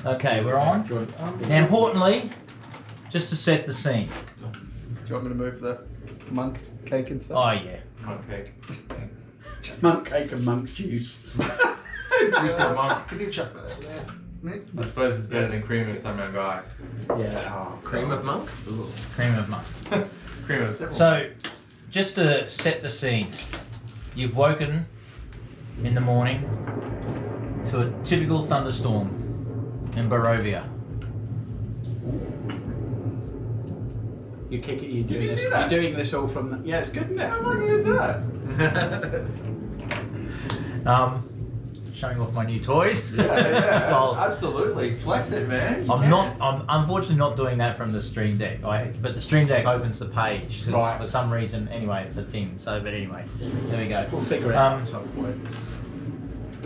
Okay, we're on. Now, importantly, just to set the scene. Do you want me to move the monk cake and stuff? Oh yeah. Monk cake. Monk cake and monk juice. Juice of monk. Can you chuck that over there, Nick? I suppose it's better than cream of some guy. Yeah. Oh, Cream of monk? Ooh. Cream of monk. Cream of several. So, just to set the scene, you've woken in the morning to a typical thunderstorm in Barovia. You kick it. You're Did doing you this. see that? You're doing this all from. Yeah, it's good, isn't it? How fucking is that? Showing off my new toys. Yeah, Well, absolutely. Flex it, man. You I'm can. not. I'm unfortunately not doing that from the Stream Deck. But the Stream Deck opens the page 'cause Right. for some reason. Anyway, it's a thing. So, but anyway, there we go. We'll figure it out at some point.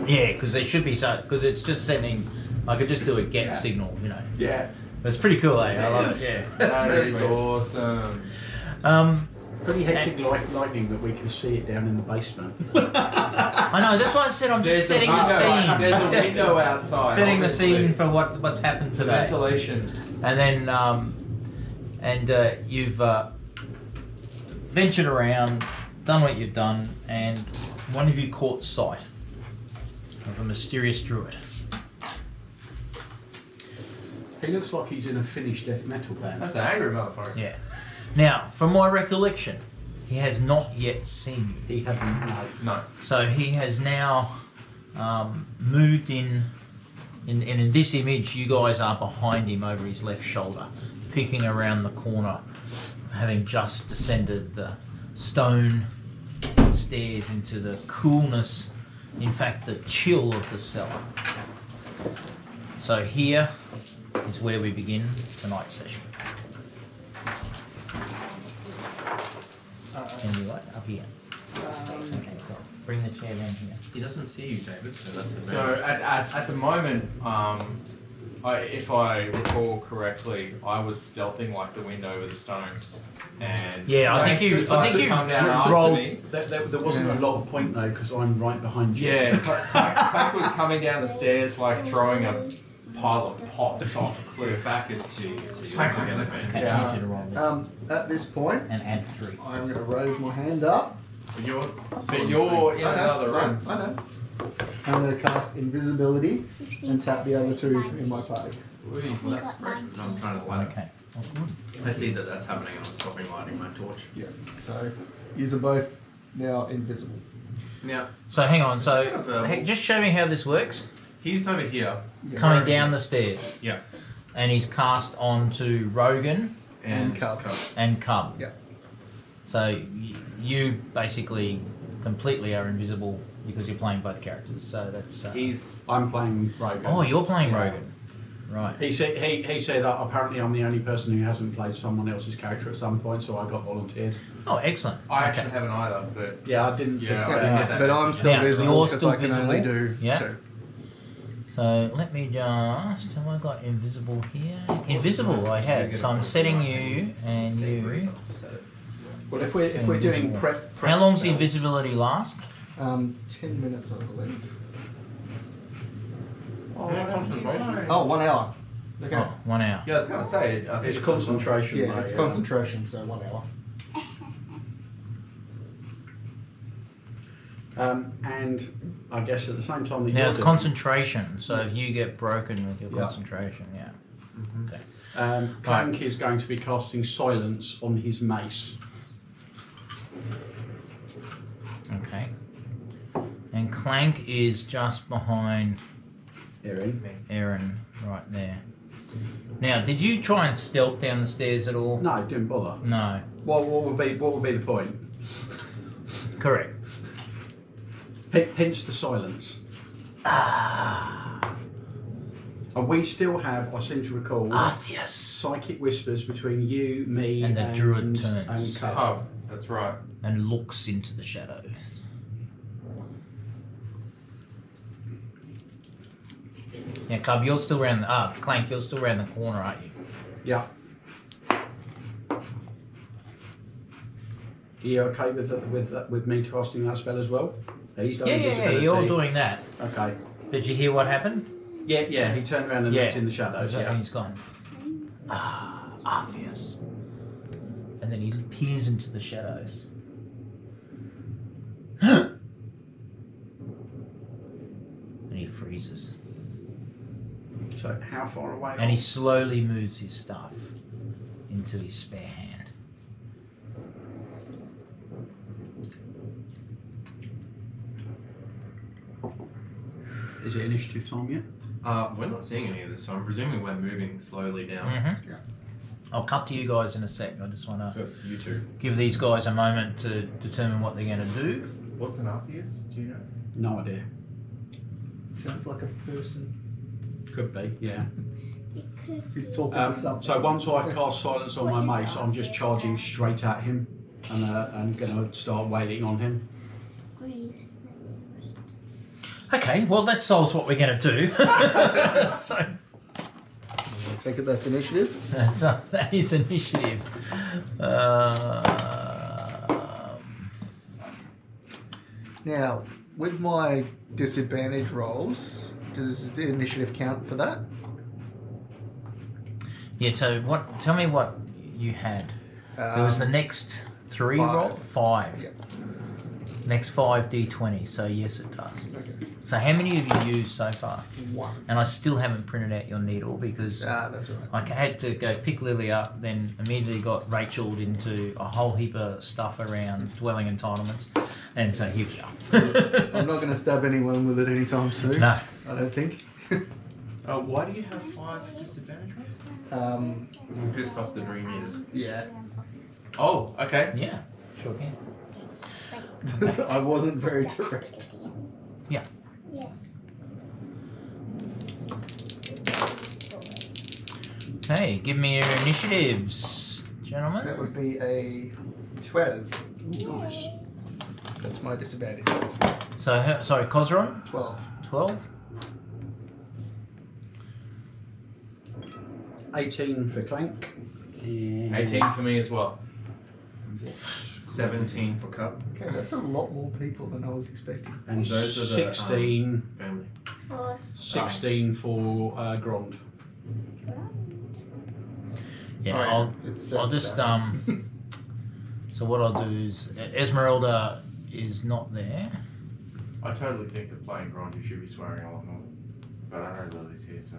Yeah, because they should be so. Because it's just sending. I could just do a get signal, you know. Yeah. But it's pretty cool, eh? I love it. Yeah. That is Very awesome. Pretty hectic lightning that we can see it down in the basement. I know. That's why I said I'm just setting the scene. There's a window outside. Setting the obviously. scene for what's happened The today. ventilation. And then you've ventured around, done what you've done, and one of you caught sight of a mysterious druid. He looks like he's in a Finnish death metal band. That's an angry motherfucker. Yeah. Now, from my recollection, he has not yet seen you. He hasn't. No. So he has now moved in this image, you guys are behind him over his left shoulder, peeking around the corner, having just descended the stone stairs into the coolness, in fact the chill of the cellar. So here is where we begin tonight's session. Anyway, up here. Okay, cool. Bring the chair down here. He doesn't see you, David, so that's the So at the moment, if I recall correctly, I was stealthing like the wind over the stones. And Yeah, I think you come down after rolled. me. There wasn't a lot of point though, because I'm right behind you. Yeah, Clack was coming down the stairs like throwing a pile of pots off a cliff. Bacchus to you. So you're Bacchus. together, man. Okay, Yeah. I need you to roll this. At this point, And add 3. I'm going to raise my hand up. But you're in I another know, room. I know. I'm going to cast invisibility and tap the other 2 in my party. Well, that's great. I'm trying to light Okay. it. I see that that's happening and I'm stopping lighting my torch. Yeah. So, yous are both now invisible. Now, So hang on. So Kind of, hey, just show me how this works. he's over here. Yeah. Coming down the stairs, Yeah. and he's cast onto Rogan And Cub. and Cub. Yeah. So you basically completely are invisible because you're playing both characters. So that's. I'm playing Rogan. Oh, you're playing Yeah. Rogan, right? He said apparently I'm the only person who hasn't played someone else's character at some point, so I got volunteered. Oh, excellent. I Okay. actually haven't either, but Yeah, I didn't. Yeah, think I that. didn't get that. But I'm still Now, visible you're because still I can only visible? do Yeah. 2. So let me just. Have I got invisible here? Invisible, I have. So I'm setting you and you. Well, if we're doing prep. How long's the spells- invisibility last? 10 minutes, I believe. Concentration. Oh, 1 hour. Okay. Oh, 1 hour. yeah, I was gonna say I think It's concentration. Yeah, though, it's concentration, so 1 hour. And I guess at the same time that Now you're it's doing- concentration, so if you get broken with your Yeah. concentration, yeah. Okay. Clank is going to be casting silence on his mace. Okay. And Clank is just behind Aaron, right there. Now, did you try and stealth down the stairs at all? No, didn't bother. No. What would be the point? Correct. Hence the silence. Ah, And we still have, I seem to recall, Artheus. psychic whispers between you, me, And the druid turns. and Cub. Cub. That's right. And looks into the shadows. Yeah, Cub, you're still around the Clank, you're still around the corner, aren't you? Yeah. Are you okay with me casting that spell as well? He's done Yeah, invisibility. you're doing that. Okay. Did you hear what happened? Yeah, he turned around and looked in the shadows, And yeah. he's gone, Arceus. And then he peers into the shadows. And he freezes. So how far away? And he slowly moves his staff into his spare hand. Is it initiative time yet? We're not seeing any of this, so I'm presuming we're moving slowly down. Mm-hmm. Yeah. I'll cut to you guys in a sec. I just want So to it's you two. give these guys a moment to determine what they're going to do. What's an Arceus? Do you know? No idea. Sounds like a person. Could be, yeah. He's talking to something. So once I've cast silence on my mace, I'm just charging straight at him and going to start wailing on him. Okay, well that solves what we're going to do. So I take it that's initiative. that is initiative. Now, with my disadvantage rolls, does the initiative count for that? Yeah. So what? Tell me what you had. There was the next 3 5. roll. 5. Yep. Next 5 d20. So yes, it does. Okay. So how many have you used so far? 1. And I still haven't printed out your needle because That's all right. I had to go pick Lily up, then immediately got Rachel'd into a whole heap of stuff around dwelling entitlements, and so here we are. I'm not going to stab anyone with it anytime soon. No. I don't think. Why do you have 5 disadvantage rolls? I'm pissed off the dream eaters. Yeah. Oh, okay. Yeah, sure can. I wasn't very direct. Yeah. Okay, give me your initiatives, gentlemen. That would be a 12. Nice. That's my disadvantage. So, sorry, Cosron? 12. 12? 18 for Clank. 18 for me as well. 17 for Cup. Okay, that's a lot more people than I was expecting. And Those are the, 16, Family. 16 for Grond. Yeah, Oh, yeah. I'll It says just that. so what I'll do is Esmeralda is not there. I totally think that playing Grind you should be swearing a lot more. But I know Lily's here, so.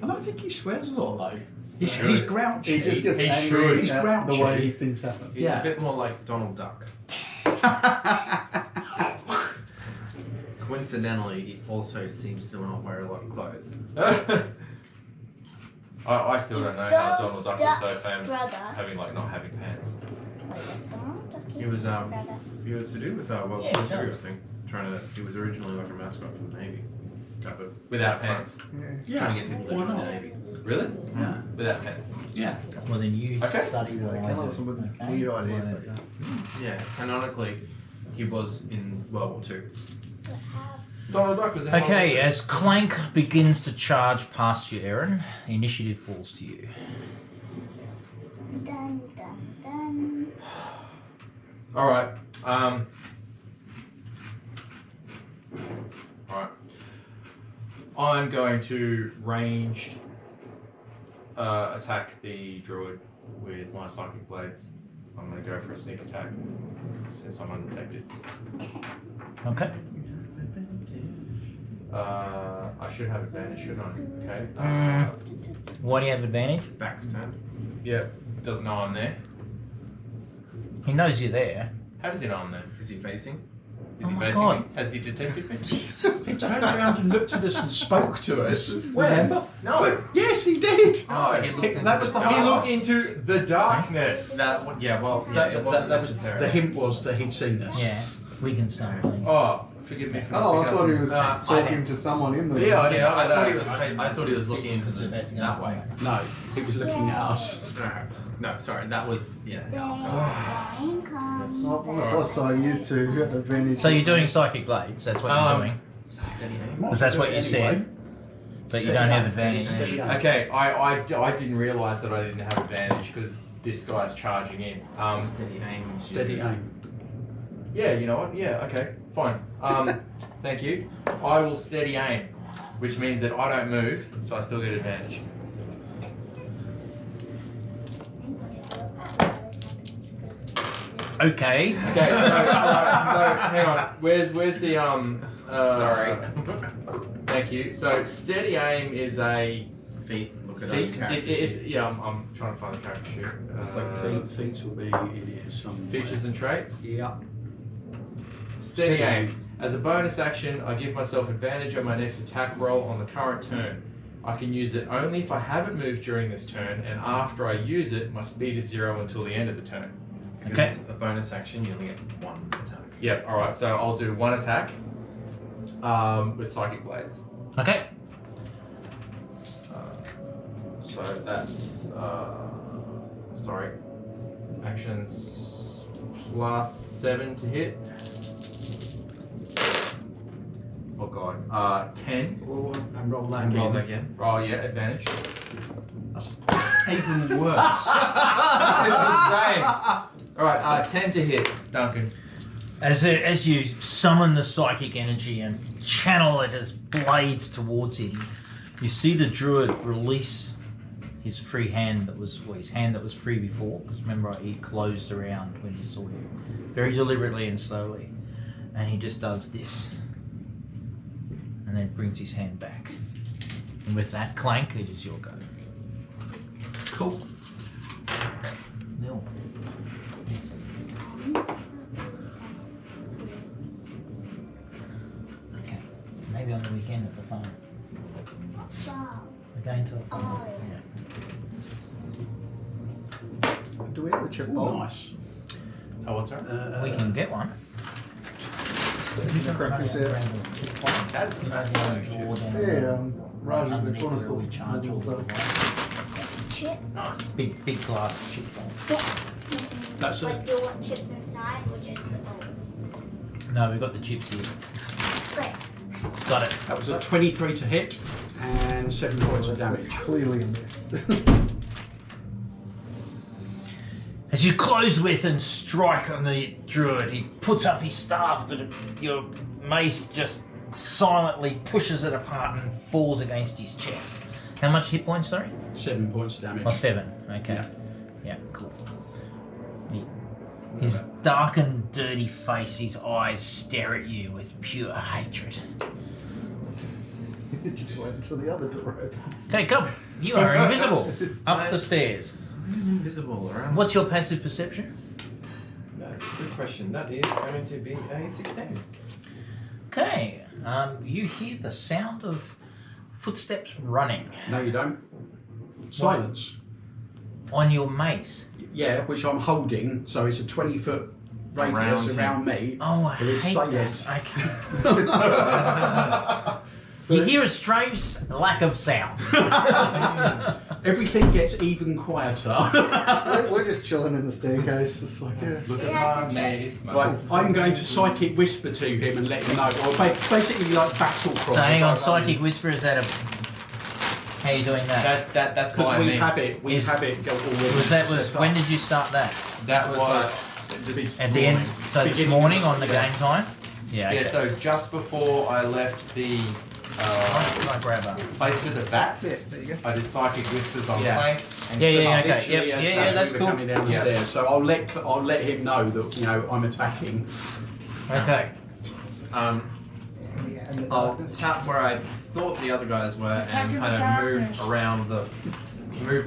I don't think he swears a lot though. He should. He's grouchy. He just gets He angry should. He's at grouchy. the way things happen. He's Yeah. a bit more like Donald Duck. Coincidentally, he also seems to not wear a lot of clothes. I still don't know how Donald Duck was so famous brother. having not having pants. He was to do with World War Yeah, II, sure. I think. He was originally like a mascot for the Navy. But Without pants. Yeah. Trying to get people to why join the not? Navy. Really? Yeah. Without pants. Yeah. Well, then you Okay. study what They I came do. up with some Okay? weird Well, ideas, then- but yeah. Yeah, canonically, he was in World War II. Donald Duck was in Okay, World War as Clank begins to charge past you, Aaron, initiative falls to you. Dun, dun, dun. II. Alright. Alright. I'm going to ranged attack the druid with my psychic blades. I'm going to go for a sneak attack since I'm undetected. Okay. I should have advantage, shouldn't I? Okay. Why do you have advantage? Back's turned. Yeah, doesn't know I'm there. He knows you're there. How does he know I'm there? Is he facing? Is Oh he my facing God. me? Has he detected me? He turned around and looked at us and spoke to us. Where? Remember? No. Yes, he did. Oh, he looked into that was the He whole. looked into the darkness. That, yeah, well, yeah, it wasn't That was necessary. the hint was that he'd seen us. Yeah, we can start playing. Oh, forgive me for not Oh, I picking thought he up. was I talking to someone in the room. Yeah, I Yeah, I thought he know. was. I thought he was looking into that way. No, he was looking at us. No, sorry, that was yeah. Rain comes. Well, on the plus side, he used to get advantage. So you're doing psychic blades. That's what you're doing. Steady aim. Because that's what you said. But you don't have advantage. Steady aim. Okay, I didn't realise that I didn't have advantage because this guy's charging in. Steady aim. Steady aim. Yeah, you know what? Yeah, okay, fine. Thank you. I will steady aim, which means that I don't move, so I still get advantage. Okay. Okay, so hang on. Where's the Sorry. Thank you. So steady aim is a Feet. Look at feat. that. It's yeah. I'm trying to find the character sheet. Feet will be in here somewhere. Features and traits. Yeah. Steady aim. As a bonus action, I give myself advantage on my next attack roll on the current turn. I can use it only if I haven't moved during this turn, and after I use it, my speed is 0 until the end of the turn. Because Okay. it's a bonus action, you only get one attack. Yep. All right. So I'll do one attack with psychic blades. Okay. So that's sorry, actions +7 to hit. Oh god, 10. Oh, and roll that And again. roll that again. Oh yeah, advantage. That's even worse. It's the same. All right, 10 to hit, Duncan. As you summon the psychic energy and channel it as blades towards him, you see the druid release his free hand his hand that was free before, because remember he closed around when he saw you, very deliberately and slowly, and he just does this, and then brings his hand back, and with that clank, it is your go. Cool. Nil. Okay, maybe on the weekend at the farm. Wow. Again to a farm. Oh, yeah. Do we have a chip Oh, bowl? nice. Oh, what's that? We can get one. Crack this out. That's the best thing. Yeah, Raj at the Underneath corner where store. we charge all the Chip. nice big glass chip bowl. That's Like, it. do you want chips inside or just the bowl? No, we've got the chips here. Great. Got it. That was a 23 to hit and 7 points of damage. That's clearly a miss. As you close with and strike on the druid, he puts up his staff, but your mace just silently pushes it apart and falls against his chest. How much hit points, sorry? 7 points of damage. Oh, 7. Okay. Yeah. Yeah, cool. His dark and dirty face, his eyes stare at you with pure hatred. Just wait until the other door opens. Okay, come. You are invisible. Up the stairs. Invisible around. What's your passive perception? That's a good question. That is going to be a 16. Okay. You hear the sound of footsteps running No, you don't. Silence. on your mace. Yeah, which I'm holding, so it's a 20-foot radius around me. Oh, I There is hate silence. that. Okay. You hear a strange lack of sound. Everything gets even quieter. We're just chilling in the staircase. It's like, yeah. Look He at has the Maze. chips. Right, I'm going to psychic whisper to him and let him know. Or basically like battle cry. So hang on, psychic whisper, is that a... How are you doing that? That's Because fine. we have it. We Is- have it go already. Was that set up. when did you start that? That was This At the end, so this Beginning morning of- on the game time? Yeah, okay. yeah. So just before I left the Can I grab a... place with the bats, Yeah, there you go. I did psychic whispers on Yeah. Plank. And Yeah, yeah, Philip. okay. Literally, Yep, as- yeah, as yeah, that's we were cool. coming down the Yeah. stairs. So I'll let him know that I'm attacking. Okay. Yeah, and the I'll darkness. tap where I thought the other guys were and kind of move around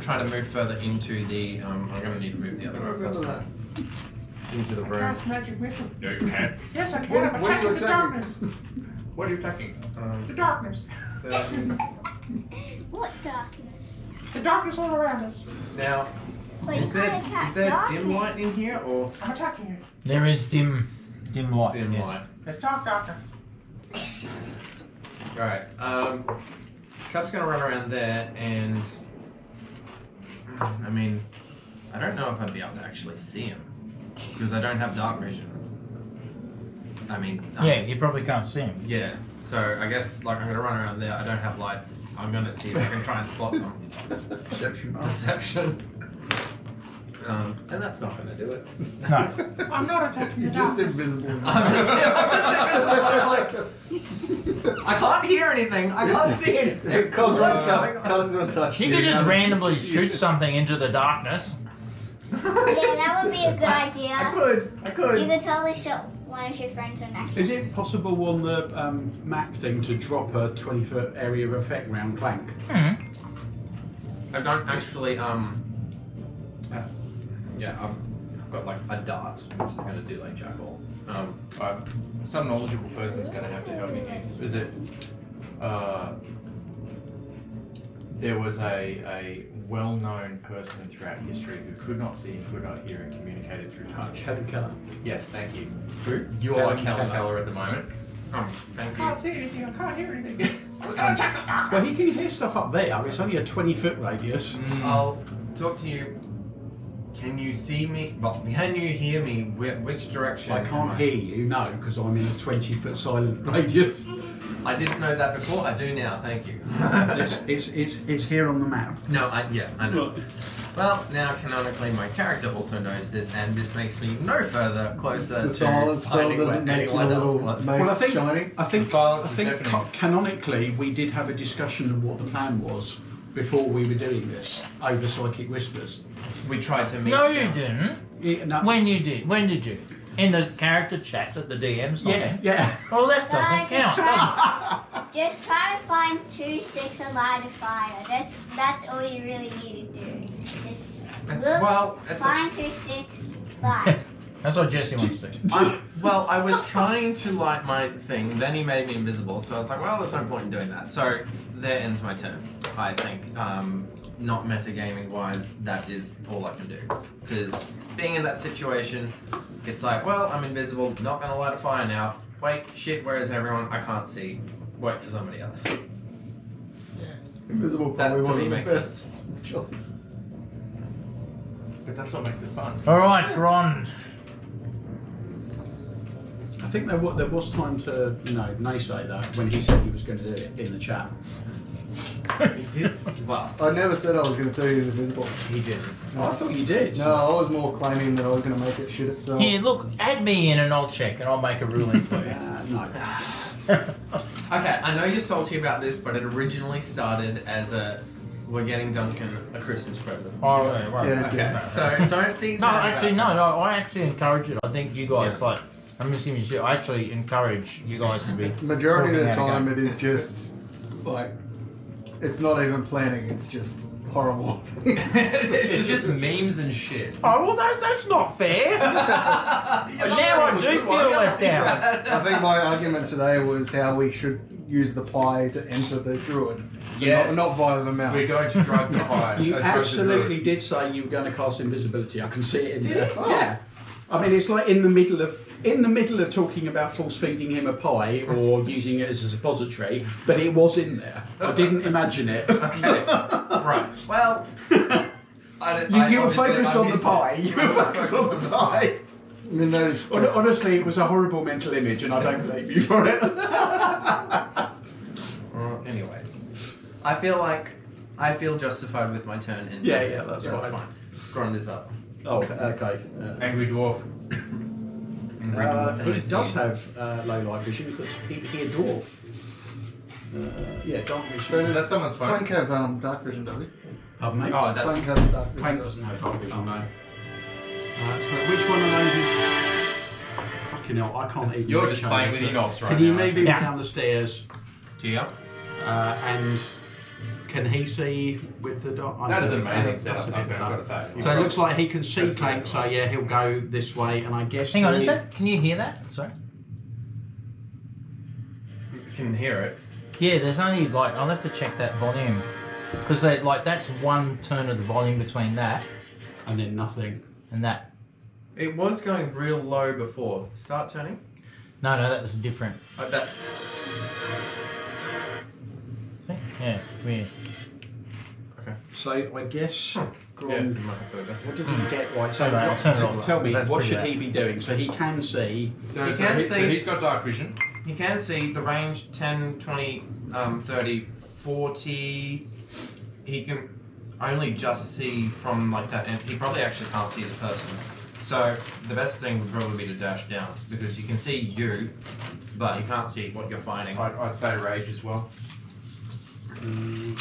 trying to move further into the. I'm going to need to move the other room Remember first. that. Into the room. Cast magic missile. No, you can't. Yes, I can. What- I'm what are you attacking the attacking? darkness. What are you attacking? The darkness. What darkness? The darkness all around us. Now, But you is there can't attack dim darkness. light in here or I'm attacking it. There is dim light. Dim yes. light. It's dark darkness. Alright, Trap's gonna run around there and I mean I don't know if I'd be able to actually see him. Because I don't have dark vision. I mean Yeah, you probably can't see him. yeah. So I guess like I'm gonna run around there, I don't have light. I'm gonna see if I can try and spot them. Perception. Perception. And that's not going to do it. No. I'm not attacking You're the just darkness. invisible. I'm just invisible. I can't hear anything. I can't see anything. Because What's going on? we're touch You could just randomly shoot something into the darkness. Yeah, that would be a good idea. I could. You could totally shoot one of your friends or next. Is it possible on the map thing to drop a 20-foot area of effect round Clank? Hmm. I don't actually. Yeah, I've got like a dart, which is going to do like jackal. Some knowledgeable person's going to have to help me here. Is it? There was a well-known person throughout history who could not see and could not hear and communicated through touch. Helen Keller. Yes, thank you. Who? You are like Helen Helen Keller at the moment. Thank I can't you. see anything. I can't hear anything. I'm gonna attack the darkness. Well, he can hear stuff up there. It's only a 20-foot radius. I'll talk to you. Can you see me? Well, can you hear me? Which direction? I can't hear you, no, because I'm in a 20-foot silent radius. I didn't know that before. I do now. Thank you. It's here on the map. No, I know. Well, now canonically my character also knows this, and this makes me no further closer The to silence spell finding doesn't where make you a anyone else little was. mace Well, I think- shiny. I think, Silence I is think deafening. canonically we did have a discussion of what the plan was before we were doing this over Psychic Whispers. We tried to meet. No, you didn't. Yeah, no, When you did? When did you? In the character chat that the DM's not yeah, in? yeah. Well, that doesn't Guys, count, does it? Just try to find 2 sticks of light of fire. That's all you really need to do. Just look, Well, at the- find 2 sticks, light. That's what Jesse wants to do. I was trying to light my thing, then he made me invisible, so I was like, well, there's no point in doing that. So there ends my turn, I think. Not metagaming wise, that is all I can do. Because being in that situation, it's like, well, I'm invisible, not gonna light a fire now. Wait, shit, where is everyone? I can't see. Wait for somebody else. Invisible That probably to me wasn't the makes best choice. But that's what makes it fun. All right, Grond. I think there was time to, naysay that when he said he was going to do it in the chat. He did. Well, I never said I was going to tell you he was invisible. he didn't. I thought you did. No, I was more claiming that I was going to make it shit itself. Here, look, add me in and I'll check and I'll make a ruling for you. No. Okay, I know you're salty about this, but it originally started as we're getting Duncan a Christmas present. Oh, right. Yeah, Okay, so don't think No, that actually, about no, I actually encourage it. I think you guys, Yeah. like, I'm just giving you shit. I actually encourage you guys to be. Majority of the talking out time, again. it is just like it's not even planning. It's just horrible. It's just memes and shit. Oh, well, that's not fair. Now I do feel let down. I think my argument today was how we should use the pie to enter the druid. Yes. Not via the mouth. We're going to drug the fire. You Drug the absolutely druid. did say you were going to cast invisibility. I can see it in there. Yeah. I mean, it's like in the middle of talking about force feeding him a pie or using it as a suppository, but it was in there. I didn't imagine it. Okay, right. Well, You were focused on the pie. You were focused on the pie. I mean, no, Honestly, it was a horrible mental image, and I don't blame you for it. Anyway, I feel justified with my turn. And Yeah, that's fine. Grond is up. Oh, okay. Angry dwarf. He does have low light vision because he a dwarf. Yeah, dark So vision. does That's someone's phone. Clank have dark vision, does he? Pardon me? Oh, Clank that's has dark vision. Clank doesn't have dark vision, Oh. no. So which one of those is... Fucking hell, I can't even... You're reach just over playing with to- your knobs right Can you now. move him Yeah. down the stairs? Gia. And can he see with the dark? That is an That's amazing a setup, bit Duncan, I've better. got to say. So it looks like he can see That's Clank, pretty so cool. yeah, he'll go this way, and I guess... Hang on, is he- that? Can you hear that? Sorry. You can hear it. Yeah, there's only like I'll have to check that volume because that's one turn of the volume between that And then nothing. and that. It was going real low before. Start turning. No, that was different. Like that. See? Yeah, weird. Okay. So I guess... Yeah. Grond, You might have to adjust what it. does he get right? So Okay, I'll turn it off. tell me, That's what pretty should he loud. be doing? So he can see... So, You so, can he, so see- he's got dark vision. You can see the range 10, 20, 30, 40. He can. only just see from like that, and he probably actually can't see the person. So the best thing would probably be to dash down because you can see you, but you can't see what you're fighting. I'd say rage as well. You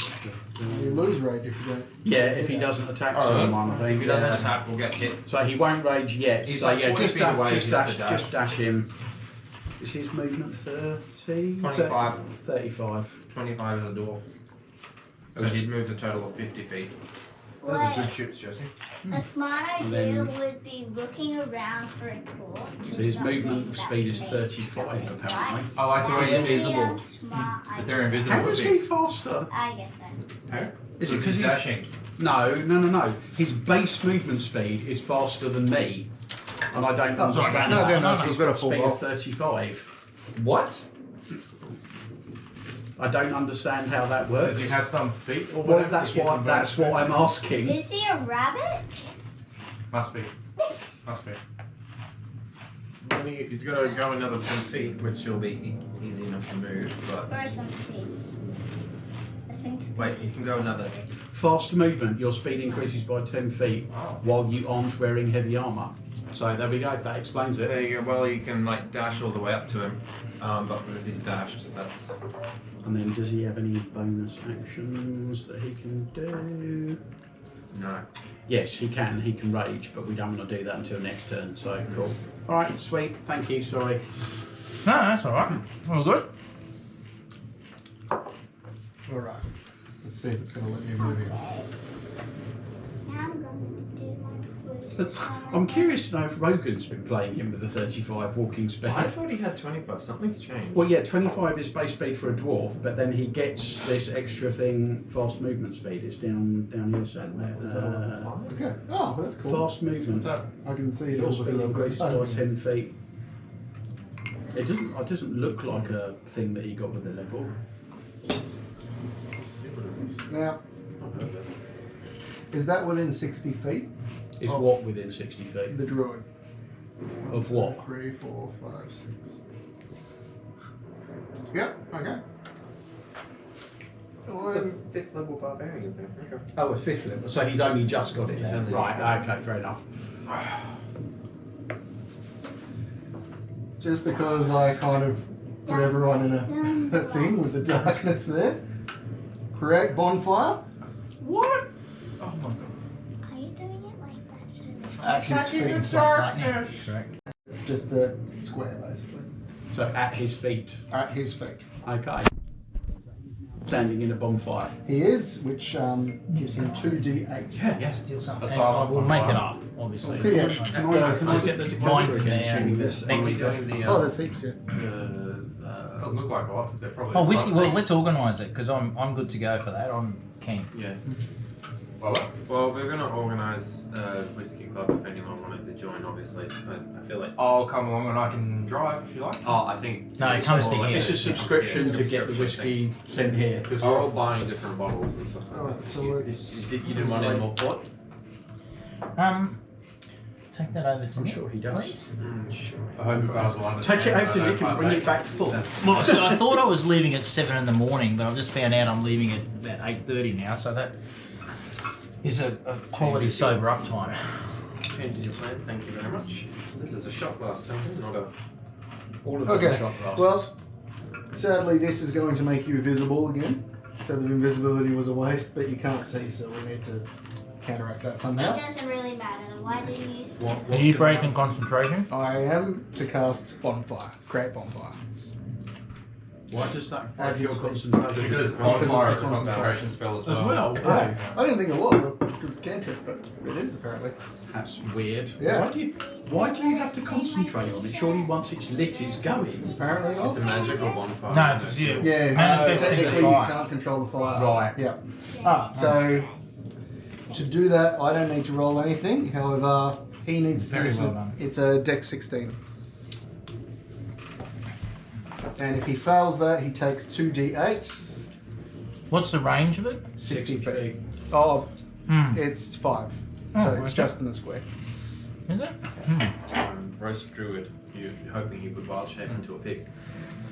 lose rage if you don't. Yeah, if he doesn't attack Oh, someone, I think. If he doesn't yeah. attack, we'll get hit. So he won't rage yet. He's so like yeah, 40 feet away, just you have to dash, just dash him. Is his movement 30? 25. 35. 25 is a dwarf. So he'd move a total of 50 feet. Those are What good chips, Jesse. a smart And idea then- would be looking around for a torch. So or his something movement that speed is makes 35 sense, apparently. right? I like the way That you're would be a invisible. smart idea. They're invisible. How is he faster? I guess so. Is it because he's dashing? No. His base movement speed is faster than me, and I don't understand no, that. no, so we've got a full speed roll. of 35. What? I don't understand how that works. Does he have some feet or Well, whatever? that's that gives him bonus what speed? I'm asking. Is he a rabbit? Must be. Must be. Then he's got to go another 10 feet, which will be easy enough to move. But Or a centipede? A centipede. wait, you can go another. Fast movement, your speed increases by 10 feet while you aren't wearing heavy armour. So there we go, that explains There it. you go. Well, you can like dash all the way up to him, but because he's dashed, that's. And then does he have any bonus actions that he can do? No. Yes, he can rage, but we don't want to do that until next turn, so cool. Alright, sweet, thank you, sorry. No, that's all right. All good. All right. Let's see if it's going to let me move it. Okay. Now I'm going to do my first. I'm curious to know if Rogan's been playing him with the 35 walking speed. I thought he had 25. Something's changed. Well, yeah, 25 is base speed for a dwarf, but then he gets this extra thing, fast movement speed. It's down here somewhere. Is that on the Okay. Oh, that's cool. Fast movement. I can see it Your all speed because I've increases got by 10 feet. It doesn't look like a thing that he got with the level. Now, is that within 60 feet? Is what within 60 feet? The druid. Of what? 3, 4, 5, 6. Yep, okay. It's a 5th level barbarian thing. Okay. Oh, a 5th level. So he's only just got it He's there. only Right, just okay, fair enough. Just because I kind of put everyone in a thing with the darkness there. Create bonfire. What? Oh my god. Are you doing it like that? So it's At his Attacking feet. the it's like lightning. darkness. Correct. It's just the square, basically. So at his feet. At his feet. Okay. Standing in a bonfire. He is, which gives him 2d8. Yeah, yes, deal something. A Anyway, silent we'll make it bonfire. up, obviously. Yeah. Can I get the Mine's decanter again? there. Assuming this. Are we doing the? Oh, there's heaps, yeah. Doesn't look like it. They're probably. Oh, whiskey. Well, let's organise it because I'm good to go for that. I'm keen. Yeah. Well, Well, we're gonna organise a whiskey club if anyone wanted to join. Obviously, but I feel like. I'll come along and I can drive if you like. Oh, I think. No, it comes to here. It's a subscription to get the whiskey sent here. Because we're all buying different bottles and stuff. like Alright, that. so you, it's- you didn't want any more port? Take that over to I'm Nick, sure he does. please. Sure. I hope you guys will understand. Take it over to I don't Nick and bring partake. it back full. Well, so I thought I was leaving at 7 in the morning, but I've just found out I'm leaving at about 8:30 now. So that is a quality sober up time. Change your plan. Thank you very much. This is a shot glass, Duncan, not a. All of Okay, the shot glasses. well, sadly this is going to make you visible again. So the invisibility was a waste, but you can't see, so we need to counteract that It somehow. doesn't really matter. Why do you use Are you breaking concentration? I am to cast bonfire, create bonfire. Why does that Add break your his- concentration? Because it's bonfire is a a concentration spell as well. As well? Oh, I didn't think it was because it's cantrip, but it is apparently. That's weird. Yeah. Why do you have to concentrate on it? Surely once it's lit, it's going. Apparently not. It's a magical bonfire. No, it's you. Yeah, Manifesting technically the you fire. can't control the fire. Right. Yeah. So to do that, I don't need to roll anything. However, he needs Very to. well done. It's a Dex 16. And if he fails that, he takes 2d8, What's the range of it? 60 feet. Oh, Hmm. it's 5. Oh, So it's okay. just in the square. Is it? Roast druid. You're hoping he would wild shape into a pig.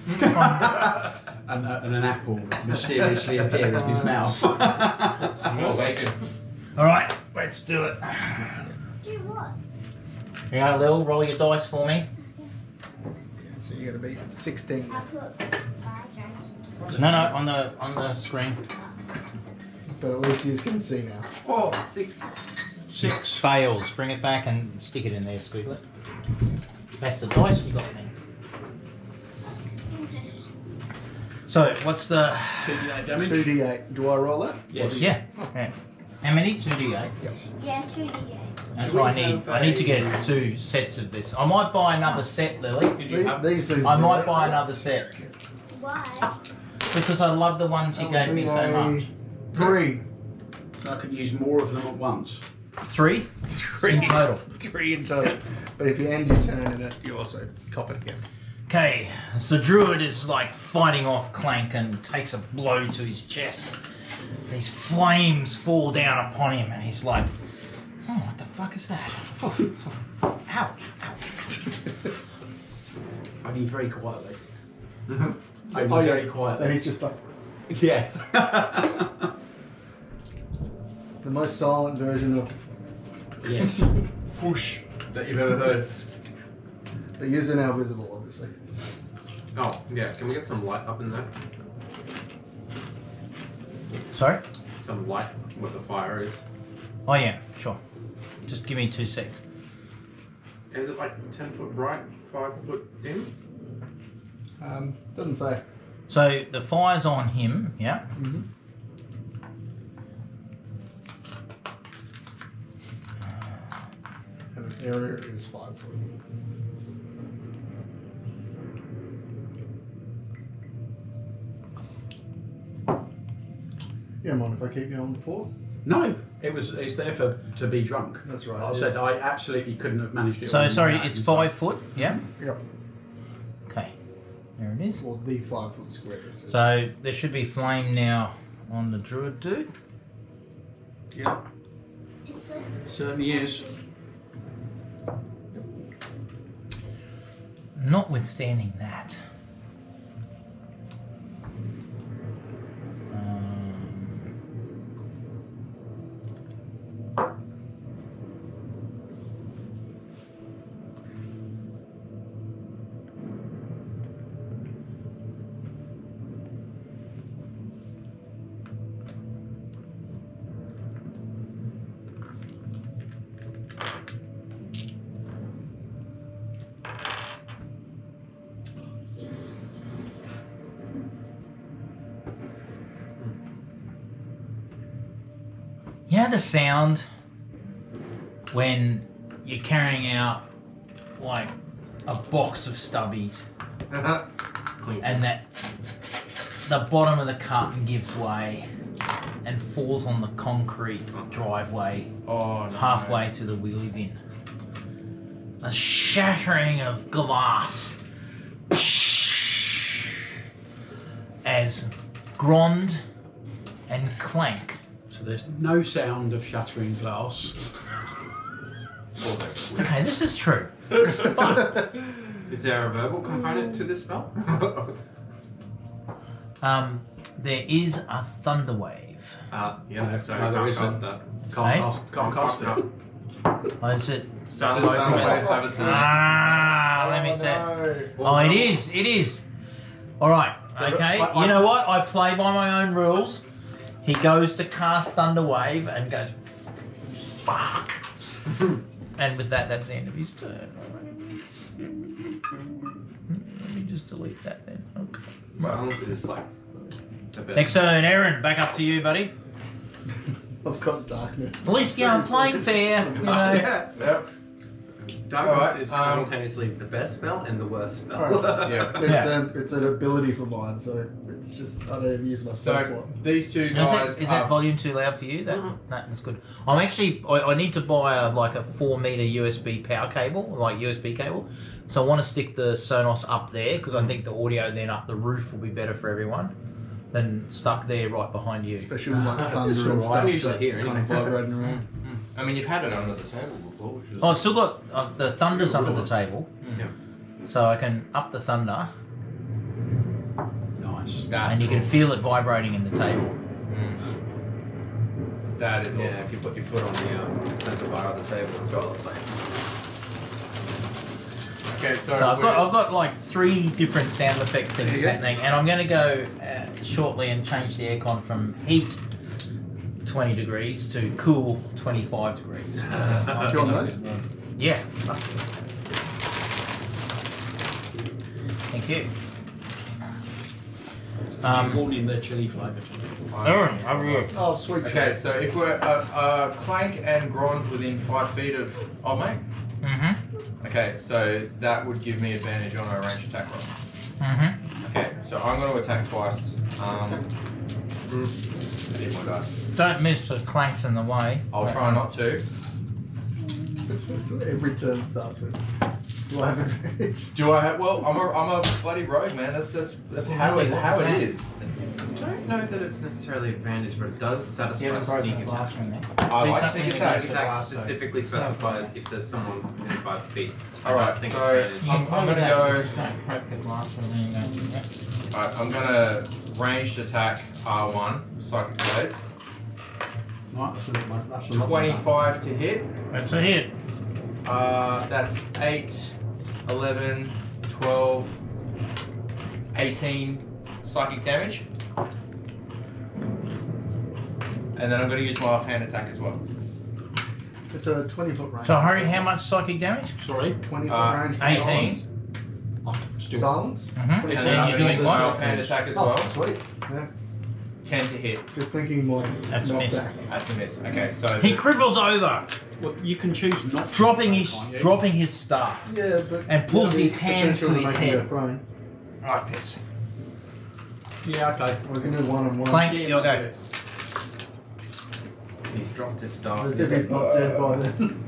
And an apple mysteriously appear in his mouth. More bacon. All right, let's do it. Do what? You know, Lil, roll your dice for me. So you're going to be 16. I put 5 dragons. No, on the screen. But at least you can see now. Oh, 6. 6. Fails. Bring it back and stick it in there, Squiglet. That's the dice you got me. So, what's the... 2d8 damage. 2d8. Do I roll that? Yes. Yeah. How many? 2d8. Yeah, 2d8. That's Do what I we need. have I need to a- get 2 sets of this. I might buy another set, Lily. Did you have These things. I do might that, buy so- another set. Why? Because I love the ones you gave me so much. 3. So I could use more of them at once. 3 in total. 3 in total. But if you end your turn in it, you also cop it again. Okay, so Druid is like fighting off Clank and takes a blow to his chest. These flames fall down upon him and he's like, oh, what the fuck is that? Ouch, ouch. Only very quietly. Oh, Only yeah. very quietly. And he's just like Yeah. the most silent version of. Yes. whoosh that you've ever heard? The user now visible, obviously. Oh, yeah. Can we get some light up in there? Sorry? Some light where the fire is. Oh yeah, sure. Just give me 2 secs. Is it like 10 foot bright, 5 foot dim? Doesn't say. So the fire's on him, yeah? Mm-hmm. And its area is 5 foot. You don't mind if I keep going with the pour? No, it's there to be drunk. That's right. I said I absolutely couldn't have managed it. So on sorry, my own. it's 5 foot, yeah? Yep. Okay, there it is. Or the 5 foot square. it says. So there should be flame now on the Druid dude. Yeah, It's a certainly is. Notwithstanding that, you know the sound when you're carrying out like a box of stubbies and that the bottom of the carton gives way and falls on the concrete driveway Oh, no. halfway to the wheelie bin. A shattering of glass as Grond and Clank. So there's no sound of shattering glass. Okay, this is true. But Is there a verbal component to this spell? there is a thunder wave. Yeah, so No, there can't isn't. cast that. Can't cast it. Oh, is it? Sound Does like sound wave like- have a sound? Ah, let me see. Oh, it is. It is. All right. Okay. You know what? I play by my own rules. He goes to cast Thunder Wave and goes, fuck. And with that, that's the end of his turn. Let me just delete that then. Okay. Silence is like the best. Next turn, Aaron. Back up to you, buddy. I've got darkness. At least I'm playing fair. You know. Yeah. Yep. Darkness Alright, is simultaneously the best spell and the worst spell. Alright. Yeah. It's an ability for mine, so it's just I don't even use my spell So slot. these two guys Is that volume too loud for you? No, that's good. I'm actually, I need to buy a 4 meter USB power cable, like USB cable. So I want to stick the Sonos up there because I think the audio then up the roof will be better for everyone than stuck there right behind you. Especially with like That's thunder all and right. stuff I'm usually that here kind of anyway. vibrating around. I mean, you've had it under the table before, which is. Oh, I've still got the thunder's under the table, Yeah. so I can up the thunder. Nice. That's and you cool. can feel it vibrating in the table. That is Yeah, awesome. if you put your foot on the centre bar of the table as well, it's like. Okay, so, So I've got like 3 different sound effect things There you go. happening, and I'm going to go shortly and change the aircon from heat 20 degrees to cool 25 degrees. Do you want those? Yeah. Thank you. Warning the chili flavour. Over here. Oh, sweet. Okay, so if we're Clank and Grond within 5 feet of mate. Mm-hmm. Okay, so that would give me advantage on a range attack roll. Mm-hmm. Okay, so I'm going to attack twice. I need my dice. Don't miss the clanks in the way. I'll try not to. That's what every turn starts with. Do I have advantage? Do I have? Well, I'm a bloody rogue, man. That's how it is. I don't know that it's necessarily advantage, but it does satisfy sneak attack. I like Something sneak that attack. makes Sneak attack blast, so- specifically specifies if there's someone within 5 feet. I Alright, don't think so- advantage. I'm gonna go- Just don't crack the glass and then you go, yeah. Alright, I'm gonna ranged attack R1 Psychic Blades. Right, that's a lot. 25 to hit. That's a hit. That's 8, 11, 12, 18 psychic damage. And then I'm going to use my offhand attack as well. It's a 20-foot range. So hurry, how much psychic damage? Sorry. 20-foot range. for 18. silence. Oh, still. Silence? Mm-hmm. And And then then I'm you're going to doing use my what? offhand attack as Oh, well. sweet. Yeah. 10 to hit. Just thinking more. That's a not miss. back. That's a miss. Okay, so He cribbles over, Well, you can choose not to. dropping Can't you? his staff Yeah, but And pulls there'll be his hands potential to his make him head. go prone. like this. Yeah, okay. We can do one-on-one. Clank, Yeah, you'll go. He's dropped his staff. That's if he's not dead by then.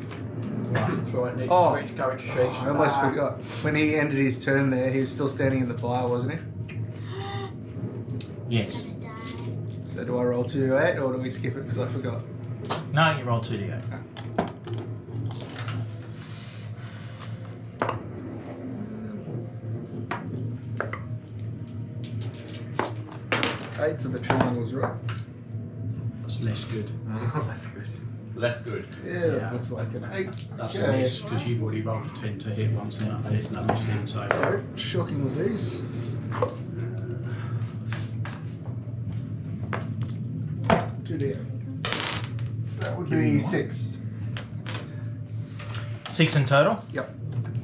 Right, so it needs Oh. to switch character sheets. I almost forgot. When he ended his turn there, he was still standing in the fire, wasn't he? Yes. So do I roll 2d8 or do we skip it because I forgot? No, you roll 2d8. Eights of the triangles, right? That's less good. That's good. less good. Yeah, that looks like an 8. That's a Okay. miss because you've already rolled a 10 to hit once now. There's no missing, so. Sorry, shocking with these. Two D8. That would Give me be one. 6. 6 in total? Yep.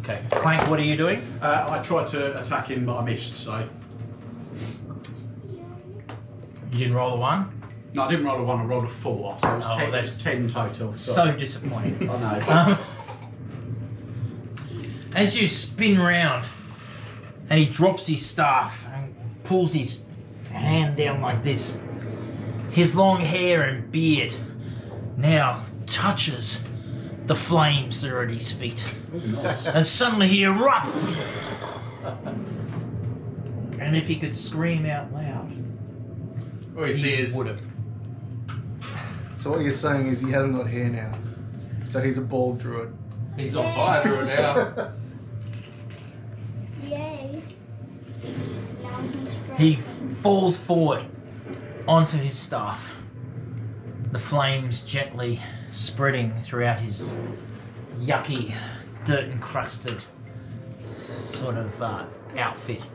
Okay. Clank, what are you doing? I tried to attack him, but I missed, so. You didn't roll a 1? No, I didn't roll a 1, I rolled a 4. So it was, Oh, 10, that's- it was 10 total. So disappointing. I know. As you spin round and he drops his staff and pulls his hand down like this, his long hair and beard now touches the flames that are at his feet. Nice. And suddenly he erupts. And if he could scream out loud, All you see is would have. So what you're saying is he hasn't got hair now. So he's a bald druid. he's on fire through it now. Yay. Now he's He broken. falls forward onto his staff. The flames gently spreading throughout his yucky, dirt-encrusted sort of outfit.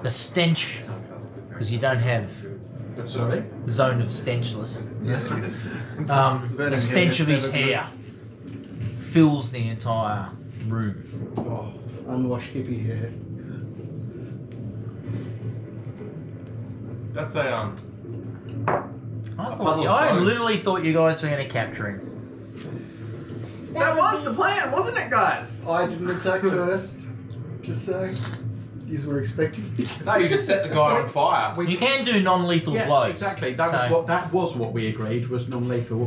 The stench, because you don't have Sorry? zone of stenchless. Yes. The Burning stench hair of is his never good. hair fills the entire room. Oh, Unwashed hippie hair. that's a I literally thought you guys were going to capture him. That was the plan, wasn't it, guys? I didn't attack first. Just saying. You were expecting it. No, you just set the guy on fire. You can do non-lethal Yeah, blows. exactly. That So- was what we agreed was non-lethal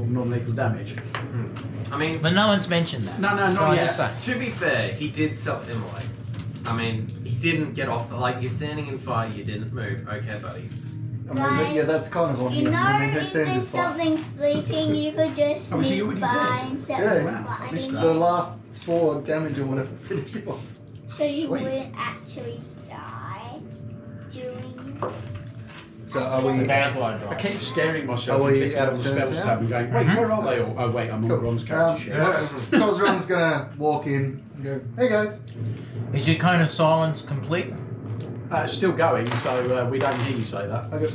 damage. I mean, But no one's mentioned that. No, So not I yet. just say. to be fair, he did self-immolate. I mean, he didn't get off. Like, you're standing in fire, you didn't move. Okay, buddy. I mean, but yeah, that's kind of on You him. know, I mean, who if stands there's with fire? something sleeping, you could just Oh, is he sneak already by dead? instead Yeah. of Wow, I missed fighting that. The it. last 4 damage or whatever finished him off. So you Sweet. wouldn't actually die doing So are The we? bad guy I drives. keep scaring myself Are and we picking out all of the turns spells now? tab and going, wait, where are they all? Oh wait, I'm on Ron's character sheet. Cosron's gonna walk in and go, "Hey guys." Is your cone of silence complete? It's still going, so we don't hear you say that. Okay.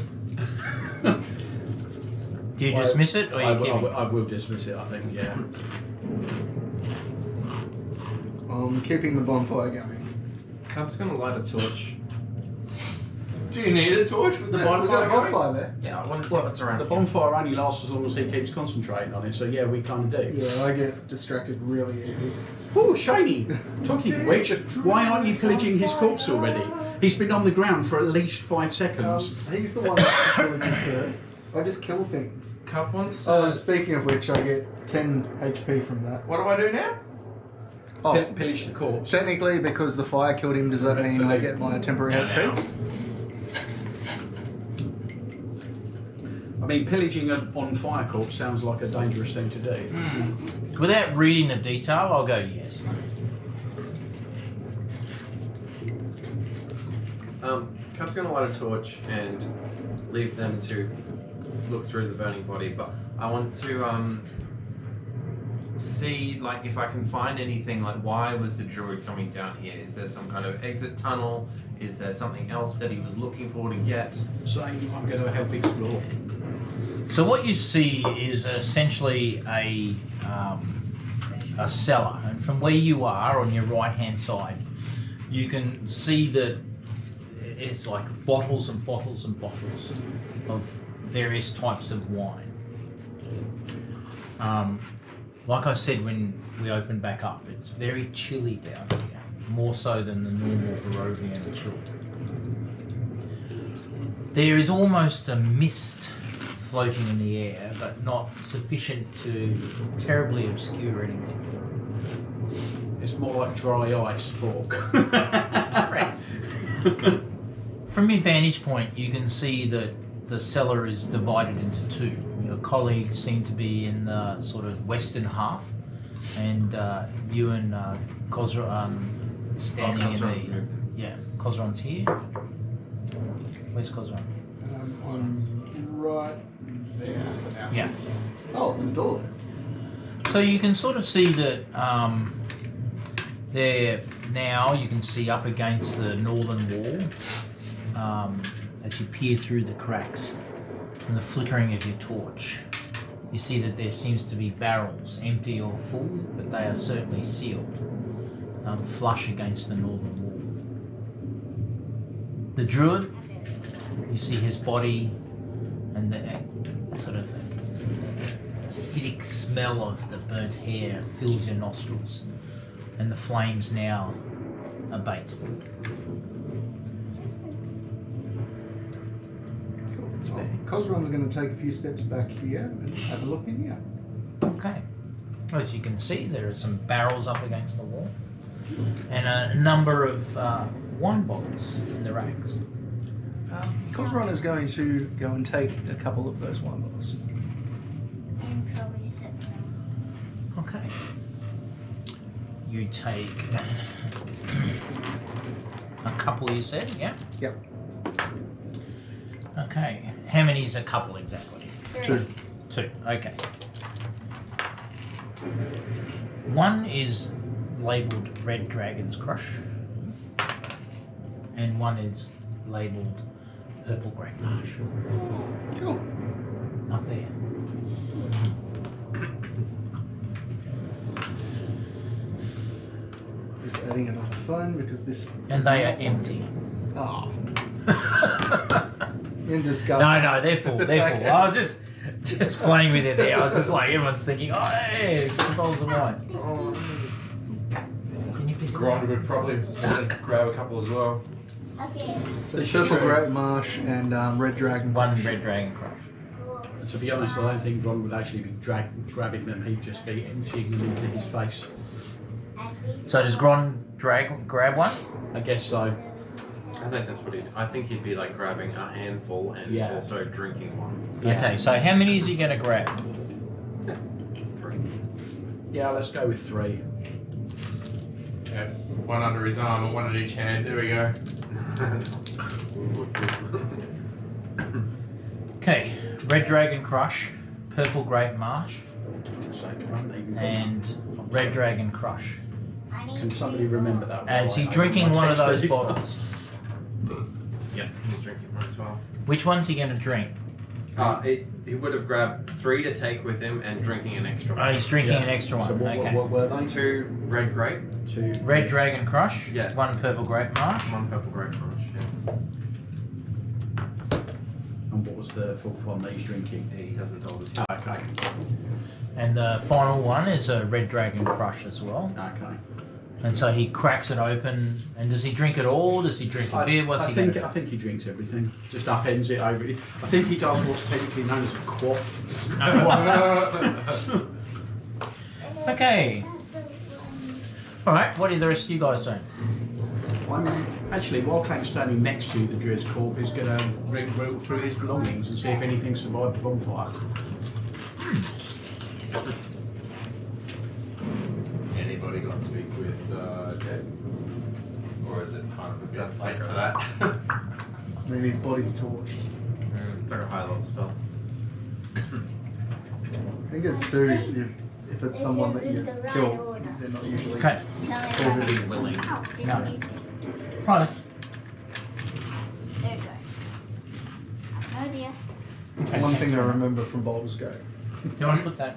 Do you dismiss it, or I you will, keep it? I will dismiss it, I think, yeah. I'm keeping the bonfire going. Cub's gonna light a torch. Do you need a torch with the Yeah, we've bonfire got a going? bonfire there. Yeah, I want to see Well, what's around. the here. bonfire only lasts as long as he keeps concentrating on it, so yeah, we kind of do. Yeah, I get distracted really easy. Oh, shiny! Talking of which, why aren't you pillaging his corpse already? He's been on the ground for at least 5 seconds. He's the one that pillages first. I just kill things. Cub wants. Oh, and speaking of which, I get 10 HP from that. What do I do now? Oh, Pillage the corpse. technically, because the fire killed him, does that mean I get my temporary HP? I mean, pillaging an on-fire corpse sounds like a dangerous thing to do. Without reading the detail, I'll go yes. Cub's gonna light a torch and leave them to look through the burning body, but I want to see like if I can find anything like why was the druid coming down here? Is there some kind of exit tunnel? Is there something else that he was looking for to get? Saying I'm going to help explore. So what you see is essentially a cellar, and from where you are on your right hand side, you can see that it's like bottles and bottles and bottles of various types of wine. Like I said when we opened back up, it's very chilly down here, more so than the normal Barovian chill. There is almost a mist floating in the air, but not sufficient to terribly obscure anything. It's more like dry ice fog. From your vantage point, you can see that the cellar is divided into two. Your colleagues seem to be in the sort of western half, and you and Cosron standing in Cosron's the... moved. Yeah, Cosron's here. Where's Cosron? I'm right there for now. Yeah. Oh, there's a door there. So you can sort of see that there now, you can see up against the northern wall, as you peer through the cracks and the flickering of your torch, you see that there seems to be barrels, empty or full, but they are certainly sealed, flush against the northern wall. The druid, you see his body and the sort of acidic smell of the burnt hair fills your nostrils, and the flames now abate. Cool. Well, Cosron's going to take a few steps back here and have a look in here. Okay. As you can see, there are some barrels up against the wall, and a number of wine bottles in the racks. Cosron is going to go and take a couple of those wine bottles. And probably sit down. Okay. You take a couple, you said, yeah? Yep. Okay. How many is a couple exactly? 2. 2. Okay. One is labelled Red Dragon's Crush, and one is labelled Purple Grape Marsh. Cool. Up there. Just adding another phone because this. And they are empty. Oh. In disgust. No, they're full. They're full. I was just playing with it there. I was just like, everyone's thinking, oh, hey, 2 bottles of wine. Can you pick Gronda would probably want to grab a couple as well. Okay. So This is Purple true. Grape Marsh and Red Dragon. One Crush. Red Dragon Crush. To be honest, I don't think Ron would actually be grabbing them. He'd just be emptying them into his face. So does Gron grab one? I guess so. I think that's what I think he'd be like grabbing a handful and Yeah. also drinking one. Yeah. Okay, so how many is he going to grab? 3. Yeah, let's go with 3. Yeah, one under his arm and one in each hand. There we go. Okay, Red Dragon Crush, Purple Grape Marsh, and Red Dragon Crush. Can somebody remember that? As while you I drinking open my one of text those editor? bottles. Yep, he's drinking mine as well. Which one's he going to drink? He would have grabbed 3 to take with him and drinking an extra Oh, one. he's drinking Yeah. an extra one. So Okay. what were they? 2 red grape, Two. Red Dragon Crush, Yeah. 1 Purple Grape Marsh. 1 purple grape crush. Yeah. And what was the fourth one that he's drinking? He hasn't told us Oh, yet. okay. And the final one is a Red Dragon Crush as well. Okay. And so he cracks it open. And does he drink it all? Does he drink a beer? What's I he think going to I think he drinks everything. Just upends it over. I think he does what's technically known as a quaff. Okay. Alright, what are the rest of you guys doing? I'm actually, while Clank's standing next to the Druid's corpse, is going to root through his belongings and see if anything survived the bonfire. Anybody got to speak with Jed? Or is it kind of a bit That's late like for that? I mean, his body's torched. It's like a high level spell. I think it's 2 if it's someone that you kill. They're not usually. Okay. Tell He's willing. Oh, this No. is. Right. There you go. Oh dear. Okay. One thing I remember from Baldur's Gate. Do you want to put that,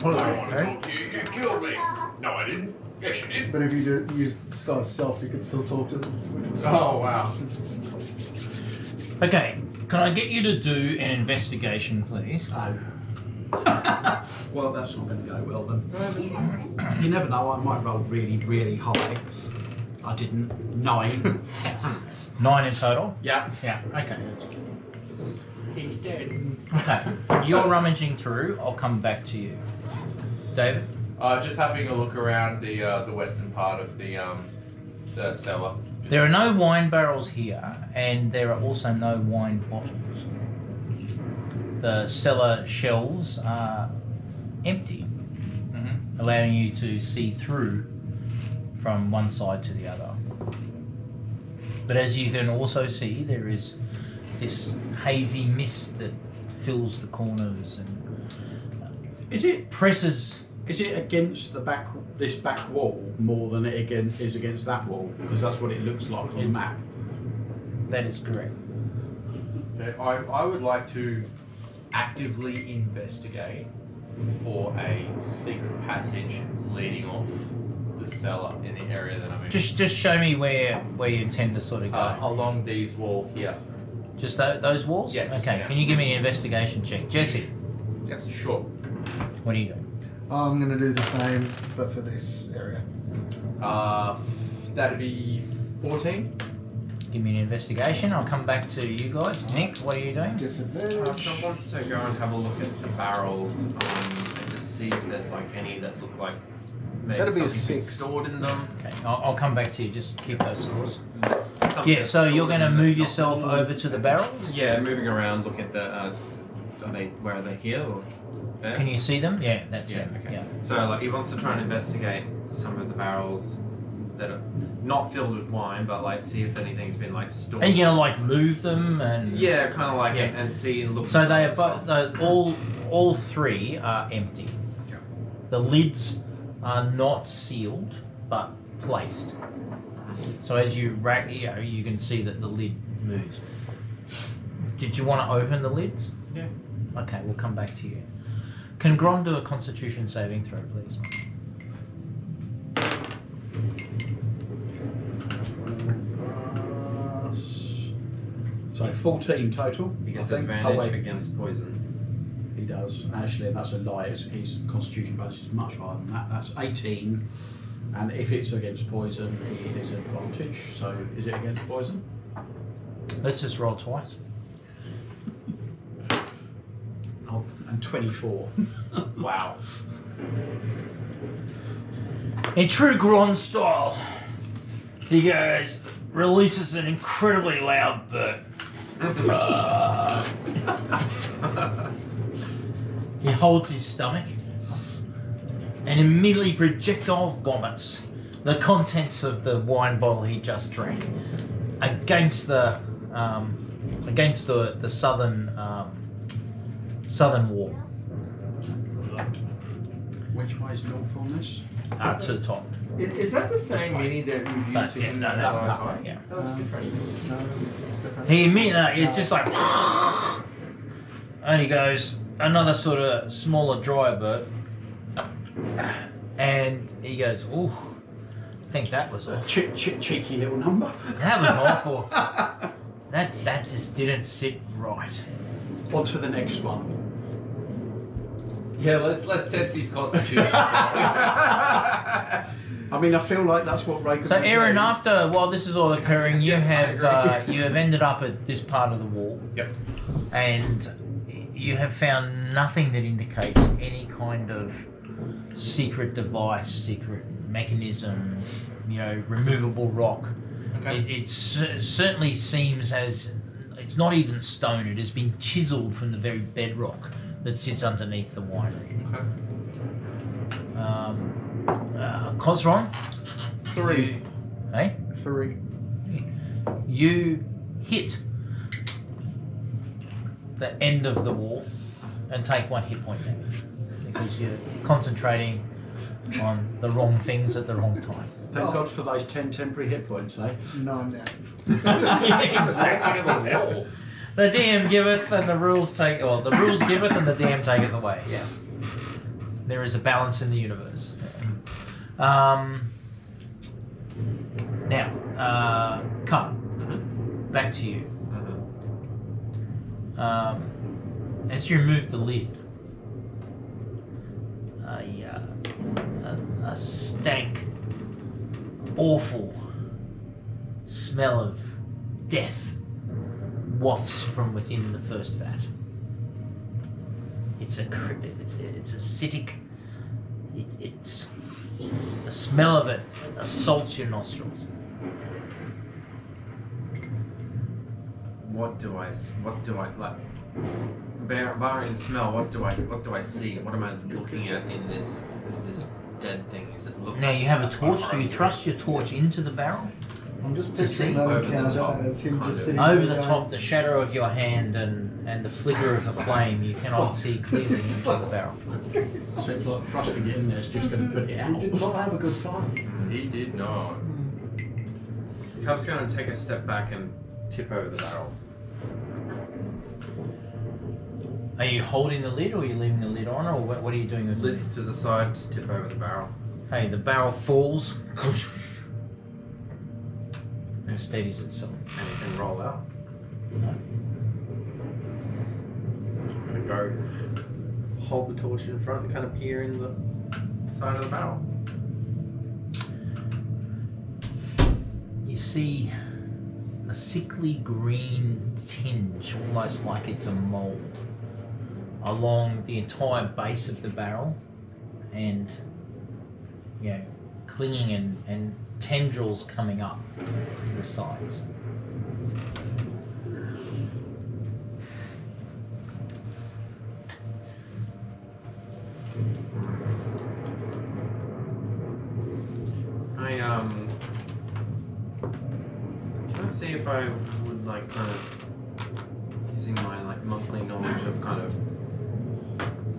what are they? to you. You killed me. No, I didn't. Yes, you did. But if you use disguise self, you could still talk to them. Oh, wow. Okay, can I get you to do an investigation, please? Oh. Well, that's not going to go well then. You never know, I might roll really, really high. I didn't. 9. 9 in total? Yeah. Yeah, okay. He's dead. Okay, you're rummaging through. I'll come back to you. David? Just having a look around the western part of the cellar. There are no wine barrels here, and there are also no wine bottles. The cellar shelves are empty, allowing you to see through from one side to the other. But as you can also see, there is this hazy mist that fills the corners and Is it presses. against this back wall more than it is against that wall? Because that's what it looks like on the map. That is correct. Okay, I would like to actively investigate for a secret passage leading off the cellar in the area that I'm in. Just show me where you intend to sort of go. Along these walls here. Just those walls? Yeah, just Okay, now. can you give me an investigation check? Jesse, Yes. Sure. what do you do? I'm going to do the same, but for this area. That'd be 14. Give me an investigation. I'll come back to you guys. Nick, what are you doing? Disadvantage. Sean wants to go and have a look at the barrels and just see if there's like any that look like maybe That'd be a something 6. stored in them. Okay, I'll come back to you. Just keep those scores. Something Yeah, that's so you're stored going to in move that's not- yourself over to the barrels? Yeah, moving around, look at the. Where are they here or there? Can you see them? Yeah, that's Yeah, it. okay. Yeah. So like he wants to try and investigate some of the barrels that are not filled with wine, but like see if anything's been like stored. Are you going to like move them and? Yeah, kind of like Yeah. it and see and look. So they are all 3 are empty. Okay. The lids are not sealed, but placed. So as you rack, you can see that the lid moves. Did you want to open the lids? Yeah. Okay, we'll come back to you. Can Gron do a Constitution saving throw, please? So 14 total. He gets I think. advantage Oh, wait. against poison. He does. Actually, that's a lie. His constitution bonus is much higher than that. That's 18. And if it's against poison, he is advantage. So is it against poison? Let's just roll twice. Oh, and 24. Wow. In true Gron style, he goes, releases an incredibly loud burp. He holds his stomach and immediately projectile vomits the contents of the wine bottle he just drank against the against the southern southern wall, Which way is north on this? to the top. Is that the same mini that we've So, used for yeah, him? no, that's that way, yeah. Oh, it's different. No, it's different. He immediately, it's just like, and he goes, another sort of smaller, drier bird, and he goes, ooh, I think that was awful. Cheeky little number. That was awful. That just didn't sit right. On to the next one. Yeah, let's test his constitution. I mean, I feel like that's what Ray could So do. Aaron, after while this is all occurring, you have ended up at this part of the wall. Yep. And you have found nothing that indicates any kind of secret device, secret mechanism, removable rock. Okay. It certainly seems as it's not even stone. It has been chiseled from the very bedrock that sits underneath the winery. Okay. Cosron, 3. hey, 3. you hit the end of the wall and take 1 hit point damage because you're concentrating on the wrong things at the wrong time. Thank God for those 10 temporary hit points, eh? 9 now. Exactly. The DM giveth and the rules take, or the rules giveth and the DM taketh away. Yeah. There is a balance in the universe. Now, come. Back to you. As you remove the lid, a stank, awful smell of death wafts from within the first vat. It's acidic. It's the smell of it assaults your nostrils. What do I like? Barring the smell, what do I see? What am I looking at in this dead thing? Is it look? Now you have a torch. Do you thrust your torch into the barrel? I'm just To see picturing that over the encounter top, as him kind just of. sitting Over there the going, top, the shadow of your hand and the flicker of the flame, you cannot see clearly into the barrel. So it's like thrusting it in there is just going to put it He out. did not have a good time. He did not. Cub's going to take a step back and tip over the barrel. Are you holding the lid, or are you leaving the lid on, or what are you doing with the lid? Lids to the side, just tip over the barrel. Hey, the barrel falls and steadies itself. And it can roll out. I'm going to go hold the torch in front and kind of peer in the side of the barrel. You see a sickly green tinge, almost like it's a mold, along the entire base of the barrel, and clinging and tendrils coming up the sides. Can I see if I would like kind of using my like monthly knowledge of kind of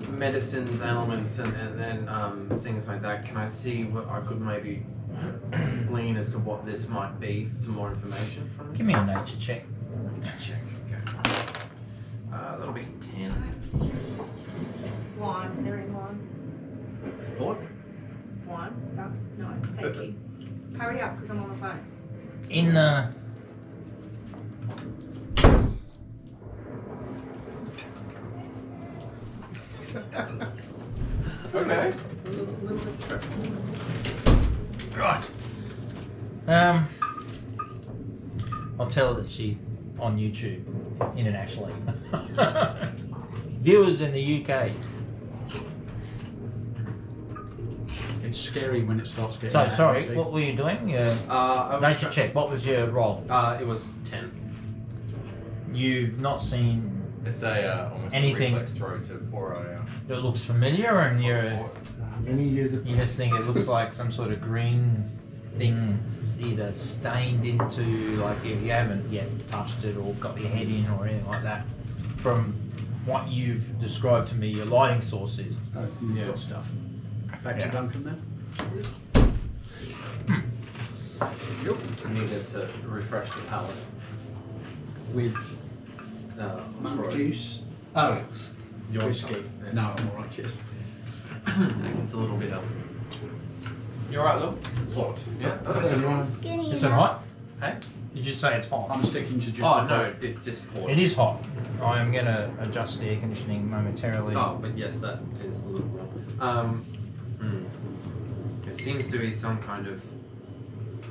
medicines, elements, and things like that. Can I see what I could maybe glean as to what this might be? Some more information from it. Give me a nature check. Nature check. Okay. That'll be 10. Wine, is there any wine? Support. Wine? No, thank you. Hurry up, because I'm on the phone. In the Okay. right. I'll tell her that she's on YouTube internationally. Viewers in the UK. It's scary when it starts getting So out, sorry, see? what were you doing? I was Nature check. What was your roll? It was 10. You've not seen. It's a almost Anything. a reflex throw to pour a. It looks familiar, and you Many years of just think it looks like some sort of green thing either stained into, like if you haven't yet touched it or got your head in or anything like that. From what you've described to me, your lighting source is. Oh, Yeah. got stuff. Back Yeah. to Duncan then. Needed to refresh the palate. With monk juice. Oh, You want whiskey. some? Yeah. No, I'm alright, cheers. It's a little bit You alright, Will? Hot. Yeah. So everyone, Skinny Is it enough. hot? Hey? Did you say it's hot? I'm sticking to just. Oh the no, it's just poured. It is hot. I'm going to adjust the air conditioning momentarily. Oh, but yes, that is a little warm. It seems to be some kind of.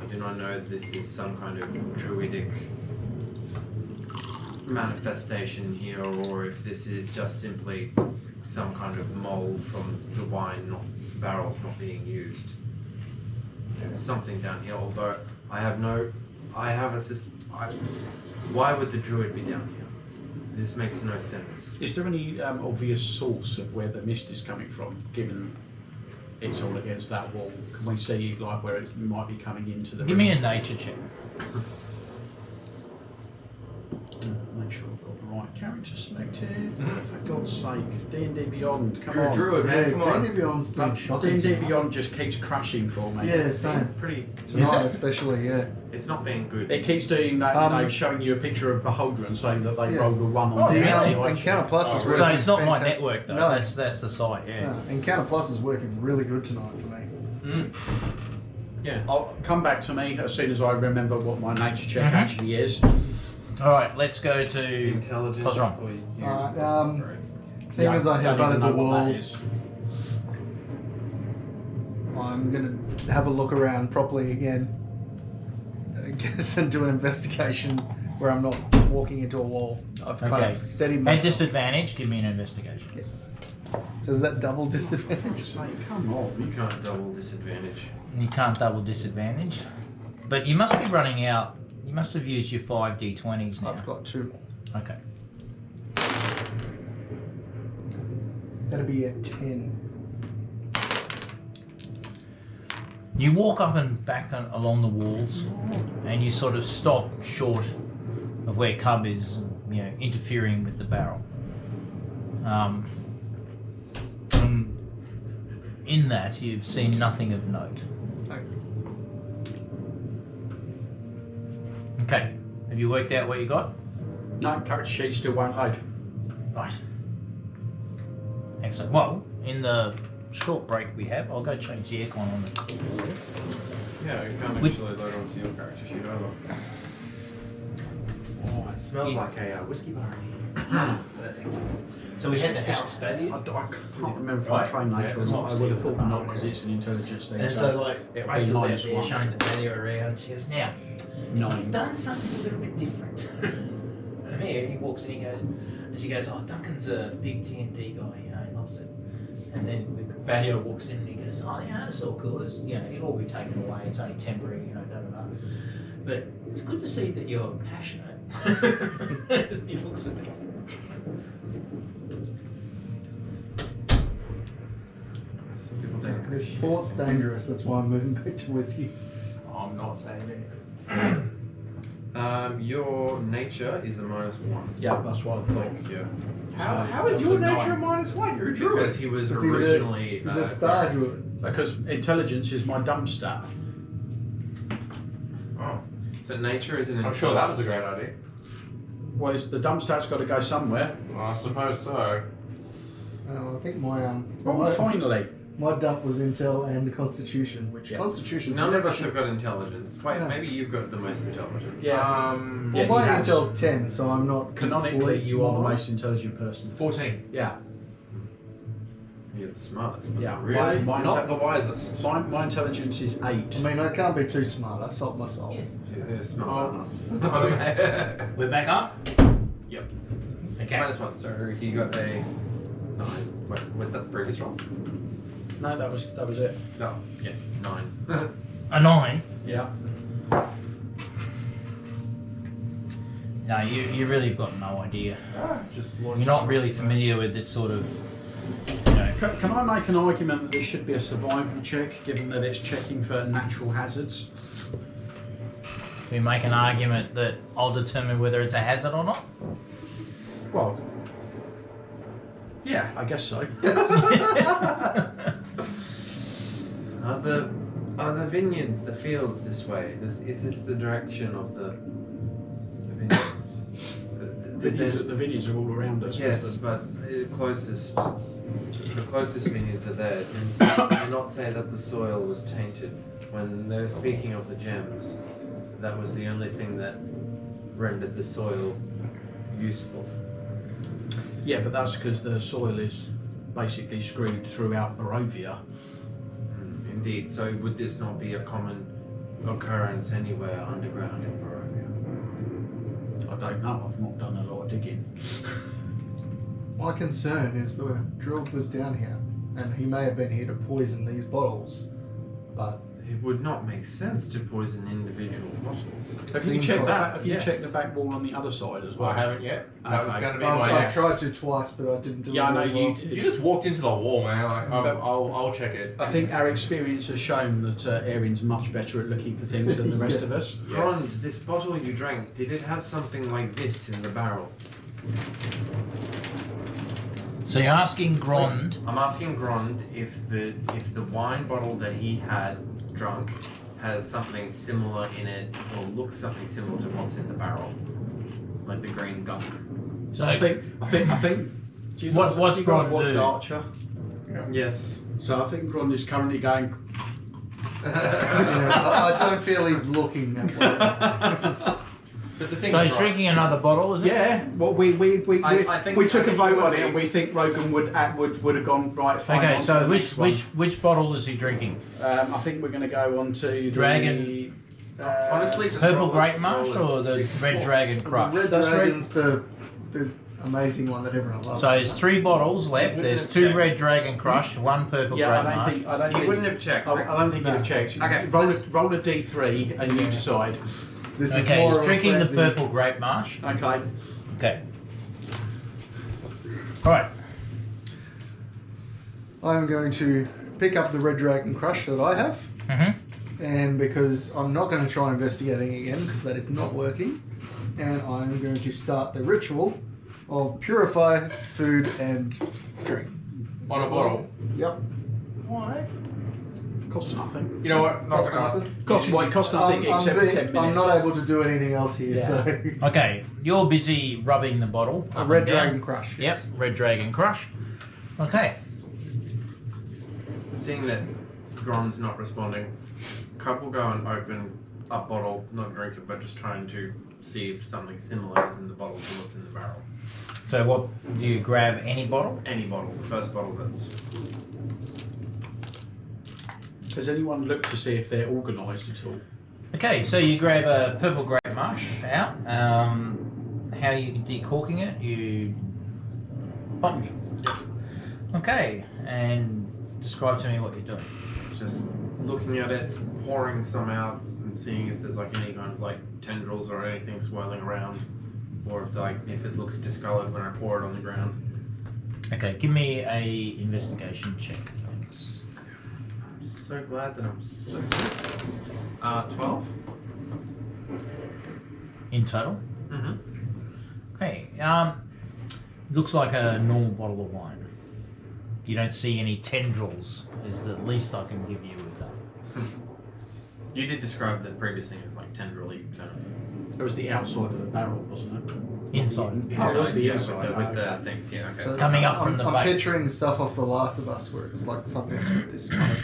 I do not know if this is some kind of druidic manifestation here, or if this is just simply some kind of mold from the wine barrels not being used. There's something down here, although I have why would the druid be down here? This makes no sense. Is there any obvious source of where the mist is coming from, given it's all against that wall? Can we see like where it might be coming into the Give me a nature check. Make sure I've got the right character selected. For God's sake, D&D Beyond, come You're a on. druid, man. yeah, Come on. D&D Beyond's been shocking. D&D tonight. Beyond just keeps crashing for me. Yeah, same. Pretty. Tonight especially, yeah. It's not being good. It keeps doing that, showing you a picture of Beholder and saying that they Yeah. rolled a 1 Oh, on The the yeah. Encounter Plus is working So it's not my fantastic. network though. No, That's the site. Yeah. no, Encounter Plus is working really good tonight for me. Yeah. I'll come back to me as soon as I remember what my nature check Mhm. actually is. All right, let's go to Intelligence. What's wrong? or you- Alright, seeing as I have don't even butted the know what that wall, is. I'm going to have a look around properly again. I guess and do an investigation where I'm not walking into a wall. I've kind Okay. of steadied At myself. disadvantage, give me an investigation. So is that double disadvantage? Just like, come on. You can't double disadvantage. You can't double disadvantage, but you must be running out. You must have used your 5d20s now. I've got 2 more. Okay. That'll be a 10. You walk up and back along the walls, and you sort of stop short of where Cub is, interfering with the barrel. And in that, you've seen nothing of note. Okay. Have you worked out what you got? No, character sheet still won't load. Right. Excellent. Well, in the short break we have, I'll go change the aircon on the. Yeah, you can't We- actually load onto your character sheet either. Oh, it smells like a whiskey bar. Perfect. So we had the house value. I can't remember if Right. I trained nature or Yeah, not. I would have thought not because it's an intelligence thing. And so like it'll be Rachel's out there -1. showing the value around. She goes, now, 9. done something a little bit different. And he walks in, he goes, and she goes, oh, Duncan's a big D&D guy, he loves it. And then Valio walks in and he goes, oh, yeah, that's all cool. It's, it'll all be taken away. It's only temporary, da da da. But it's good to see that you're passionate. He looks at me. This port's dangerous, that's why I'm moving back to whiskey. I'm not saying anything. Your nature is a -1. Yeah, that's what I thought. Yeah. So How is that your was a nature nine. -1? You're a Because druid. he was Because originally. He's a star druid. Because intelligence is my dump stat. Oh, so nature is an. I'm sure that was a great idea. Well, the dump stat's got to go somewhere. Well, I suppose so. I think my Oh, finally. my dump was Intel and Constitution, which Yeah. Constitution. None of us have got intelligence. Wait, Yeah. maybe you've got the most intelligence. Yeah. Well, Yeah, my he has. Intel's 10, so I'm not. Canonically, complete you are the moron. most intelligent person. 14. Yeah. You're the smartest. but Yeah. Really? My Not the wisest. My intelligence is 8. I mean, I can't be too smart. I sold my soul. Yes. You're smarter than us. We're back up? Yep. Okay. -1, so he got a 9. Wait, was that the previous roll? No, that was it. No. Yeah, 9. A 9? Yeah. No, you really have got no idea. Just You're not really familiar with this sort of, Can I make an argument that this should be a survival check, given that it's checking for natural hazards? Can we make an argument that I'll determine whether it's a hazard or not? Well, yeah, I guess so. Are the vineyards, the fields this way? Is this the direction of the vineyards? The vineyards are all around us. Yes, but the closest vineyards are there. Do not say that the soil was tainted. When they're speaking of the gems, that was the only thing that rendered the soil useful. Yeah, but that's because the soil is basically screwed throughout Barovia. Indeed. So would this not be a common occurrence anywhere underground in Barovia? I don't know. I've not done a lot of digging. My concern is the druid was down here, and he may have been here to poison these bottles, but It would not make sense to poison individual bottles. Have you Seems checked like that? that, Have you yes. checked the back wall on the other side as well? I haven't yet. That was Okay. going to be my I've next. tried to twice, but I didn't do it. Yeah, I know very you well. did. You just walked into the wall, man. Like, I'll check it. I think our experience has shown that Erin's much better at looking for things than the rest of us. Yes. Grond, this bottle you drank, did it have something like this in the barrel? So you're asking Grond. I'm asking Grond if the wine bottle that he had drunk has something similar in it, or looks something similar to what's in the barrel, like the green gunk. So I think. Do you What's guys, you guys Grond watched do? Archer? Yes. So I think Grond is currently going. I don't feel he's looking at what. But the thing so is, he's right, drinking another bottle, is it? Yeah. Well, we I think- took I a think vote it would on it, be- and we think Rogan would have gone right. Fine Okay, on to so the next which bottle is he drinking? one. I think we're going to go on to Dragon- The, Honestly, just Purple roll Great it, Marsh roll it. or the Red Dragon The Crush? Red That's Dragon's the amazing one that everyone loves. So there's 3 bottles left. There's 2 Red Dragon Crush, 1 Purple yeah, Great Marsh. I don't He think. wouldn't have checked. I don't think No. you'd have checked. Okay. Roll a d3 and you decide. This is Okay, more he's of a drinking the frenzy. Purple Great Marsh. Okay. Okay. Alright. I'm going to pick up the Red Dragon Crush that I have, Mm-hmm. and because I'm not going to try investigating again because that is not working, and I'm going to start the ritual of purify food and drink. on a bottle. Yep. Why? Costs nothing. You know what? Not Costs gonna. nothing. Costs nothing except for 10 minutes. I'm not able to do anything else here, Yeah. so Okay, you're busy rubbing the bottle. a up Red and down. Dragon Crush. Yep, Red Dragon Crush. Okay. Seeing that Grond's not responding, Cup will go and open a bottle, not drink it, but just trying to see if something similar is in the bottle to what's in the barrel. So what, do you grab any bottle? Any bottle, the first bottle that's... Has anyone looked to see if they're organised at all? Okay, so you grab a Purple Great Marsh out. How are you decorking it? You pop. Okay, and describe to me what you're doing. Just looking at it, pouring some out and seeing if there's like any kind of like tendrils or anything swirling around, or if it looks discoloured when I pour it on the ground. Okay, give me a investigation check, thanks. I'm so glad that I'm so good at this. 12? In total. Mm-hmm. Okay, looks like a normal bottle of wine. You don't see any tendrils, is the least I can give you with that. You did describe the previous thing as like tendrily kind of... It was the outside of the barrel, wasn't it? Inside. Oh, it was the yeah, inside. with the Okay. things, yeah, okay. So Coming up from the I'm base. picturing stuff off The Last of Us where it's like fungus with this kind of.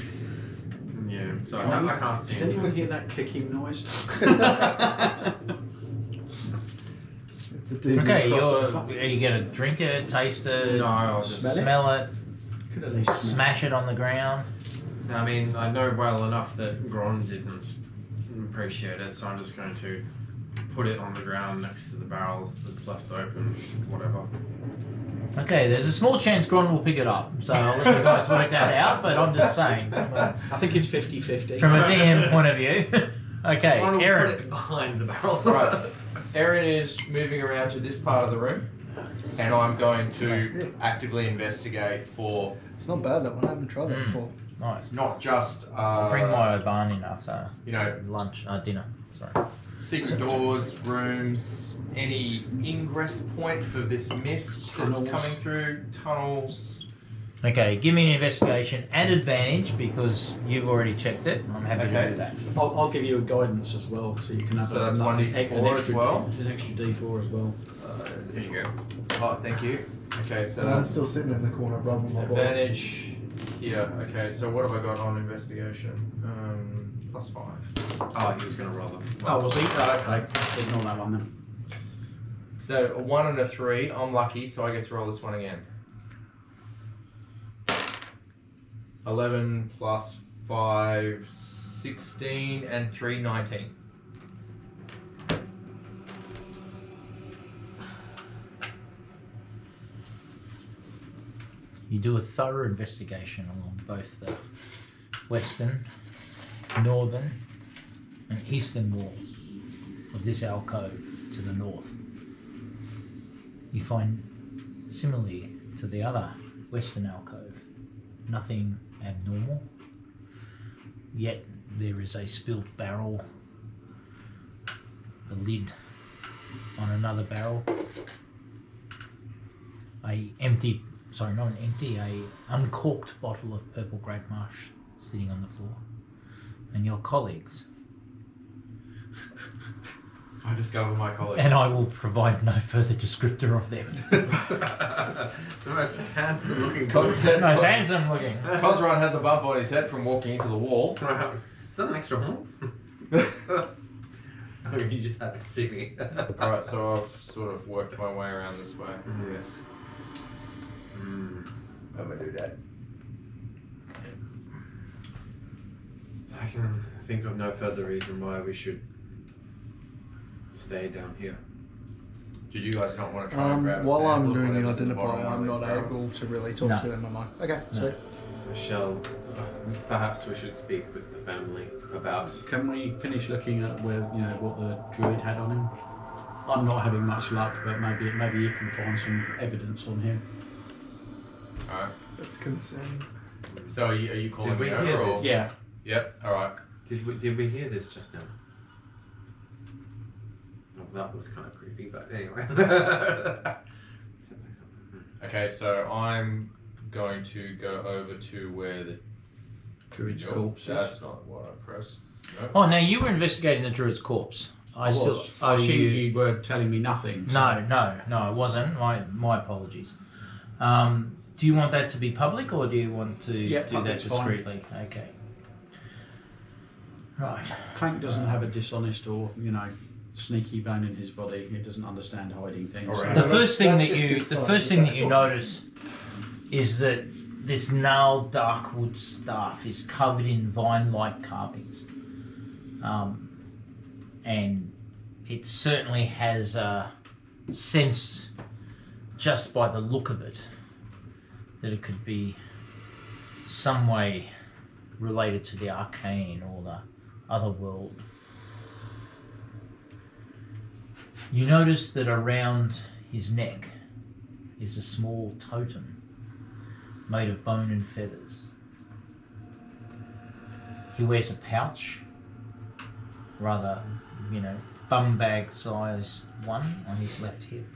Yeah, so I can't see Did anything. anyone hear that clicking noise? It's a deep Okay, crossover. you get a drink it, taste it, No, I'll just... smell it, Could at least smell. smash it on the ground. I mean, I know well enough that Grond didn't appreciate it, so I'm just going to put it on the ground next to the barrels that's left open, whatever. Okay, there's a small chance Gron will pick it up, so I'll let you guys work that out, but I'm just saying, I think it's 50-50. from a DM point of view. Okay, Grond will Aaron. put it behind the barrel. Right. Erin is moving around to this part of the room. and I'm going to actively investigate for It's not bad that one. I haven't tried that before. Nice. not just I'll bring my Oban in after dinner. Sorry. secret doors, rooms, any ingress point for this mist that's coming through, tunnels. Okay, give me an investigation at advantage because you've already checked it. I'm happy to do that. I'll give you a guidance as well, so you can have So that's an 1d4 as well? It's an extra d4 as well. There you go. Oh, thank you. Okay, so And I'm that's still sitting in the corner rubbing my balls. advantage here. Okay, so what have I got on investigation? +5. Oh, he was going to roll them. Oh, was he? Oh, okay. Ignore that one then. So a 1 and a 3. I'm lucky, so I get to roll this one again. 11 plus 5, 16, and 3, 19. You do a thorough investigation along both the western, northern, and eastern walls of this alcove to the north. You find, similarly to the other western alcove, nothing abnormal, yet there is a spilt barrel, the lid on another barrel, a uncorked bottle of purple grape marsh sitting on the floor, and your colleagues. I discover my colleague. And I will provide no further descriptor of them. The most handsome looking Most handsome looking. Cosron has a bump on his head from walking into the wall. Is that an extra horn? Oh, you just had to see me. Alright, so I've sort of worked my way around this way. Yes. I'm gonna do that. I can think of no further reason why we should stay down here. Did you guys not want to try and grab a While I'm sample of doing the whatever's in the bottom identify, of I'm one not of these barrels? able to really talk No. to them, am I? Okay, No. sweet. Shall perhaps we should speak with the family about. Can we finish looking at where what the druid had on him? I'm not having much luck, but maybe you can find some evidence on him. Alright. That's concerning. So are you calling Did we me hear over or? this? Yeah. Yep, alright. Did we hear this just now? Oh, that was kind of creepy, but anyway. Okay, so I'm going to go over to where the Druid's Nope, corpse. That's not what I pressed. Nope. Oh, now you were investigating the druid's corpse. I assumed you were telling me nothing. so- No, it wasn't. My apologies. Do you want that to be public, or do you want to Yeah, do that public's fine. discreetly? Okay. Right. Clank doesn't have a dishonest or sneaky bone in his body. He doesn't understand hiding things. Alright. The first thing That's that just you, this the side, first is thing that that you cool? notice is that this gnarled dark wood staff is covered in vine-like carvings, and it certainly has a sense, just by the look of it, that it could be some way related to the arcane or the other world. You notice that around his neck is a small totem made of bone and feathers. He wears a pouch, rather, bum bag size one on his left hip.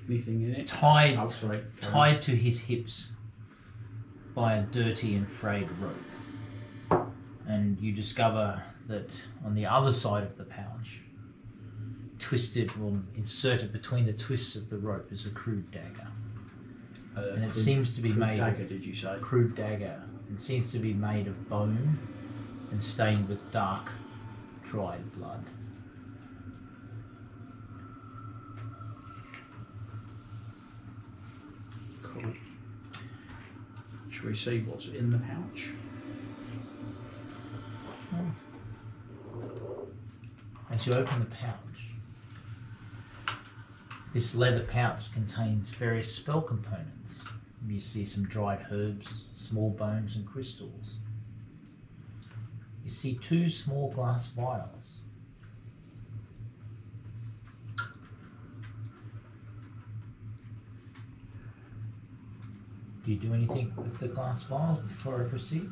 Anything in it? Tied Oh, sorry. tied to his hips by a dirty and frayed rope. And you discover that on the other side of the pouch, twisted or inserted between the twists of the rope, is a crude dagger. And it seems to be made dagger, did you say? crude dagger. It seems to be made of bone and stained with dark, dried blood. Cool. Shall we see what's in the pouch? As you open the pouch, this leather pouch contains various spell components. You see some dried herbs, small bones and crystals. You see 2 small glass vials Do you do anything with the glass vials before I proceed?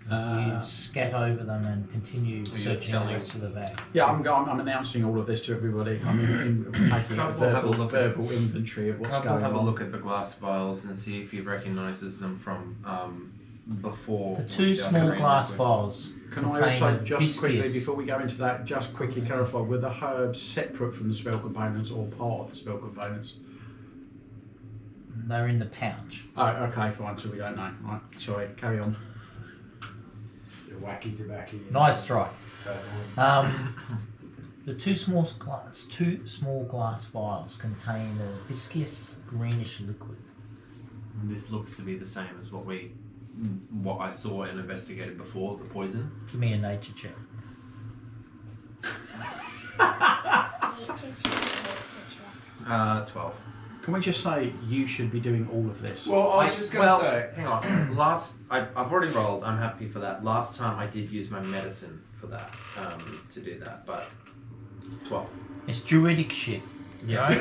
You Uh, scat over them and continue Are you searching the telling- rest of the bag. yeah, I'm announcing all of this to everybody. I'm making a Couple have a look at- verbal inventory of what's Couple going have a on. look at the glass vials and see if he recognises them from before. The two the small other glass liquid. vials Can I contain also a just quickly, viscous. before we go into that, just quickly clarify, were the herbs separate from the spell components or part of the spell components? They're in the pouch. Oh, okay, fine, so we don't know. Right, sorry, carry on. The wacky tobacco. Nice try. Basil. The two small glass vials contain a viscous greenish liquid. And this looks to be the same as what I saw and investigated before, the poison. Give me a nature check. Nature check. 12. Can we just say you should be doing all of this? Well, I was just going to say. hang on. I've already rolled. I'm happy for that. Last time I did use my medicine for that, to do that, but 12. It's druidic shit. Yeah.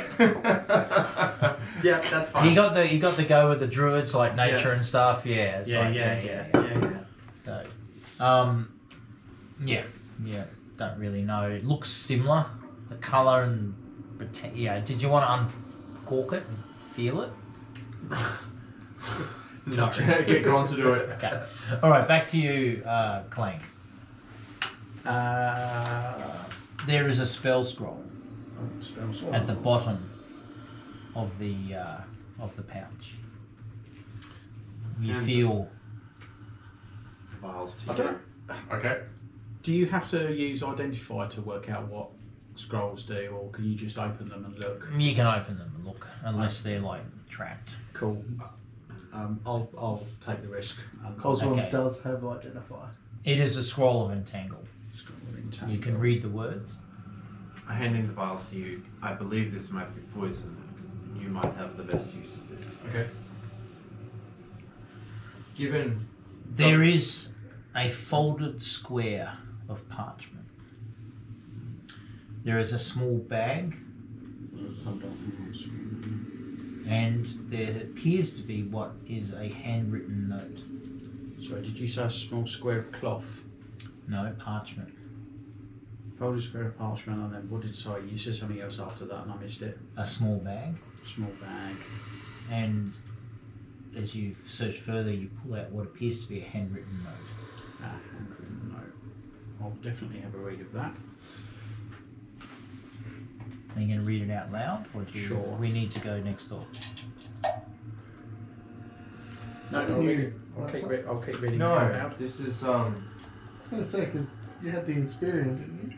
Yeah, that's fine. You got the go with the druids like nature and stuff. Yeah. It's like, yeah. So, yeah. Don't really know. It looks similar. The color and yeah. Did you want to uncork it and feel it? No. Get Gron to do it. Okay. All right. Back to you, Clank. There is a spell scroll at the bottom of the pouch. You And- feel Vials I to don't. Okay. Do you have to use identify to work out what scrolls do, or can you just open them and look? you can open them and look unless they're like trapped. Cool. I'll take the risk. Oswald Okay. does have identify. It is a scroll of entangle. Scroll of entangle. You can read the words. I'm handing the vials to you. I believe this might be poison. You might have the best use of this. Okay. Given. There is a folded square of parchment. There is a small bag, Hold on. and there appears to be what is a handwritten note. Sorry, did you say a small square of cloth? No, parchment. Folded square of parchment, and then what did, sorry, you said something else after that and I missed it. A small bag, Small bag. and as you search further, you pull out what appears to be a handwritten note. Handwritten note. I'll definitely have a read of that. Are you going to read it out loud, or do Sure. we need to go next door? No, I'll keep reading it out No, loud. this is I was going to say, because you had the Inspirion, didn't you?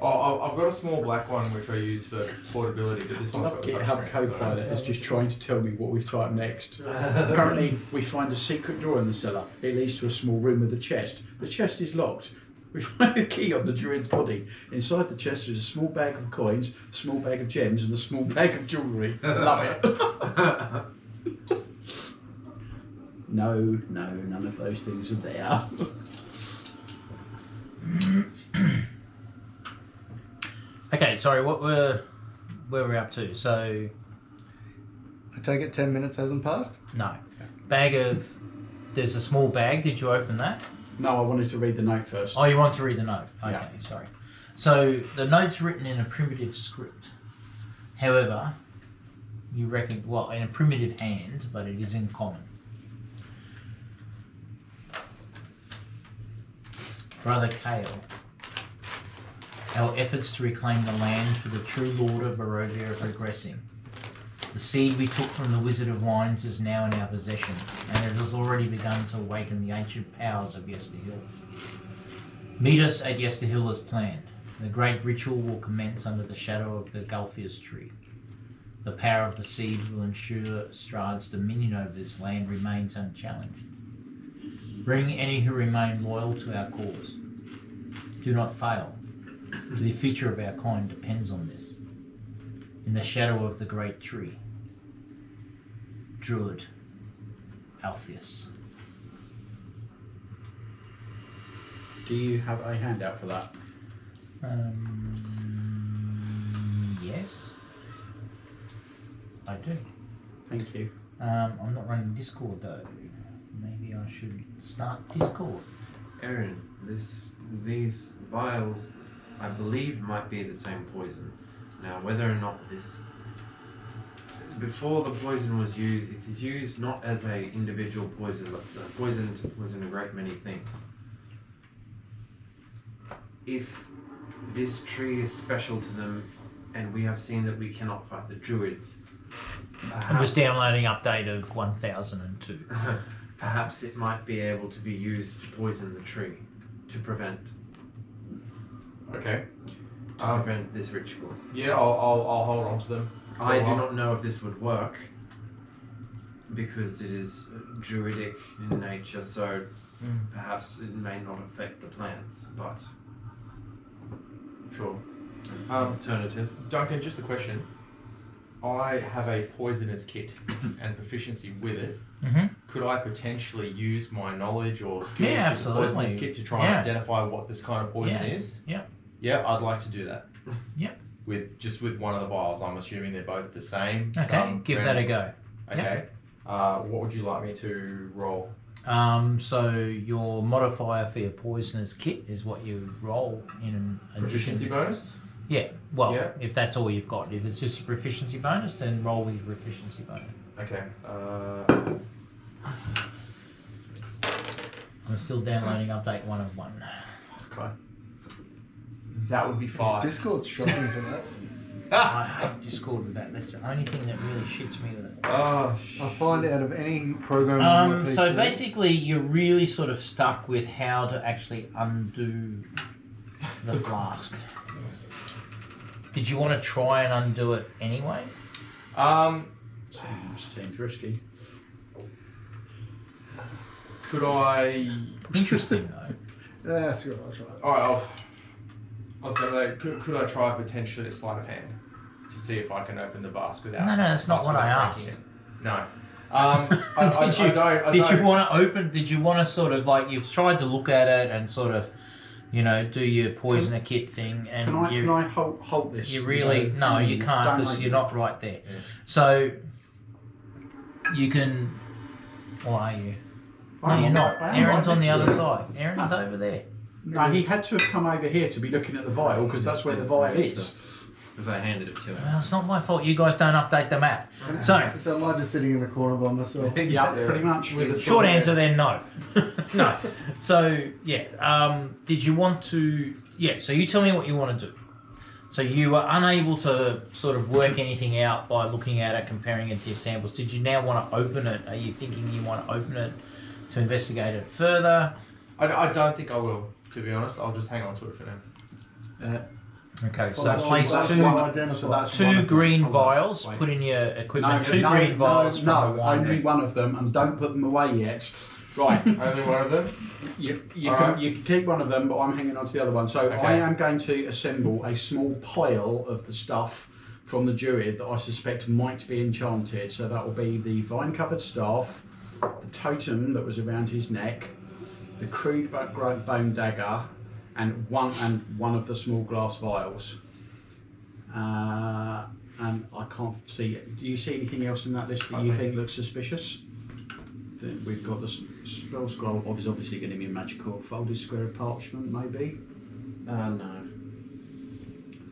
Oh, I've got a small black one which I use for portability, but this I one's love got a GitHub touchscreen, so- Copilot is just trying to tell me what we've typed next. Currently, we find a secret drawer in the cellar. It leads to a small room with a chest. The chest is locked. We find a key on the druid's body. Inside the chest is a small bag of coins, a small bag of gems, and a small bag of jewellery. Love it. No, none of those things are there. Okay, sorry, where we're up to? So, I take it 10 minutes hasn't passed? no. There's a small bag. Did you open that? No, I wanted to read the note first. Oh, you want to read the note? Okay, Yeah. sorry. So the note's written in a primitive script. However, you reckon, well, in a primitive hand, but it is in common. Brother Kale, our efforts to reclaim the land for the true Lord of Barovia are progressing. The seed we took from the Wizard of Wines is now in our possession, and it has already begun to awaken the ancient powers of Yesterhill. Meet us at Yesterhill as planned. The great ritual will commence under the shadow of the Gulfias tree. The power of the seed will ensure Strahd's dominion over this land remains unchallenged. Bring any who remain loyal to our cause. Do not fail, for the future of our kind depends on this. In the shadow of the great tree, Druid Alpheus. Do you have a handout for that? Yes, I do. Thank you. I'm not running Discord though. Maybe I should start Discord. Aaron, these vials, I believe, might be the same poison. Now, whether or not this, before the poison was used, it is used not as a individual poison, but the poison was in a great many things. If this tree is special to them, and we have seen that we cannot fight the druids, I was downloading update of 1002. perhaps it might be able to be used to poison the tree to prevent Okay. this ritual. Yeah, I'll hold on to them. I do not know if this would work because it is druidic in nature, so perhaps it may not affect the plants, but Sure. alternative. Duncan, just a question. I have a poisonous kit and proficiency with it. Mm-hmm. Could I potentially use my knowledge or skills Yeah, with the poisonous absolutely. kit to try and identify what this kind of poison is? Yeah. Yeah, I'd like to do that. Yep. With one of the vials. I'm assuming they're both the same. Okay, Some give that a go. Okay. What would you like me to roll? So your modifier for your poisonous kit is what you roll in an Proficiency bonus? Yeah, well, Yeah. if that's all you've got. If it's just a proficiency bonus, then roll with your proficiency bonus. Okay. I'm still downloading update 101. Okay. That would be 5. Discord's shocking for that. I hate Discord with that. That's the only thing that really shits me with it. Oh, I find out of any program on my PC. So basically, you're really sort of stuck with how to actually undo the flask. Did you want to try and undo it anyway? Seems risky. Could I? Interesting though. Yeah, that's good. I'll try it. All right. I was going to say, could I try potentially a sleight of hand to see if I can open the vase without? No, that's not what I asked. It? No. I Did don't. you want to open? Did you want to sort of like you've tried to look at it and sort of, you know, do your poisoner kit thing? And Can I hold this? You really no, you can't because you're not right there. Yeah. So you can. Or are you? No, you're not. Aaron's on the other side. Aaron's over there. No, he had to have come over here to be looking at the vial because that's where the vial is. Because I handed it to him. Well, it's not my fault. You guys don't update the map. So am I just sitting in the corner by myself? Yeah, pretty much. With the short answer then no. No. So yeah. Did you want to? Yeah. So you tell me what you want to do. So you were unable to sort of work anything out by looking at it, comparing it to your samples. Did you now want to open it? Are you thinking you want to open it to investigate it further? I don't think I will. To be honest, I'll just hang on to it for now. Okay, so Well, place that's two, one identifier. two green vials. Put in your equipment. Two green vials. from the only winery. one of them, and don't put them away yet. Right. Only one of them? You Alright. can keep one of them, but I'm hanging on to the other one. So Okay. I am going to assemble a small pile of the stuff from the druid that I suspect might be enchanted. So that will be the vine-covered staff, the totem that was around his neck, the crude bone dagger, and one of the small glass vials. And I can't see it. Do you see anything else in that list that you think looks suspicious? Then we've got the spell scroll. Obviously going to be magical. Folded square of parchment, maybe. No.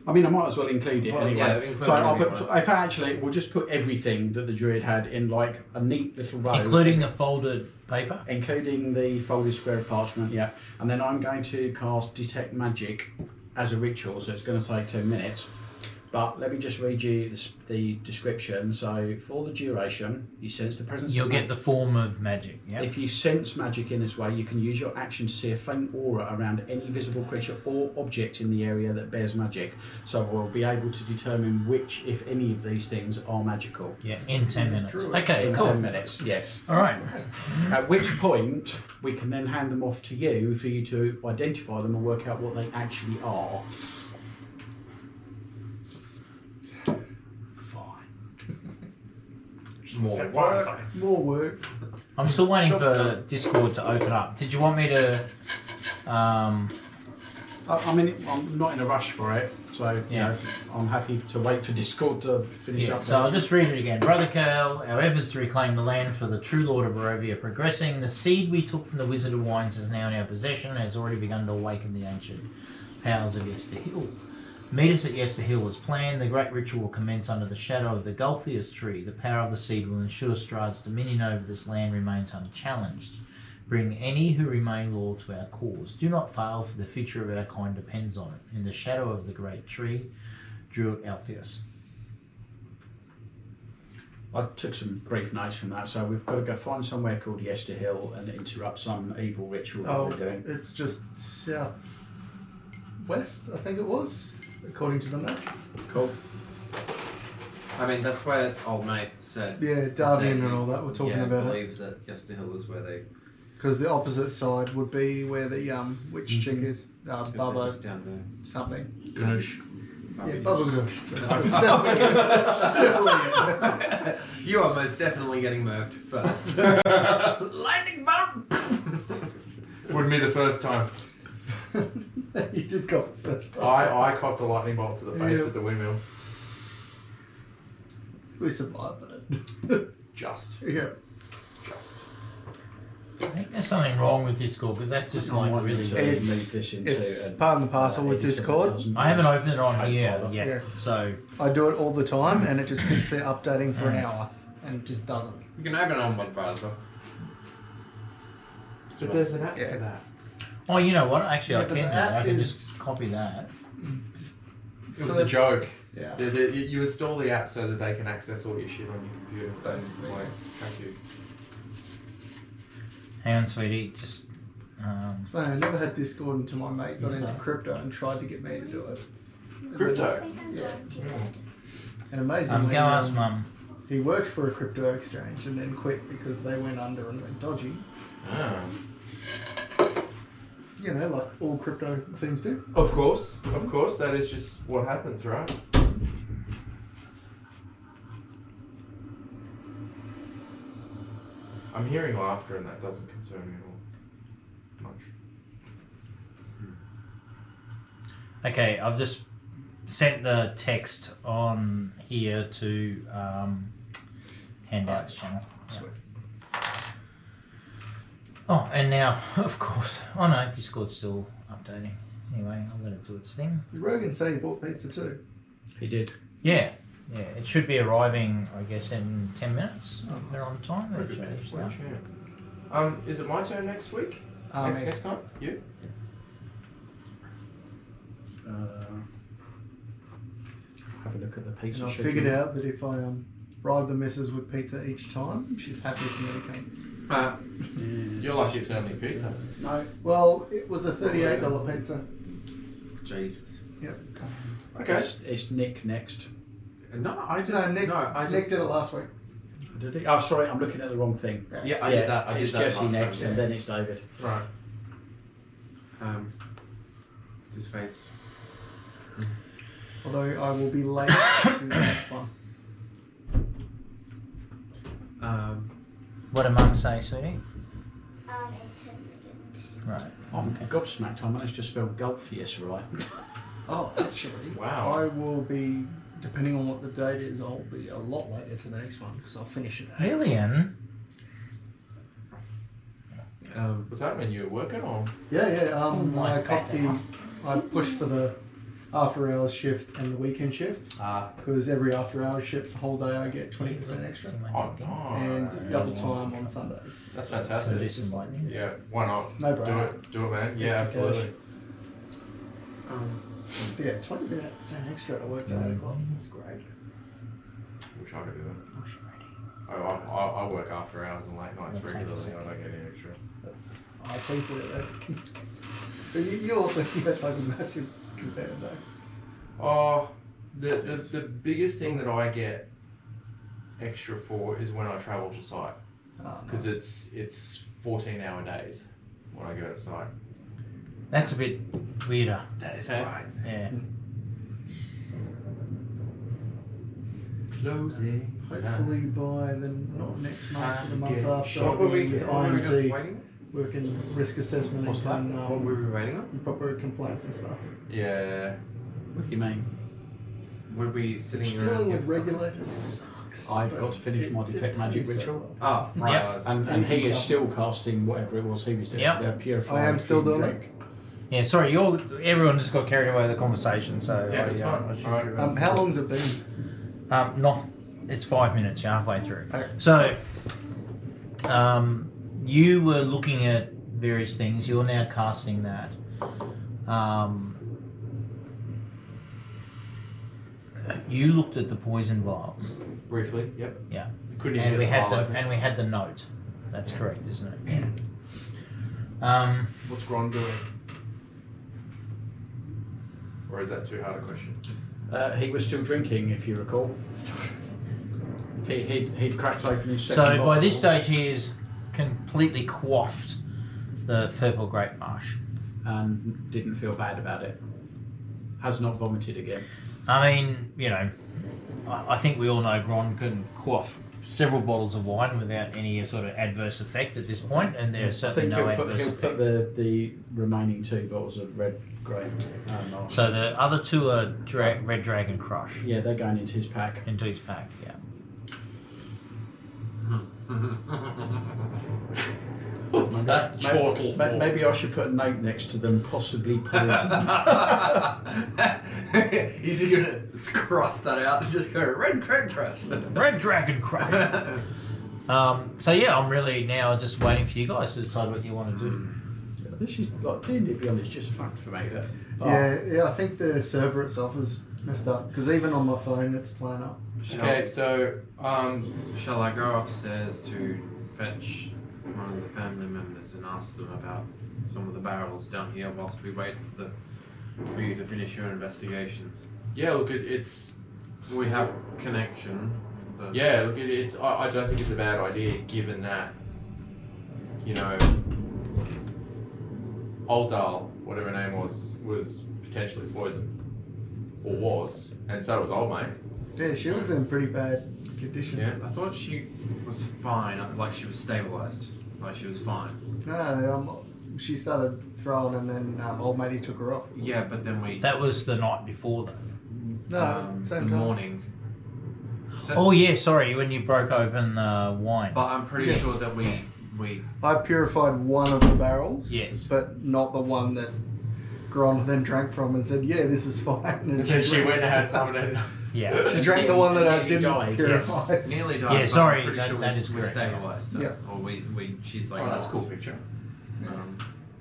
I mean, I might as well include it Well, anyway. yeah, include So I'll everything, put, if I actually, we'll just put everything that the druid had in like a neat little row, Including the folded paper. including the folded square of parchment. Yeah, and then I'm going to cast detect magic as a ritual. So it's going to take 10 minutes. But let me just read you the description. So for the duration, you sense the presence You'll of get the form of magic. Yeah. If you sense magic in this way, you can use your action to see a faint aura around any visible creature or object in the area that bears magic. So we'll be able to determine which, if any of these things are magical. Yeah. In 10 minutes. Okay. In Cool. 10 minutes, yes. All right. At which point, we can then hand them off to you for you to identify them and work out what they actually are. More work. I'm still waiting for Discord to open up. Did you want me to? I mean, I'm not in a rush for it, So, you Yeah. know, I'm happy to wait for Discord to finish Yeah, up. so I'll just read it again. Brother Cal, our efforts to reclaim the land for the true Lord of Barovia are progressing. The seed we took from the Wizard of Wines is now in our possession and has already begun to awaken the ancient powers of Yester Hill. Meet us at Yester Hill as planned. The great ritual will commence under the shadow of the Gulthius tree. The power of the seed will ensure Strahd's dominion over this land remains unchallenged. Bring any who remain loyal to our cause. Do not fail, for the future of our kind depends on it. In the shadow of the great tree, Druid Altheus. I took some brief notes from that. So we've got to go find somewhere called Yester Hill and interrupt some evil ritual that Oh, we're doing. it's just southwest, I think it was, according to the map. Cool. I mean, that's where old mate said. Yeah, Darwin and all that were talking about it. believes that Yester Hill is where they. Because the opposite side would be where the witch chick is, Because they're Bubba just down there. something. Ganush. Yeah, Bubba Goosh. That's definitely it. You are most definitely getting murked first. Lightning bump! Wouldn't be the first time. You did go first. I copped a lightning bolt to the face Yeah. at the windmill. We survived that. Just. Yeah. Just. I think there's something wrong with Discord because that's just like might really need to weird. It's- move this into It's part and parcel with Discord. I haven't opened it on Can't here bother. yet, Yeah. so I do it all the time, and it just sits there updating for an hour, and it just doesn't. You can open it on one browser. But there's an app Yeah. for that. oh, you know what? Actually, Yeah, I but can the do that. I app can is- just copy that. It was a joke. Yeah. You install the app so that they can access all your shit on your computer. Basically, And, like, yeah. track you. Hang on, sweetie. Just It's funny, I never had Discord until my mate got Yes, into sir. crypto and tried to get me to do it. Crypto? Yeah. Mm. And amazingly, go ask Mum. he worked for a crypto exchange and then quit because they went under and went dodgy. Ah. You know, like all crypto seems to. Of course, that is just what happens, right? I'm hearing laughter and that doesn't concern me at all. Much. Okay, I've just sent the text on here to handouts channel. Yeah. Sweet. Oh, and now, of course, oh no, Discord's still updating. Anyway, I'll let it do its thing. Did Rogan say he bought pizza too? He did. Yeah, it should be arriving, I guess, in 10 minutes. Oh, They're on time. Very It's good. ready to Well, start. champ. Is it my turn next week? Me. Next time? You? Have a look at the pizza. And I schedule. figured out that if I bribe the missus with pizza each time, she's happy for me to come. You're lucky it's only pizza. No. Well, it was a $38 pizza. Jesus. Yep. Okay. It's Nick next. No, I just. No, Nick, I Nick just. did it last week. Did he? Oh, sorry, I'm looking at the wrong thing. Yeah, I did that. I it's did that Jesse last next, time, and yeah. then it's David. Right. What's his face? Although I will be late to the next one. What did Mum say, sweetie? Intelligence. Right. I'm gobsmacked. I managed to spell Gulthius right. Oh, actually, Wow. I will be, depending on what the date is, I'll be a lot later to the next one because I'll finish at 8. Lillian? Was that when you were working on? Yeah. my I copped fat I pushed for the after hours shift and the weekend shift because every after hours shift, the whole day I get 20% extra Oh, no. and double time on Sundays. That's So do fantastic. some lightning. Yeah, why not? No Do brainer. it. Do it, man. Yeah, Extra absolutely. Yeah, 20% extra to work till 8 o'clock. That's great. Wish I could do that. I work after hours and late nights regularly. I don't get any extra. That's IT for it. Though. But you also get like a massive compare though. Oh, the biggest thing that I get extra for is when I travel to site because it's 14-hour days when I go to site. That's a bit weirder. That is Okay. right. Yeah. Closing. Hopefully by the not next month, but the month Get after, shot. I'll What were be we with waiting IMT working risk assessment What's that? and What were we waiting on? proper complaints and stuff. Yeah. What do you mean? Would we sitting around Dealing here with for something? regulators sucks. I've but got to finish my it detect magic pays so ritual. well. Oh, right. Yep. I was- And he is still casting whatever it was he was doing. Yep. They're purifying. I am still food and doing it. drink. Yeah, sorry, everyone just got carried away with the conversation, so Yeah, it's fine. I should Alright. do, How long's it been? not it's 5 minutes, you're halfway through. Okay. So you were looking at various things, you're now casting that. You looked at the poison vials. Briefly, yep. Yeah. Couldn't even And we get the had file open. and we had the note. That's correct, isn't it? What's Gron doing? Or is that too hard a question? He was still drinking, if you recall. He'd cracked open his second So bottle. by this stage he has completely quaffed the purple grape marsh. And didn't feel bad about it. Has not vomited again. I mean, you know, I think we all know Gron can quaff several bottles of wine without any sort of adverse effect at this point, and there's I certainly think no he'll adverse put effect. the remaining 2 bottles of red grape marsh. So the other 2 are Red Dragon Crush Yeah, they're going into his pack. into his pack, yeah. What's that chortle for? Maybe I should put a note next to them, possibly poisoned. He's just gonna cross that out and just go red crack crush. Red Dragon Crush. So yeah, I'm really now just waiting for you guys to decide what you want to do. This is like D&D Beyond is just fucked for me. Yeah, I think the server itself is messed up because even on my phone it's playing up. Okay, so Shall I go upstairs to fetch one of the family members and ask them about some of the barrels down here whilst we wait for you to finish your investigations? yeah, look, it's We have connection. But yeah, look, it's. I don't think it's a bad idea, given that, you know, Old Dal, whatever her name was potentially poisoned, or was, and so was Old Mate. Yeah, she was in pretty bad condition. Yeah. I thought she was fine, like she was stabilized, like she was fine. No, she started throwing and then old matey took her off. Yeah, but then we That was the night before that. No, the same time. morning. So, Oh yeah, sorry, when you broke open the wine. but I'm pretty Yeah. sure that we I purified one of the barrels, Yes. but not the one that Gron then drank from and said, yeah, this is fine. And then she went and had some and then. Yeah. She drank the one that I He didn't died, purify. nearly died. Yeah, but sorry, I'm pretty that- sure that we, is we correct, stabilized her. yeah. Or she's like. Oh, that's a cool picture.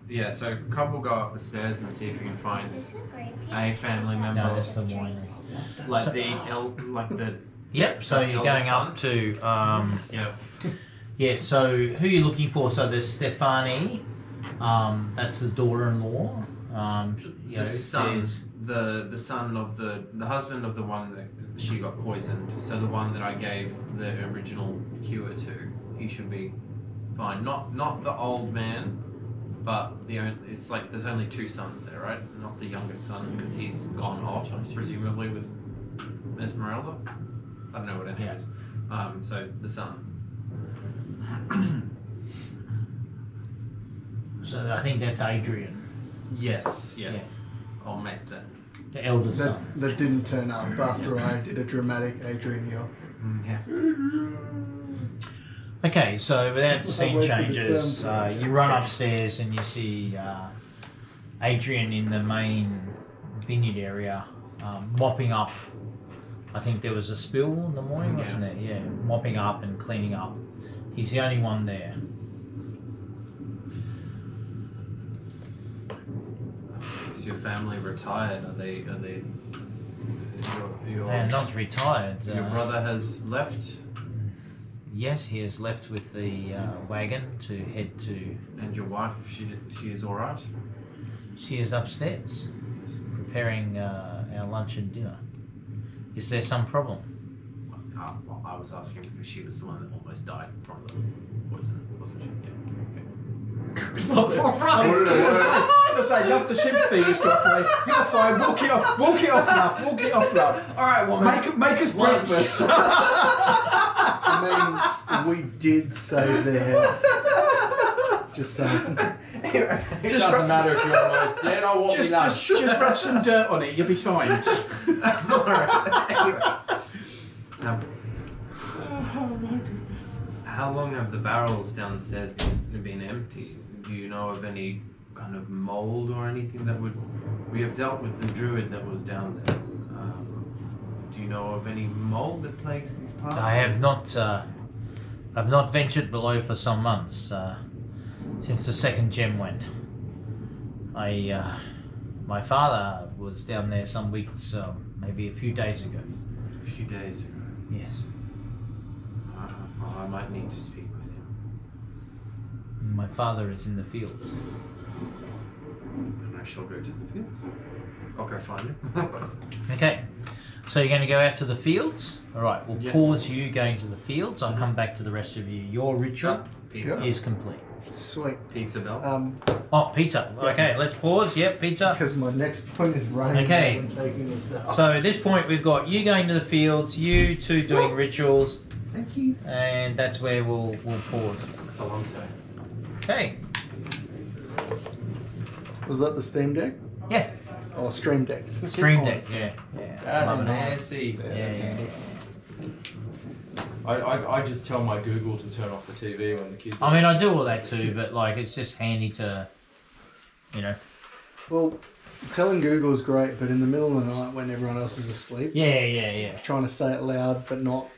Yeah, so a couple go up the stairs and see if you can find Is this a grape? a family member, No, that's the wine. like So- the Yep, so you're going up to yeah. yeah, so who are you looking for? So there's Stefani, that's the daughter-in-law. You know, The son, there's- the son of the husband of the one that she got poisoned. So the one that I gave the original cure to, he should be fine. Not the old man, but it's like there's only 2 sons there, right? Not the youngest son because he's gone off, presumably with Esmeralda. I don't know what her name is. So the son. so I think that's Adrian. Yes. Yeah. Yes. I'll make that. The eldest son. That didn't turn up after I did a dramatic Adrian yell. Yeah. Okay, so without scene wasted the changes, term. you run upstairs and you see Adrian in the main vineyard area mopping up. I think there was a spill in the morning, wasn't there? Yeah, mopping up and cleaning up. He's the only one there. Is your family retired? Are they? They're not retired. Your brother has left, Yes, he has left with the wagon to head to. and your wife, she is all right. She is upstairs preparing our lunch and dinner. Is there some problem? Well, I was asking because she was the one that almost died from the poison, wasn't she? Yeah. Okay. All right. I say, love the sympathy he's got for me. You're fine. Walk it off, love. Walk it off, love. All right. Well, Make us breakfast. I mean, we did save their house. Just saying. It doesn't matter if you're almost dead. I'll walk you lunch. Just rub some dirt on it. You'll be fine. Alright, anyway. Oh my goodness. How long have the barrels downstairs been empty? Do you know of any kind of mold or anything that would... We have dealt with the druid that was down there. Do you know of any mold that plagues these parts? I have not. I've not ventured below for some months since the second gem went. My father was down there some weeks, maybe a few days ago. A few days ago. Yes. Well, I might need to speak with him. My father is in the fields. And I shall go to the fields. I'll go find him. Okay. So you're going to go out to the fields? Alright, we'll pause you going to the fields. I'll come back to the rest of you. Your ritual Pizza. is complete. Sweet. Pizza bell. Oh, pizza. Okay, let's pause. Yep, pizza. Because my next point is running Okay. and taking the stuff. So at this point we've got you going to the fields, you two doing rituals, Thank you. and that's where we'll pause. It's a long time. Okay. Was that the Steam Deck? Yeah. Oh, Stream Deck. Stream Deck, yeah. That's Love it. nasty. Yeah, that's Yeah. handy. I just tell my Google to turn off the TV when the kids. I mean, I do all that too, but like, it's just handy to, you know. Well, telling Google's great, but in the middle of the night when everyone else is asleep, Yeah. trying to say it loud but not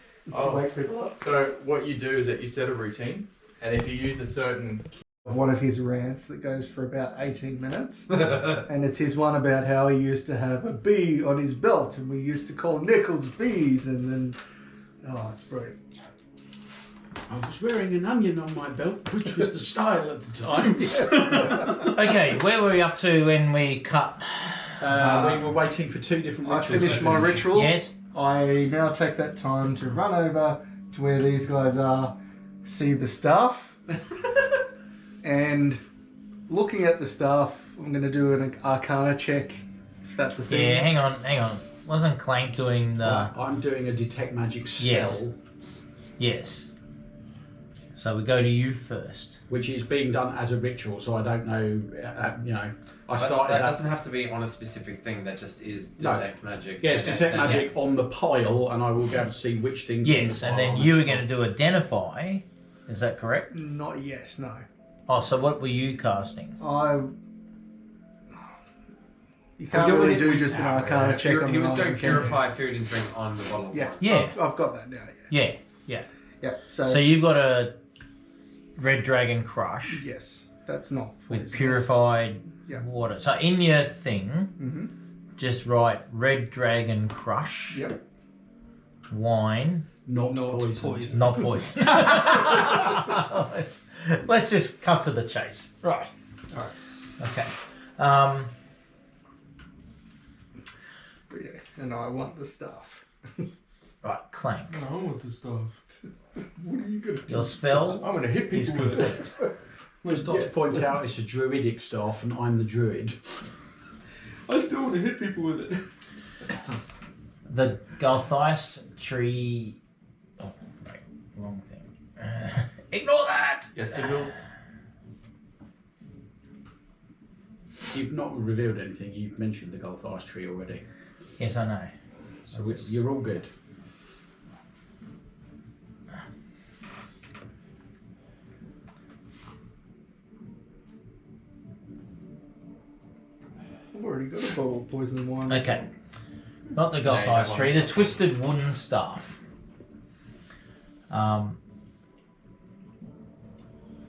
wake people up. So what you do is that you set a routine, and if you use a certain One of his rants that goes for about 18 minutes, and it's his one about how he used to have a bee on his belt, and we used to call nickels bees, and then, oh, it's brilliant. I was wearing an onion on my belt, which was the style at the time. Okay, where were we up to when we cut? We were waiting for two different I rituals. finished my ritual. Yes. I now take that time to run over to where these guys are, see the staff, and looking at the staff, I'm going to do an Arcana check, if that's a thing. Yeah, hang on. Wasn't Clank doing the... I'm doing a detect magic spell, Yes. So we go to you first. which is being done as a ritual, so I don't know, I But started that that. doesn't have to be on a specific thing. That just is No. detect magic. Yeah, it's detect magic Yes. on the pile, and I will be able to see which things in the Yes, pile and then are you were next going to do identify. Is that correct? Not yet, no. Oh, so what were you casting? You can't Well, really you're- do just an Arcana check on He the was roll, doing can you? purify food and drink on the bottle of Yeah, wine. Yeah. I've got that now, yeah. Yeah. Yeah, So you've got a Red Dragon Crush yes, that's not with poisonous. purified Yeah. water. So in your thing, Mm-hmm. just write Red Dragon Crush, Yep. wine, Not Not poison. poison. not poison. Let's just cut to the chase. Right. All right. Okay. But yeah, and I want the stuff. Right, Clank. I want the stuff. What are you gonna do? Your spell I'm gonna hit is people with it. complete. Just not to Yes. point out it's a druidic staff, and I'm the druid. I still want to hit people with it. The Galthias tree. Oh, wait, wrong thing. Ignore that! Yes, signals. You've not revealed anything. You've mentioned the Gulf Ice Tree already, Yes, I know. so you're all good. I've already got a bottle of poison wine. Okay. Not the you Galthias have one tree, the stuff. twisted wooden staff.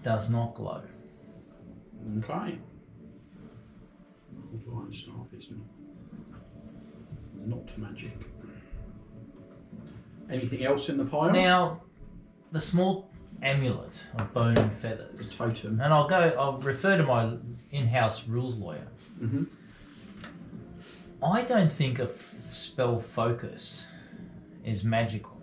Does not glow. Okay. Blind staff is not magic. Anything else in the pile? Now, the small amulet of bone and feathers. The totem. And I'll refer to my in-house rules lawyer. Mm-hmm. I don't think a spell focus is magical.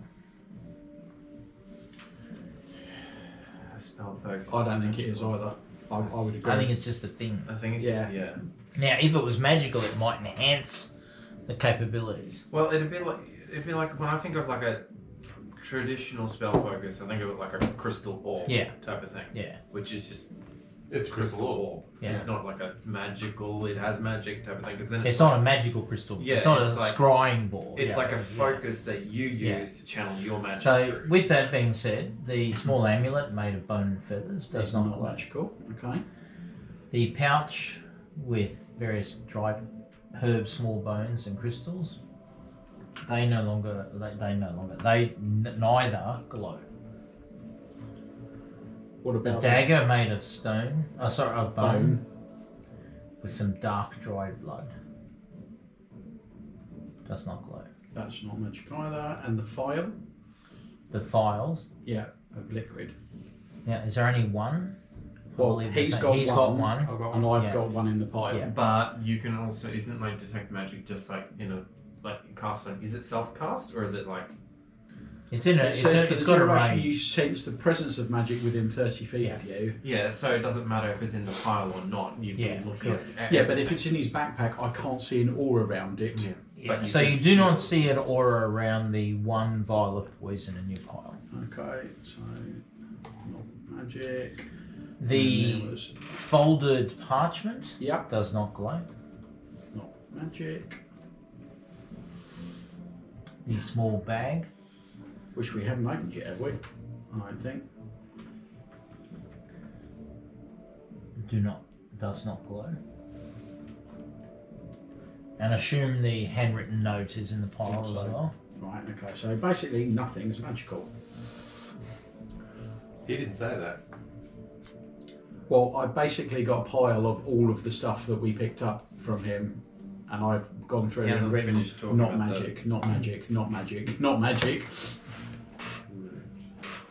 Spell focus. I don't think it is either. I would agree. I think it's just a thing. I think it's Yeah. just, yeah. Now, if it was magical, it might enhance the capabilities. Well, it'd be like when I think of like a traditional spell focus, I think of it like a crystal ball Yeah. type of thing. Yeah. Which is just It's crystal orb. Yeah. It's not like a magical, it has magic type of thing. Because then It's not a magical crystal. Yeah, it's not it's a like- scrying board. It's Yeah. like a focus that you use Yeah. to channel your magic So, through. with that being said, the small amulet made of bone and feathers does It's not not glow. magical. Okay. The pouch with various dried herbs, small bones, and crystals, they no longer. They neither glow. What The about dagger made of stone, of bone, with some dark dried blood, does not glow. That's not magic either. And the file? The files, Yeah, of liquid. yeah, is there only one? I Well, believe he's there's got he's one. got one. I've got And one. I've Yeah. got one in the pile. Yeah. But you can also, isn't like detect magic just like in a, like cast on, is it self-cast or is it like, It's in a. It It's, says a, for it's the got a duration range. you sense the presence of magic within 30 feet Yeah. of you. yeah, so it doesn't matter if it's in the pile or not, you'd Yeah, be looking correct. at Yeah, but if everything. it's in his backpack, I can't see an aura around it. Yeah. Yeah, But you so can you do not feel- see an aura around the one vial of poison in your pile. Okay, so not magic. The And there was- folded parchment Yep, does not glow. not magic. The small bag Which we haven't opened yet, have we? I don't think. does not glow. And assume the handwritten note is in the pile as So- well. Right, okay, so basically nothing's magical. He didn't say that. Well, I basically got a pile of all of the stuff that we picked up from him, and I've gone through He and hasn't written finished talking not about magic, not magic, not magic, not magic.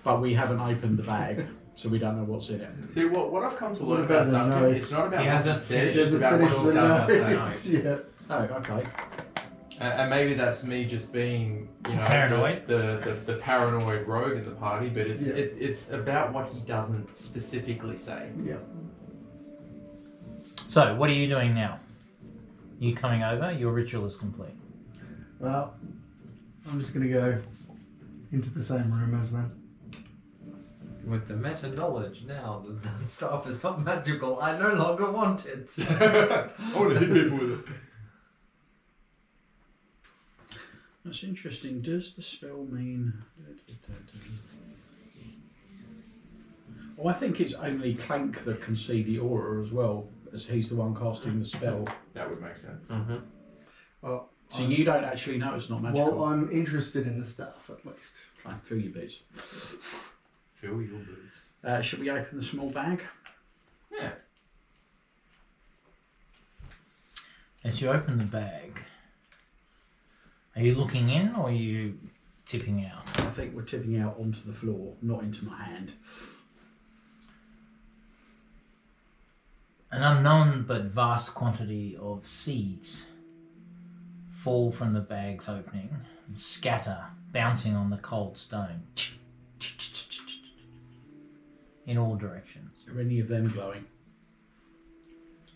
But we haven't opened the bag, so we don't know what's in it. See, what I've come to What learn about about the Duncan, notes? it's not about He what hasn't he says, finished. it's Doesn't about finish what the he does not notes. say. Yeah. Oh, okay. And maybe that's me just being, you know, Paranoid. the paranoid rogue in the party, but it's Yeah. it's about what he doesn't specifically say. Yeah. So, what are you doing now? You coming over? Your ritual is complete. Well, I'm just gonna go into the same room as them. With the meta knowledge now that the stuff is not magical, I no longer want it. I want to hit people with it. That's interesting. Does the spell mean? Oh, I think it's only Clank that can see the aura as well, as he's the one casting the spell. That would make sense. Well, So you don't actually know it's not magical. well, I'm interested in the stuff at least. Okay, fill your boots. Fill your boots. Should we open the small bag? Yeah. As you open the bag, are you looking in or are you tipping out? I think we're tipping out onto the floor, not into my hand. An unknown but vast quantity of seeds fall from the bag's opening and scatter, bouncing on the cold stone in all directions. Are any of them glowing?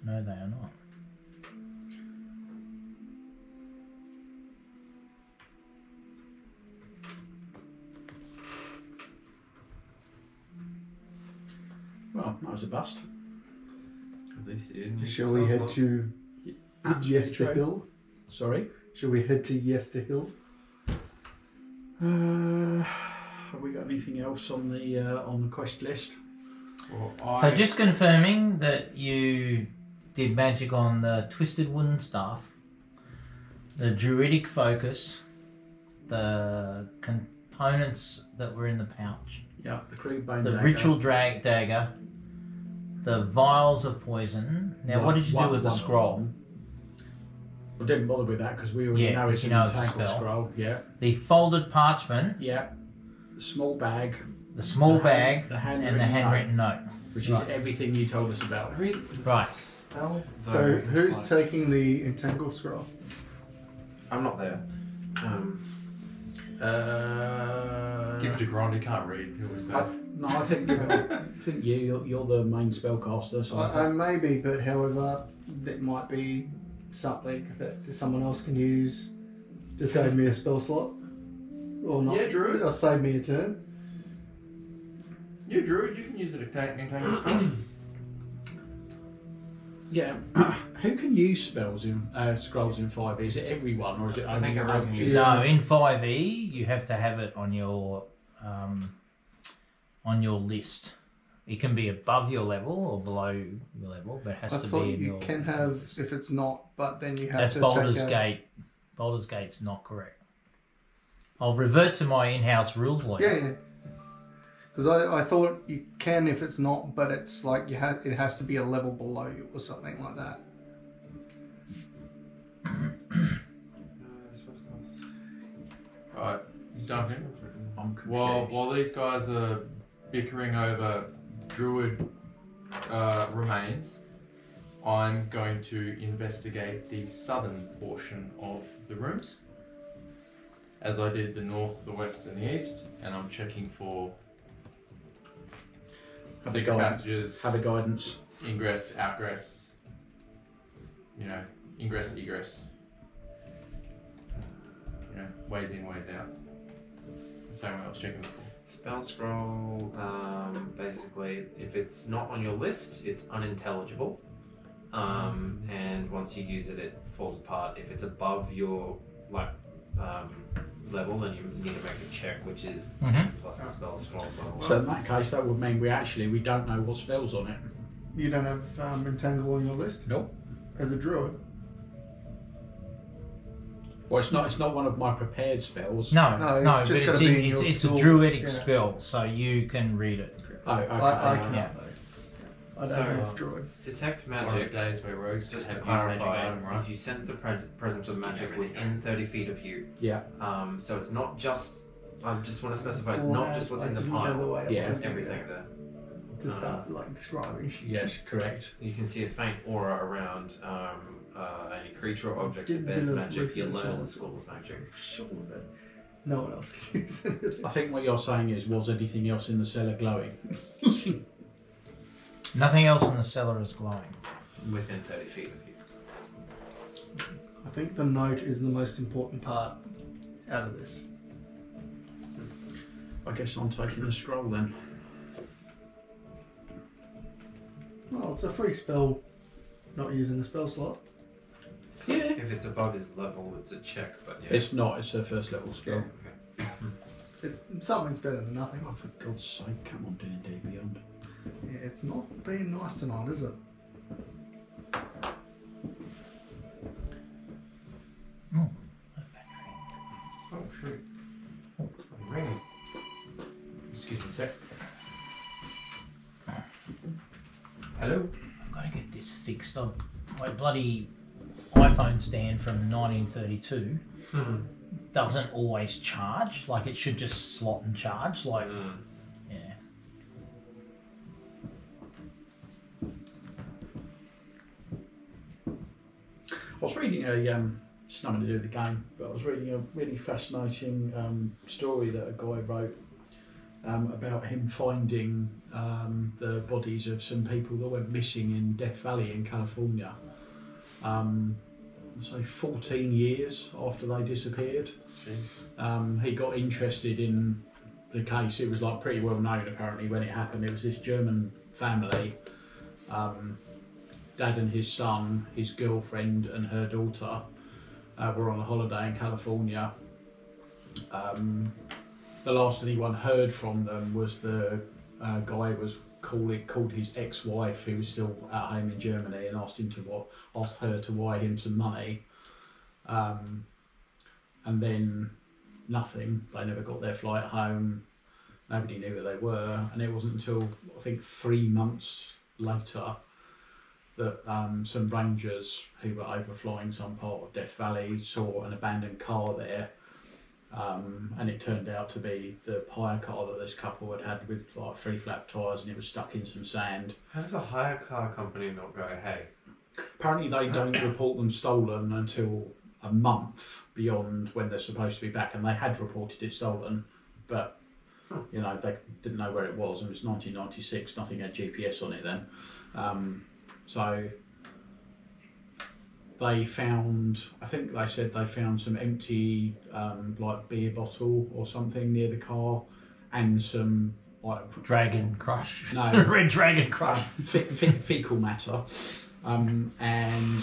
No, they are not. Well, that was a bust. At least you didn't use Shall we the head spell slot. to Yester true. Hill? Sorry? Shall we head to Yester Hill? Have we got anything else on the quest list? Well, So just confirming that you did magic on the twisted wooden staff, the druidic focus, the components that were in the pouch, Yeah, the crude bone the dagger. ritual dagger, the vials of poison. Now, what did you do with the one of scroll? them. I didn't bother with that because we already Yeah, know 'cause it's you an know it's a entangled spell. scroll. Yeah, The folded parchment, yeah. The small bag, the small The bag, hand- the and the handwritten note. which Right. is everything you told us about. Right. Spell? So No, it's who's like- taking the entangled scroll? I'm not there. give it to Grond, he can't read. He'll be safe. No, I think you're the main spellcaster. So I may be, but however, that might be something that someone else can use to save me a spell slot, or not. Yeah, Druid. Or save me a turn. You druid, you can use it to entangle spell. Yeah. Who can use spells in scrolls in 5e? Is it everyone, or is it? I think only everyone can use So in 5e, you have to have it on your list. It can be above your level or below your level, but it has I to thought be in you your. can have if it's not, but then you have That's to Baldur's take Gate. Baldur's Gate's not correct. I'll revert to my in-house rules later. Yeah. Because I thought you can if it's not, but it's like it has to be a level below you or something like that. Right, Duncan. I'm confused. While these guys are bickering over druid remains, I'm going to investigate the southern portion of the rooms, as I did the north, the west, and the east, and I'm checking for secret passages, Have a guidance. ingress, outgress, ingress, egress, ways in, ways out. The same way I was checking before. Spell scroll, basically, if it's not on your list, it's unintelligible. And once you use it, it falls apart. If it's above your level, then you need to make a check, which is 10 plus the spell scroll level. So in that case, that would mean we don't know what spells on it. You don't have Entangle on your list Nope. as a druid. Well, it's not one of my prepared spells. No, No, it's just but gotta be in your it's a store. druidic Yeah. spell, so you can read it. Oh, okay. I can't. Yeah. I don't So, have druid. Detect One of magic, the days where rogues just to have used magic clarify, item, right? is you sense the presence of magic within 30 feet of you. Yeah. So it's not just, I just want to specify, it's not just what's in the I didn't know the pile. way Yeah. it was It's everything there. to start like scribing shit. Yes, correct. You can see a faint aura around any creature or object that Did bears a bit of magic. You research learn on the it. school's magic. Sure that no one else can use any of this. I think what you're saying is, was anything else in the cellar glowing? Nothing else in the cellar is glowing. Within 30 feet of you. I think the note is the most important part out of this. I guess I'm taking the scroll then. Well, it's a free spell, not using the spell slot. Yeah. If it's above his level, it's a check, but yeah. It's not. It's a first level spell. Something's better than nothing. Oh, for God's sake, come on, D&D Beyond. Yeah, it's not being nice tonight, is it? Oh, shoot. Ring. Excuse me a sec. Hello? I've got to get this fixed. My bloody iPhone stand from 1932 doesn't always charge. Like it should just slot and charge. Like, yeah. I was reading it's nothing to do with the game, but I was reading a really fascinating story that a guy wrote about him finding the bodies of some people that went missing in Death Valley in California. So 14 years after they disappeared. He got interested in the case. It was like pretty well known apparently when it happened. It was this German family, dad and his son, his girlfriend and her daughter were on a holiday in California. The last anyone heard from them was the guy was called his ex-wife, who was still at home in Germany, and asked her to wire him some money. And then nothing. They never got their flight home. Nobody knew where they were, and it wasn't until I think 3 months later that some rangers who were overflying some part of Death Valley saw an abandoned car there. And it turned out to be the hire car that this couple had with like 3 flat tyres, and it was stuck in some sand. How does a hire car company not go, hey? Apparently they don't report them stolen until a month beyond when they're supposed to be back, and they had reported it stolen, but they didn't know where it was, and it was 1996, nothing had GPS on it then. So they found, I think they said they found some empty like beer bottle or something near the car, and some like Dragon Crush. No. Red Dragon Crush. fecal matter. and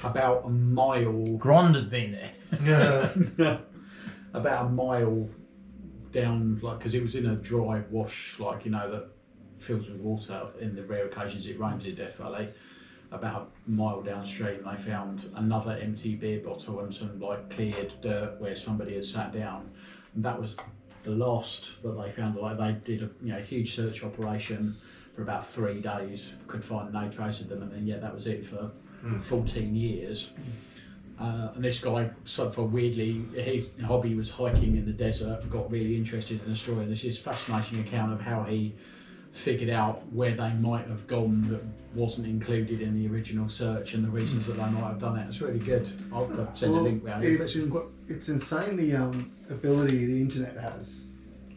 about a mile. Grond had been there. About a mile down, like, because it was in a dry wash, like, you know, that fills with water. In the rare occasions it rains in Death Valley. About a mile downstream, they found another empty beer bottle and some like cleared dirt where somebody had sat down. And that was the last that they found. Like, they did a huge search operation for about 3 days, could find no trace of them, and then that was it for 14 years. And this guy, for weirdly, his hobby was hiking in the desert, got really interested in the story. And this is a fascinating account of how he figured out where they might have gone that wasn't included in the original search and the reasons that they might have done it. It's really good. I'll send a link around. It's insane the ability the internet has.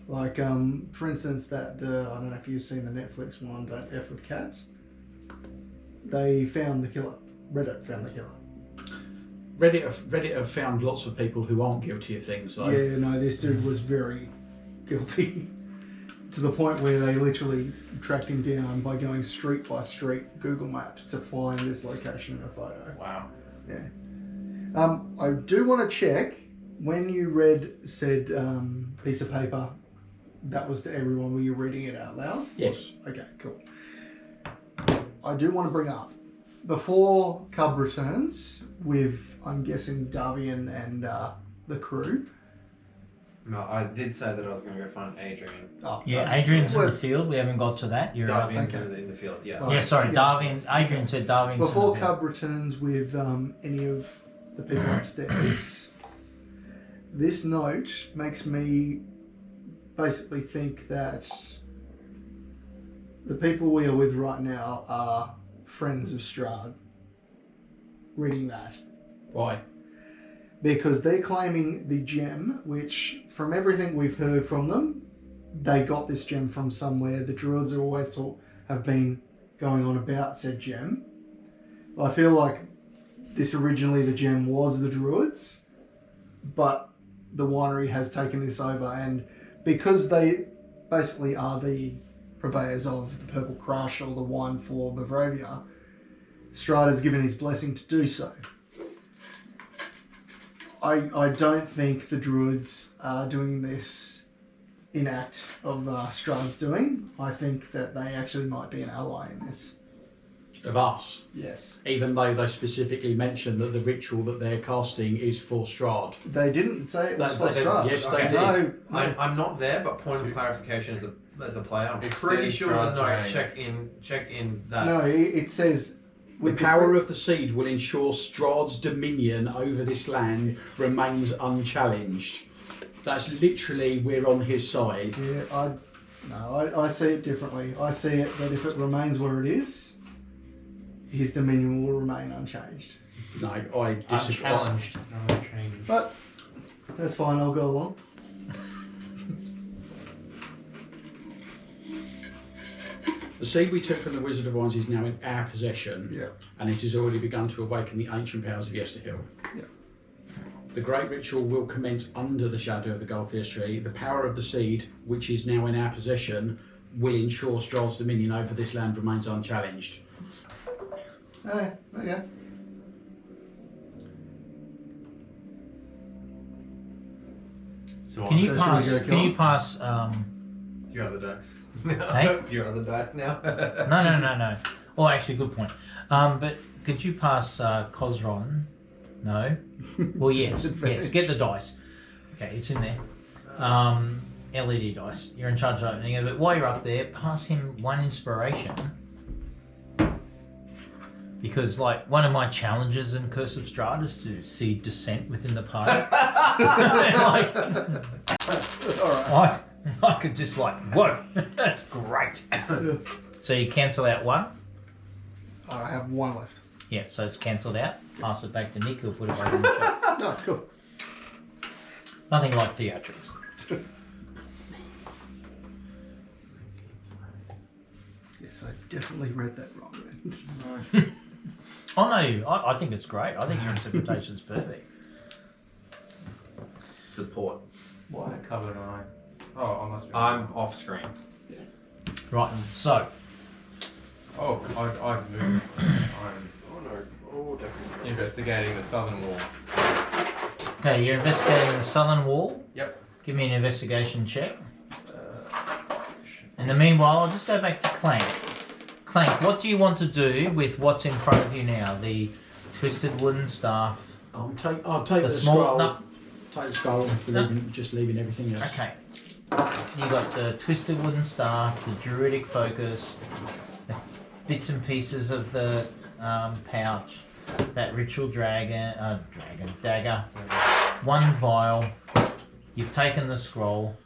Like, for instance, I don't know if you've seen the Netflix one, Don't F with Cats. They found the killer. Reddit found the killer. Reddit have found lots of people who aren't guilty of things. Though. Yeah, no, this dude was very guilty. To the point where they literally tracked him down by going street by street Google Maps to find this location in a photo. Wow. Yeah. I do want to check, when you said piece of paper, that was to everyone, were you reading it out loud? Yes. Okay, cool. I do want to bring up, before Cub returns with, I'm guessing, Darvian and the crew. No, I did say that I was going to go find Adrian. Oh, Yeah, Adrian's in the field. We haven't got to that. You're right. Darvian's okay. in the field, yeah. Right. Yeah, sorry, Yeah. Darwin. Adrian said Darwin's Before in the field. Cub returns with any of the people upstairs, this note makes me basically think that the people we are with right now are friends of Strahd. Reading that. Why? Because they're claiming the gem, which, from everything we've heard from them, they got this gem from somewhere. The druids are always have been going on about said gem. I feel like originally the gem was the druids, but the winery has taken this over, and because they basically are the purveyors of the Purple Crush or the wine for Bavrovia, Strahd has given his blessing to do so. I don't think the druids are doing this in act of Strahd's doing. I think that they actually might be an ally in this. Of us. Yes. Even though they specifically mentioned that the ritual that they're casting is for Strahd. They didn't say it was for Strahd. Yes, Okay. they did. No. I'm not there, but point of clarification as a player, I'm pretty sure Strahd's the note reign. check in that. No, it says... The power of the seed will ensure Strahd's dominion over this land remains unchallenged. That's literally, we're on his side. Yeah, I see it differently. I see it that if it remains where it is, his dominion will remain unchanged. No, I disagree. Unchallenged. Unchanged. But that's fine, I'll go along. The seed we took from the Wizard of Oz is now in our possession, Yeah. and it has already begun to awaken the ancient powers of Yesterhill. Yeah. The great ritual will commence under the shadow of the Golthier tree. The power of the seed, which is now in our possession, will ensure Strahd's dominion over this land remains unchallenged. Okay, okay. So Can you So should pass? we go Can kill you him? pass? Your other dice. Hey? Your other dice now. No. Oh, actually, good point. But could you pass Cosron? No. Well, yes. Disadvantage. Get the dice. Okay, it's in there. LED dice. You're in charge of opening it. But while you're up there, pass him one inspiration. Because, like, one of my challenges in Curse of Strahd is to see dissent within the party. Like, Alright. I could just like, whoa, that's great. So you cancel out one. I have one left. Yeah, so it's cancelled out. Pass it back to Nick, who'll put it back in the shop. No, cool. Nothing like theatrics. Yes, I definitely read that wrong then. Oh no, I think it's great. I think your interpretation's perfect. Support. Why cover an eye? Oh, I must be. I'm off screen. Right, so Oh, I've moved. I'm Oh no. Oh, definitely. investigating the southern wall. Okay, you're investigating the southern wall. Yep. Give me an investigation check. In the meanwhile, I'll just go back to Clank. Clank, what do you want to do with what's in front of you now? The twisted wooden staff. I'll take The the small- scroll. no. Take the scroll. Just leaving everything else. Okay. You got the twisted wooden staff, the druidic focus, the bits and pieces of the pouch, that ritual dagger, one vial. You've taken the scroll,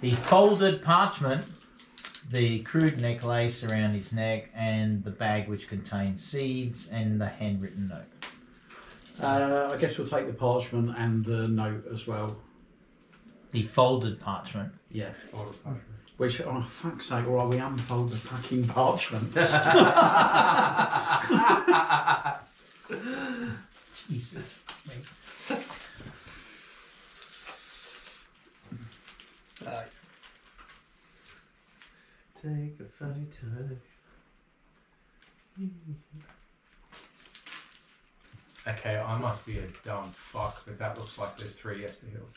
the folded parchment, the crude necklace around his neck, and the bag which contains seeds and the handwritten note. I guess we'll take the parchment and the note as well. The folded parchment. Yeah. Which, oh fuck's sake, alright, we unfold the fucking parchment. Jesus. Take a funny time. Okay, I must be a dumb fuck, but that looks like there's 3 Yester Hills.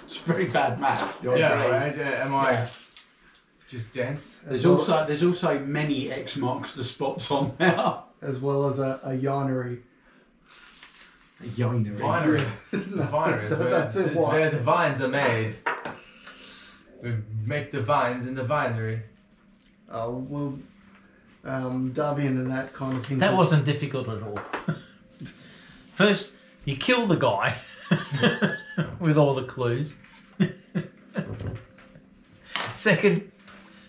It's very bad math. You're Yeah, right. right? Am I just dense? There's also many X marks the spots on now. As well as a winery. A winery. Vinery. It's a vinery. It's where, That's it, it's what? where the vines are made. We make the vines in the vinery. Oh, well, Davian and that kind of thing. That wasn't difficult at all. First, you kill the guy with all the clues. Second,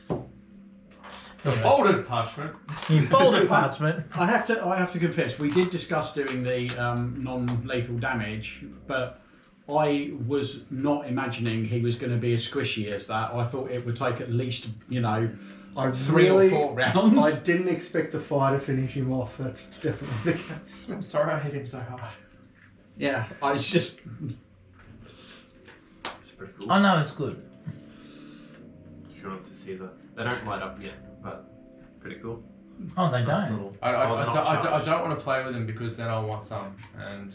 The folded parchment. you folded parchment. I have to confess, we did discuss doing the non-lethal damage, but I was not imagining he was going to be as squishy as that. I thought it would take at least, I 3 really, or 4 rounds. I didn't expect the fire to finish him off. That's definitely the case. I'm sorry I hit him so hard. Yeah, I was just... It's pretty cool. Oh no, it's good. If you want to see they don't light up yet, but pretty cool. Oh, they Nice don't. little- I they're not charged. don't want to play with them because then I'll want some. And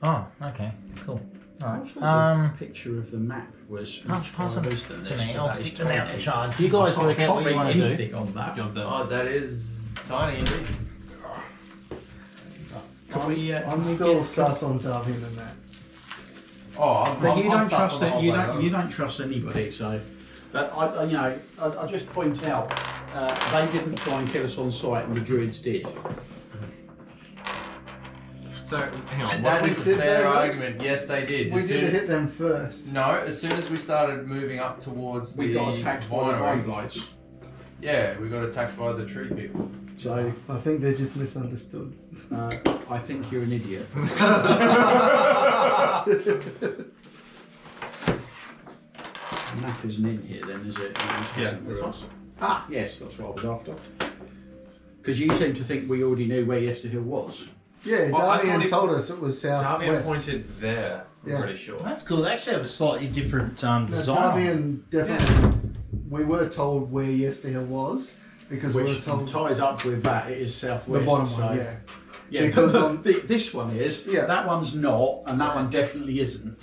Oh, okay, cool. All I thought right. the picture of the map was Pass them worse than to this, me. but I'll that is stick them out in tiny. charge. You guys work out what you want to do. anything on that. oh, that is tiny indeed. Can we, I'm can we still get- sus on Davian and that. Oh, I'm, But I'm, you I'm don't stuck trust on the it. whole You way don't. over. You don't trust anybody. So, but I just point out they didn't try and kill us on sight, and the druids did. So, hang on. That What is was a Did fair they? argument. Yes, they did. We As did soon- hit them first. No, as soon as we started moving up towards We the got attacked by the winery, vine lights. Yeah, we got attacked by the tree people. So I think they just misunderstood. I think you're an idiot. The map isn't in here, then, is it? Yeah, this one. Ah, yes, that's what I was after. Because you seem to think we already knew where Yester Hill was. Yeah, Well, I thought Davian it- told us it was Davian southwest. pointed there, I'm Yeah. pretty sure. That's cool. They actually have a slightly different No, design. Davian definitely. We were told where Yester Hill was because we were Which told ties up with that, it is the southwest. bottom so. one. Yeah. Yeah, Because because on- this one is, Yeah. that one's not, and that one definitely isn't.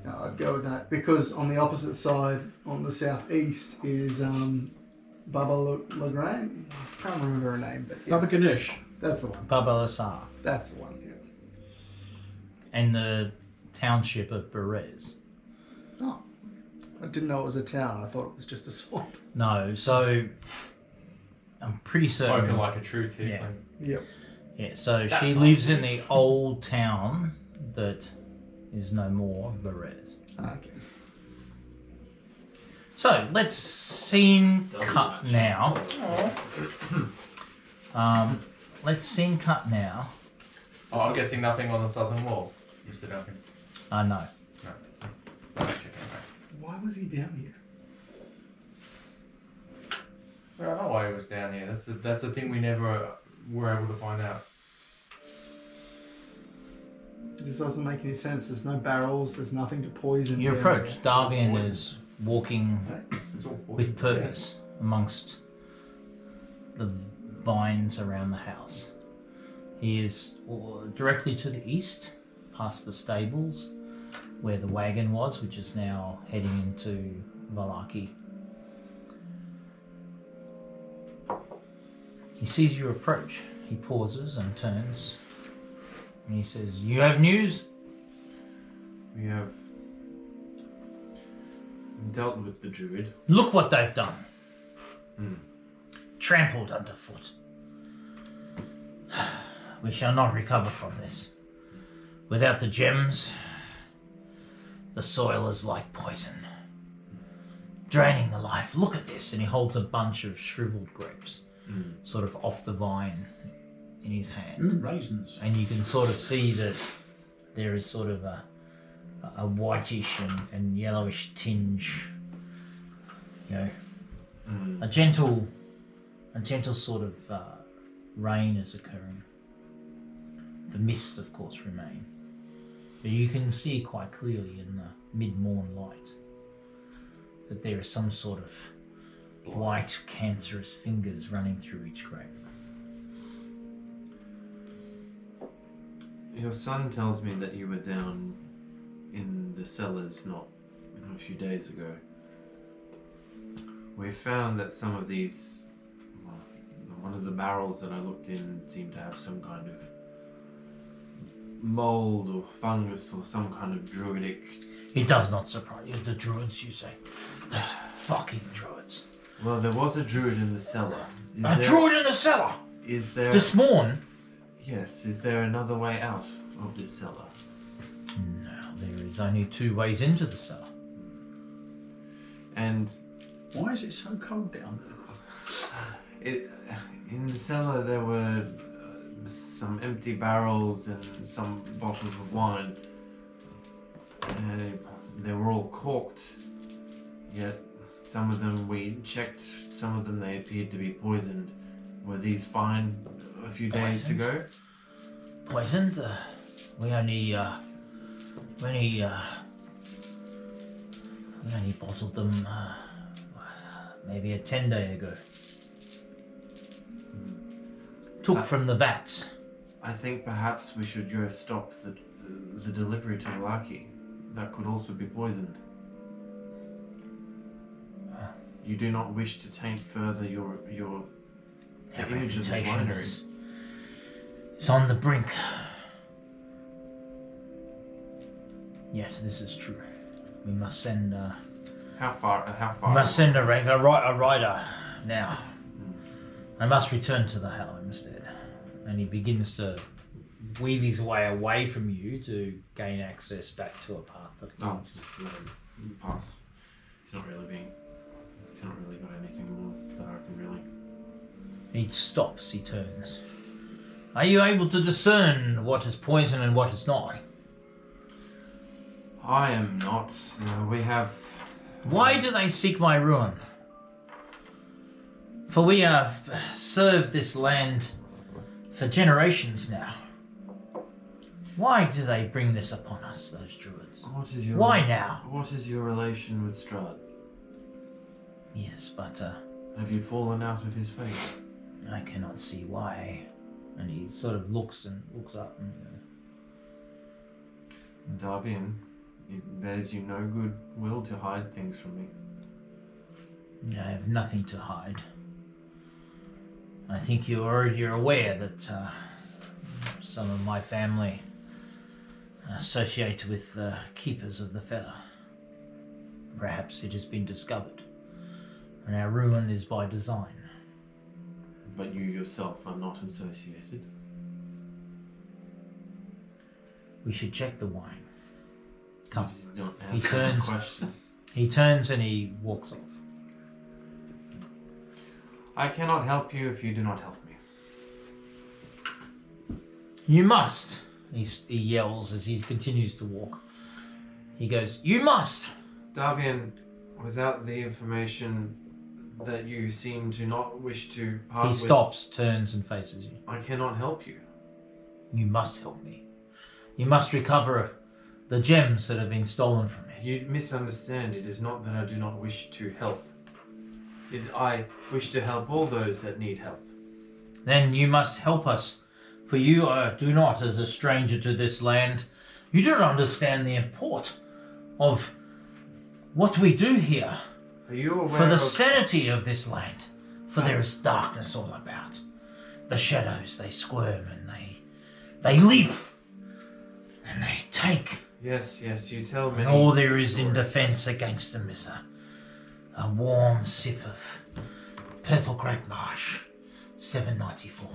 No, I'd go with that because on the opposite side, on the southeast, is Baba Lagrange. I can't remember her name, but yes, Baba Ganush. that's the one. Baba Lasar. That's the one. Yeah. And the township of Berez. Oh, I didn't know it was a town. I thought it was just a swamp. No, so I'm pretty certain. Spoken like a true tiefling. Yeah. Yep. Yeah, so That's she nice. lives in the old town that is no more Berez. Okay. So let's scene Doesn't cut match. now. Let's scene cut now. Oh, I'm guessing nothing on the southern wall, Mr. Duncan. No. No. Okay, okay. Why was he down here? I don't know why he was down here. That's the thing we never were able to find out. This doesn't make any sense. There's no barrels. There's nothing to poison. You down approach. there. Davian Poison. is walking It's all with purpose amongst the vines around the house. He is directly to the east, past the stables, where the wagon was, which is now heading into Valaki. He sees you approach. He pauses and turns, and he says, "You have news?" We have dealt with the druid. Look what they've done. Hmm. Trampled underfoot. We shall not recover from this. Without the gems, the soil is like poison, draining the life. Look at this. And he holds a bunch of shriveled grapes, sort of off the vine in his hand. Raisins. And you can sort of see that there is sort of a whitish and yellowish tinge, you know, a gentle sort of rain is occurring. The mists, of course, remain, but you can see quite clearly in the mid-morn light that there is some sort of white, cancerous fingers running through each grape. Your son tells me that you were down in the cellars not a few days ago. We found that some of these, one of the barrels that I looked in seemed to have some kind of mold or fungus or some kind of druidic. It does not surprise you. The druids, you say? Those fucking druids. Well, there was a druid in the cellar. Druid in the cellar? Is there... This morn? Yes, is there another way out of this cellar? No, there is only 2 ways into the cellar. And why is it so cold down there? In the cellar there were some empty barrels and some bottles of wine. They were all corked, yet some of them we checked, some of them they appeared to be poisoned. Were these fine a few days ago? Poisoned? We only bottled them maybe a 10-day ago. Took from the vats. I think perhaps we should go stop the delivery to Valaki. That could also be poisoned. You do not wish to taint further the image of the winery. It's on the brink. Yes, this is true. We must send. How far? We must send a rider now. I must return to the helm instead. And he begins to weave his way away from you to gain access back to a path that It's just let him pass. He's not really got anything more that I can really. He stops, he turns. Are you able to discern what is poison and what is not? I am not. We have... Why do they seek my ruin? For we have served this land for generations now. Why do they bring this upon us, those druids? Why now? What is your relation with Strahd? Yes, but have you fallen out of his face? I cannot see why. And he sort of looks up and Darvian, it bears you no good will to hide things from me. I have nothing to hide. I think you're aware that some of my family are associated with the keepers of the feather. Perhaps it has been discovered, and our ruin is by design. But you yourself are not associated. We should check the wine. Come. You don't He answer turns. the question. He turns and he walks off. I cannot help you if you do not help me. You must. He yells as he continues to walk. He goes, "You must." Darvian, without the information that you seem to not wish to part He with, stops, turns, and faces you. I cannot help you. You must help me. You must recover the gems that have been stolen from me. You misunderstand. It is not that I do not wish to help. I wish to help all those that need help. Then you must help us, for you do not, as a stranger to this land, you do not understand the import of what we do here. Are you aware For the of... sanity of this land, for there is darkness all about. The shadows, they squirm and they leap and they take. Yes, you tell me. And all there is in defence against them is a warm sip of purple grape marsh, 794.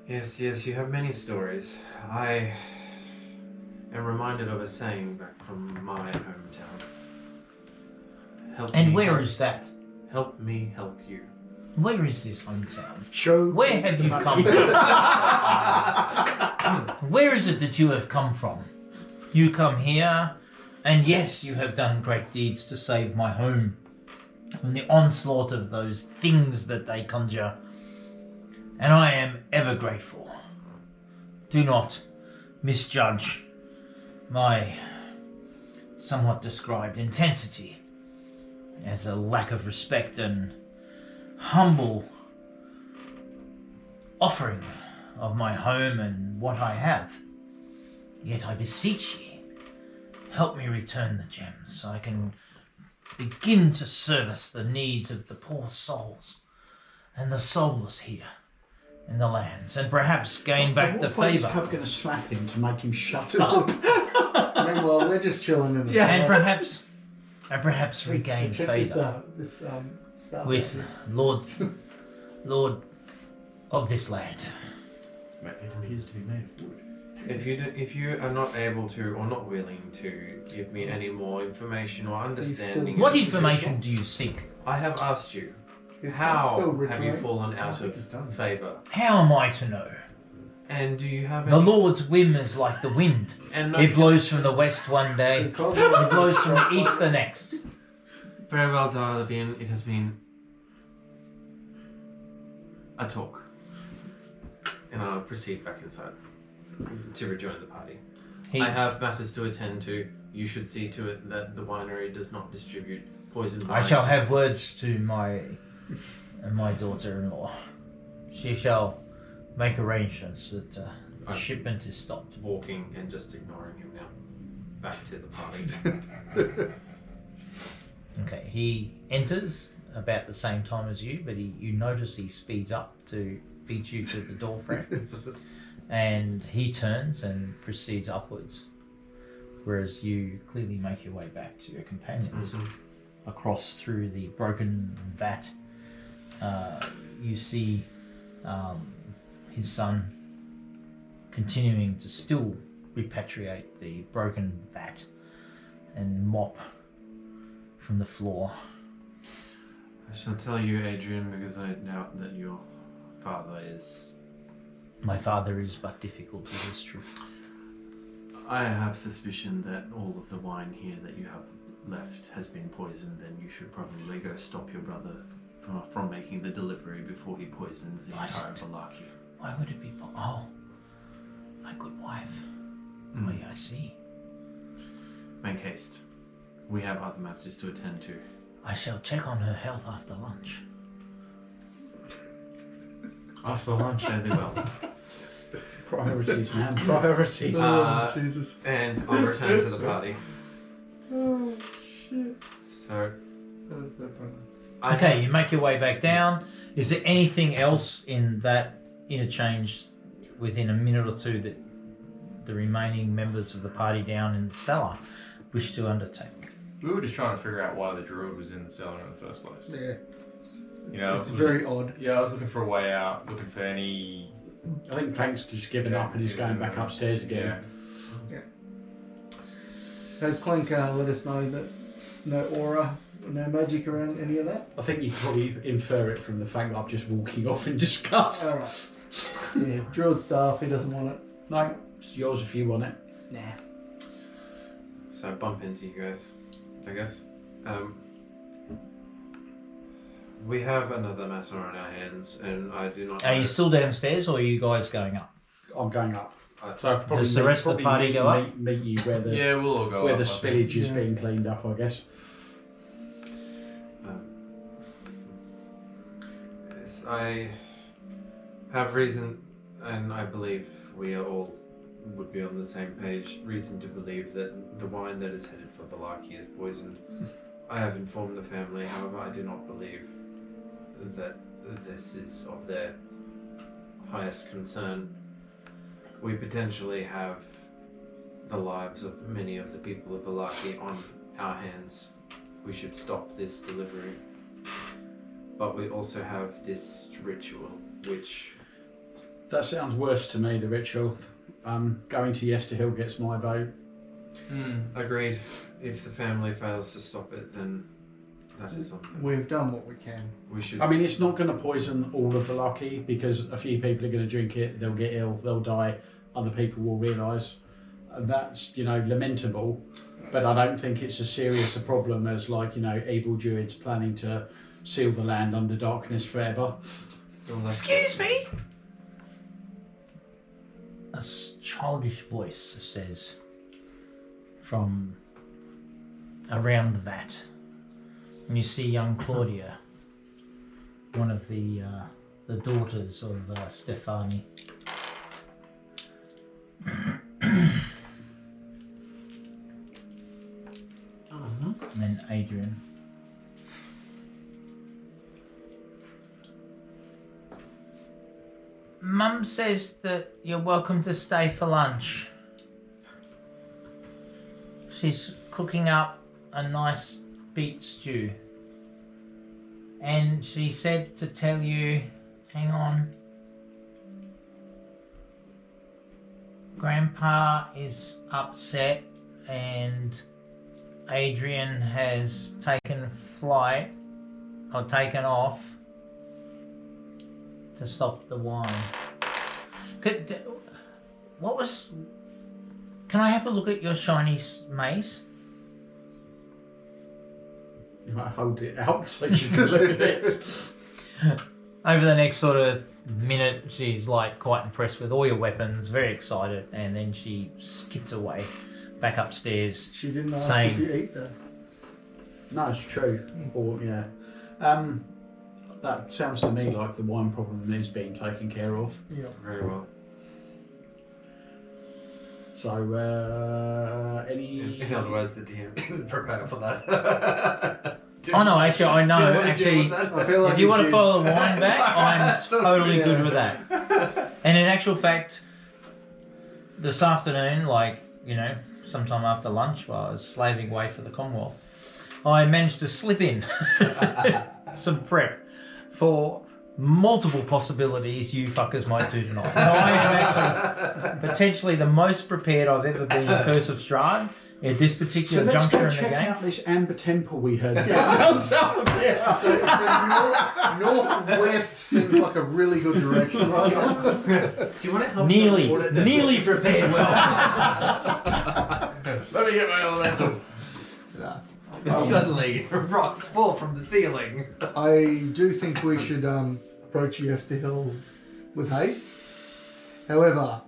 Yes, you have many stories. I am reminded of a saying back from my hometown. And where is that? Help me help you. Where is this hometown? Show. Where have you come from? Where is it that you have come from? You come here, and yes, you have done great deeds to save my home from the onslaught of those things that they conjure, and I am ever grateful. Do not misjudge my somewhat described intensity as a lack of respect and humble offering of my home and what I have. Yet I beseech ye, help me return the gems so I can begin to service the needs of the poor souls and the soulless here in the lands, and perhaps gain back the favour. Is Cub going to slap him to make him shut up? Meanwhile, we're just chilling in the And perhaps regain Check favour this stuff with Lord of this land. It appears to be made of wood. If you are not able to or not willing to give me any more information or understanding... What information do you seek? I have asked you. Is How still have you ritualing? fallen out of favour? How am I to know? And do you have The any... Lord's whim is like the wind. And It blows from the west one day, it blows from the east the next. Very well, Darlavian. It has been a talk. And I'll proceed back inside to rejoin the party. I have matters to attend to. You should see to it that the winery does not distribute poison. I shall have words to my daughter-in-law. She shall make arrangements that the shipment is stopped. Walking and just ignoring him now. Back to the party. Okay, he enters about the same time as you, but you notice he speeds up to beat you to the door frame. And he turns and proceeds upwards, whereas you clearly make your way back to your companions. Across through the broken vat, you see his son continuing to still repatriate the broken vat and mop from the floor. I shall tell you, Adrian, because I doubt that your father is... My father is but difficult, it is true. I have suspicion that all of the wine here that you have left has been poisoned, and you should probably go stop your brother from making the delivery before he poisons the entire Valaki. Why would it be... Oh, my good wife. Oh, yeah, I see. Make haste. We have other matters to attend to. I shall check on her health after lunch. After lunch, I do well. Priorities, man. Priorities. Jesus. And I'll return to the party. Oh, shit. So... That was so funny. Okay, you make your way back down. Is there anything else in that interchange within a minute or two that the remaining members of the party down in the cellar wish to undertake? We were just trying to figure out why the druid was in the cellar in the first place. Yeah. You know, It's very odd. Yeah, I was looking for a way out, looking for any... I think Plank's just given up and he's going back upstairs again. Yeah. Has Clank let us know that no aura, no magic around any of that? I think you can probably infer it from the fact that I'm just walking off in disgust. Alright. Yeah, druid staff, he doesn't want it. No, it's yours if you want it. Nah. So I bump into you guys, I guess. We have another matter on our hands, and I do not... Are you still downstairs, or are you guys going up? I'm going up. So probably Does the rest of the party go up? Meet you where the Yeah, we'll all go where up, the I think. spillage is being cleaned up, I guess. Yes, I have reason, and I believe we are all would be on the same page, reason to believe that the wine that is headed for Balaki is poisoned. I have informed the family, however, I do not believe that this is of their highest concern. We potentially have the lives of many of the people of Balaki on our hands. We should stop this delivery. But we also have this ritual, which... That sounds worse to me, the ritual. Going to Yester Hill gets my vote. Agreed. If the family fails to stop it, then that is on. We've done what we can. We should... I mean, it's not going to poison all of Balaki because a few people are going to drink it, they'll get ill, they'll die, other people will realise. That's, lamentable, but I don't think it's as serious a problem as, evil druids planning to seal the land under darkness forever. Excuse me? A childish voice says from around the vat. And you see young Claudia, one of the daughters of Stefani. And Adrian. Mum says that you're welcome to stay for lunch. She's cooking up a nice beet stew. And she said to tell you, hang on, Grandpa is upset and Adrian has taken flight or taken off to stop the wine. Can I have a look at your shiny mace? You might hold it out so you can look at it. Over the next sort of minute, she's quite impressed with all your weapons, very excited, and then she skips away back upstairs. She didn't ask saying, if you eat that. No, it's true. Or, yeah. That sounds to me like the wine problem is being taken care of. Yeah. Very well. So, any... In other words, the DM didn't prepare for that. Oh no, actually, I know. Do you want to Actually, deal with that? I feel like if you want to did. follow the wine back, I'm totally Yeah. good with that. And in actual fact, this afternoon, sometime after lunch, while I was slaving away for the Commonwealth, I managed to slip in some prep for multiple possibilities you fuckers might do tonight. So I am actually potentially the most prepared I've ever been in Curse of Strahd at this particular let's juncture go in the check game. out this amber temple we heard about. Yeah. So the northwest seems like a really good direction right now. Do you want to help? Nearly prepared well. Let me get my elemental. Suddenly, rocks fall from the ceiling. I do think we should approach Yester Hill with haste. However,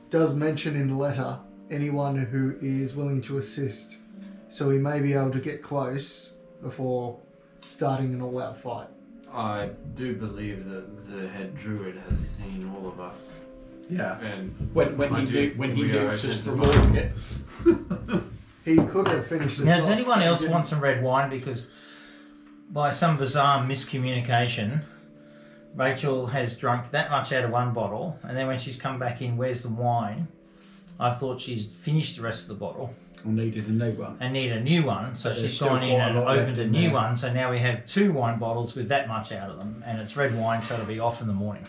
does mention in the letter anyone who is willing to assist, so we may be able to get close before starting an all-out fight. I do believe that the head druid has seen all of us. Yeah. And When he nuked us from avoiding it. He could have finished this Now, does off, anyone but he else didn't. want some red wine? Because by some bizarre miscommunication, Rachel has drunk that much out of one bottle, and then when she's come back in, where's the wine? I thought she's finished the rest of the bottle I needed a new one. and need a new one, so But there's she's still gone in quite a and lot left opened a in new there. one. So now we have 2 wine bottles with that much out of them, and it's red wine, so it'll be off in the morning.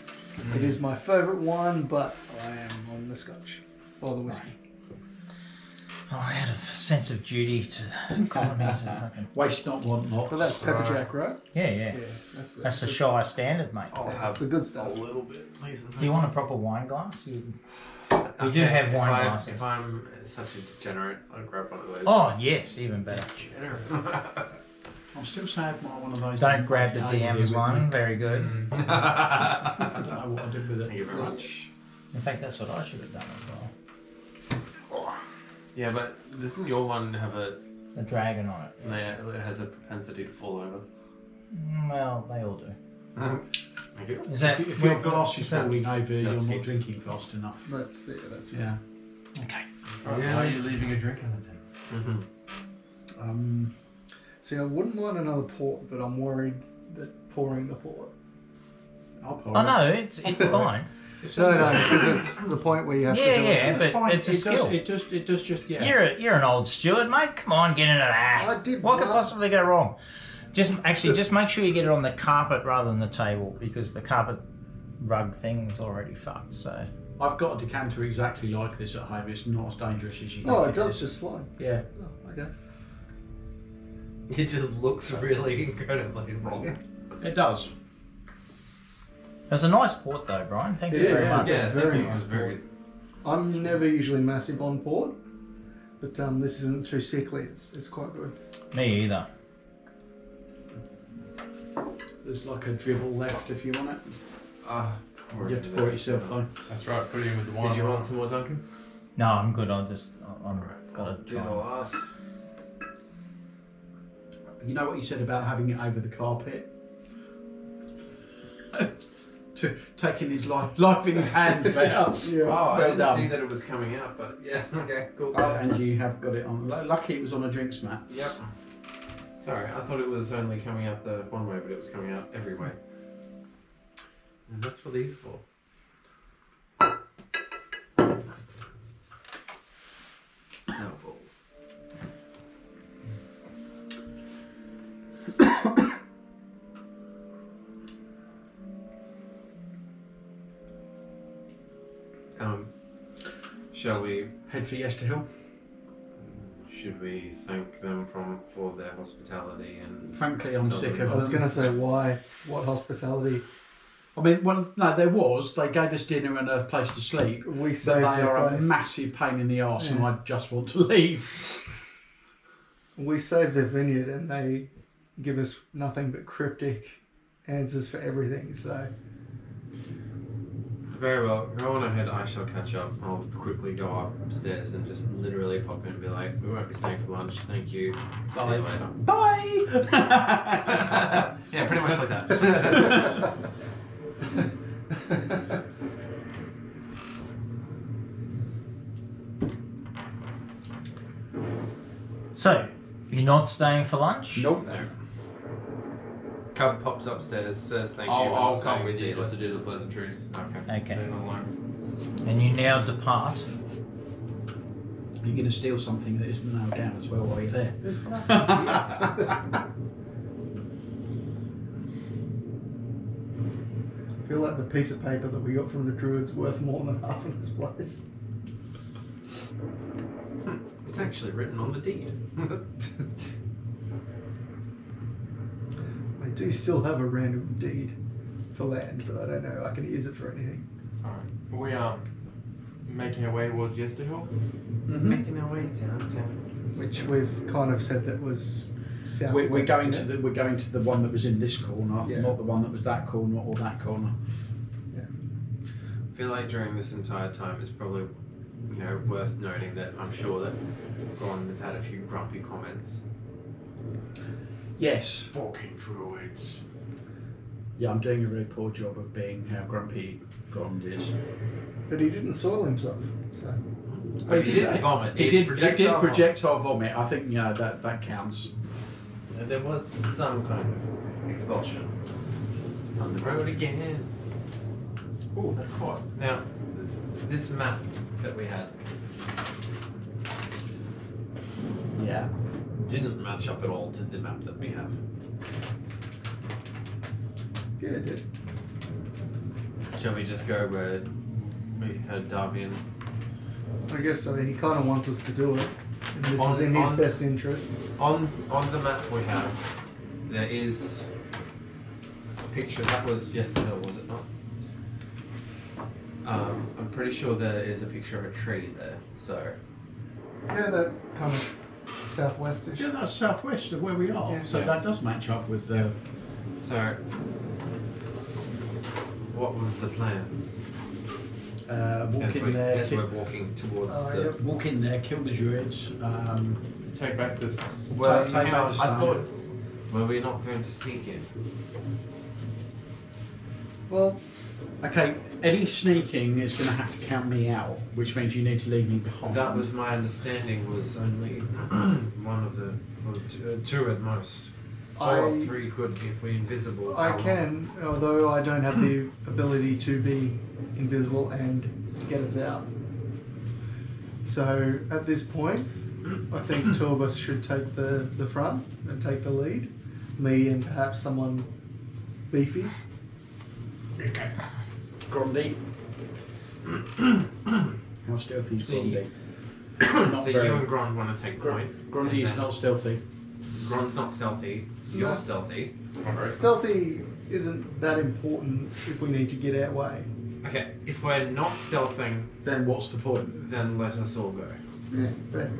It is my favourite wine, but I am on the scotch or the whiskey. Oh, I had a sense of duty to the economies of fucking... Waste not, want not. But that's pepper jack, right? Yeah. Yeah, That's the Shire standard, mate. I'll That's have the good stuff. a little bit, please. Do you want a proper wine glass? We do have wine glasses. If I'm such a degenerate, I'll grab one of those. Oh, yes, even better. Degenerate. I'm still sad by one of those. Don't grab the I did DM's with one. me. Very good. I don't know what I did with it. Thank you very much. In fact, that's what I should have done as well. Yeah, but doesn't your one have a The dragon on it. yeah, it has a propensity to fall over? Well, they all do. Thank you. Is that If your glass is falling over, that's you're not heaps. drinking fast enough. That's Yeah. okay? Why are you leaving a drink on the table? Mm-hmm. See, I wouldn't mind another port, but I'm worried that pouring the port. I'll pour Oh it. no, it's fine. It's No, because it's the point where you have to do Yeah, it. but fine. it's a skill. It does just yeah. You're an old steward, mate. Come on, get into that. I did What could well. possibly go wrong? Just make sure you get it on the carpet rather than the table, because the carpet rug thing's already fucked. So I've got a decanter exactly like this at home. It's not as dangerous as you think. Oh, it does is. just slide. Yeah. Oh, okay. It just looks really incredibly wrong. It does. it was a nice port, though, Brian. Thank It you is. very much. Yeah. Yeah, very thank you. nice It's very port. I'm never usually massive on port, but this isn't too sickly. It's quite good. Me either. There's like a dribble left if you want it. Or You have to pour it yourself though. That's right, put it in with the wine. Did you want some more, Duncan? No, I'm good. I'm gotta Do the try. last. You know what you said about having it over the carpet? To taking his life in his hands there. Yeah. Oh, I Well didn't done. see that it was coming out, but yeah, okay, cool. And you have got it on. Lucky it was on a drinks mat. Yep. Sorry, I thought it was only coming out the one way, but it was coming out every way. And that's what these are for. Double. Shall we? Head for Yester Hill. Should we thank them for their hospitality and? Frankly, I'm Tell sick them. of I was them. going to say why. What hospitality? I mean, well, no, there was. They gave us dinner and a place to sleep. We But saved they their are a place. massive pain in the arse, and Yeah. I just want to leave. We saved their vineyard, and they give us nothing but cryptic answers for everything. So Very well. Go on ahead. I shall catch up. I'll quickly go upstairs and just literally pop in and be like, "We won't be staying for lunch. Thank you. See Bye. you later." Bye! Yeah, pretty much like that. So, you're not staying for lunch? Nope. No. Cub pops upstairs, says thank you. I'll and come saying with see you just later. to do the pleasantries. Okay. Okay. So you're not alone. And you now depart. You're going to steal something that isn't nailed down as well while you're there. there's nothing here. I feel like the piece of paper that we got from the druid's worth more than half of this place. It's actually written on the deed. I do still have a random deed for land, but I don't know. I can use it for anything. Alright. We are making our way towards Yesterhill. Making our way downtown. Which we've kind of said that was southwest. We're going to yeah? the one that was in this corner, Yeah. not the one that was that corner or that corner. I feel like during this entire time it's probably, worth noting that I'm sure that Ron has had a few grumpy comments. Yes. Fucking druids. Yeah, I'm doing a really poor job of being how grumpy Grond is. But he didn't soil himself, so. But he didn't vomit. He did projectile projectile vomit. I think that counts. vomit. There was some kind of expulsion. On the road again. Oh, that's hot. Now, this map that we had Yeah. didn't match up at all to the map that we have. Yeah, it did. Shall we just go where we had Darby and I guess, I mean, he kind of wants us to do it. And this is in his best interest. on the map we have, there is a picture. That was yesterday, was it not? I'm pretty sure there is a picture of a tree there. So Yeah, that kind of southwestish. Yeah, that's southwest of where we are. Yeah. So that does match up with the. what was the plan? Walk As in there. we're walking towards Oh, the. yep. Walk in there. Kill the druids. Take back this. Well, take hang on, back the I thought. stones. Were we not going to sneak in? Well, Okay, any sneaking is going to have to count me out, which means you need to leave me behind. That was my understanding. Was only one of the, or two at most. Or three could if we're invisible. I can, although I don't have the ability to be invisible and get us out. So at this point, I think two of us should take the front and take the lead. Me and perhaps someone beefy. Okay. Grundy. How stealthy is See, Grundy? Not So very. you and Gron want to take point. Grundy is and then not stealthy. Gron's not stealthy. You're No. stealthy. Stealthy isn't that important if we need to get our way. Okay, if we're not stealthing, Then what's the point? then let us all go. Yeah, fair.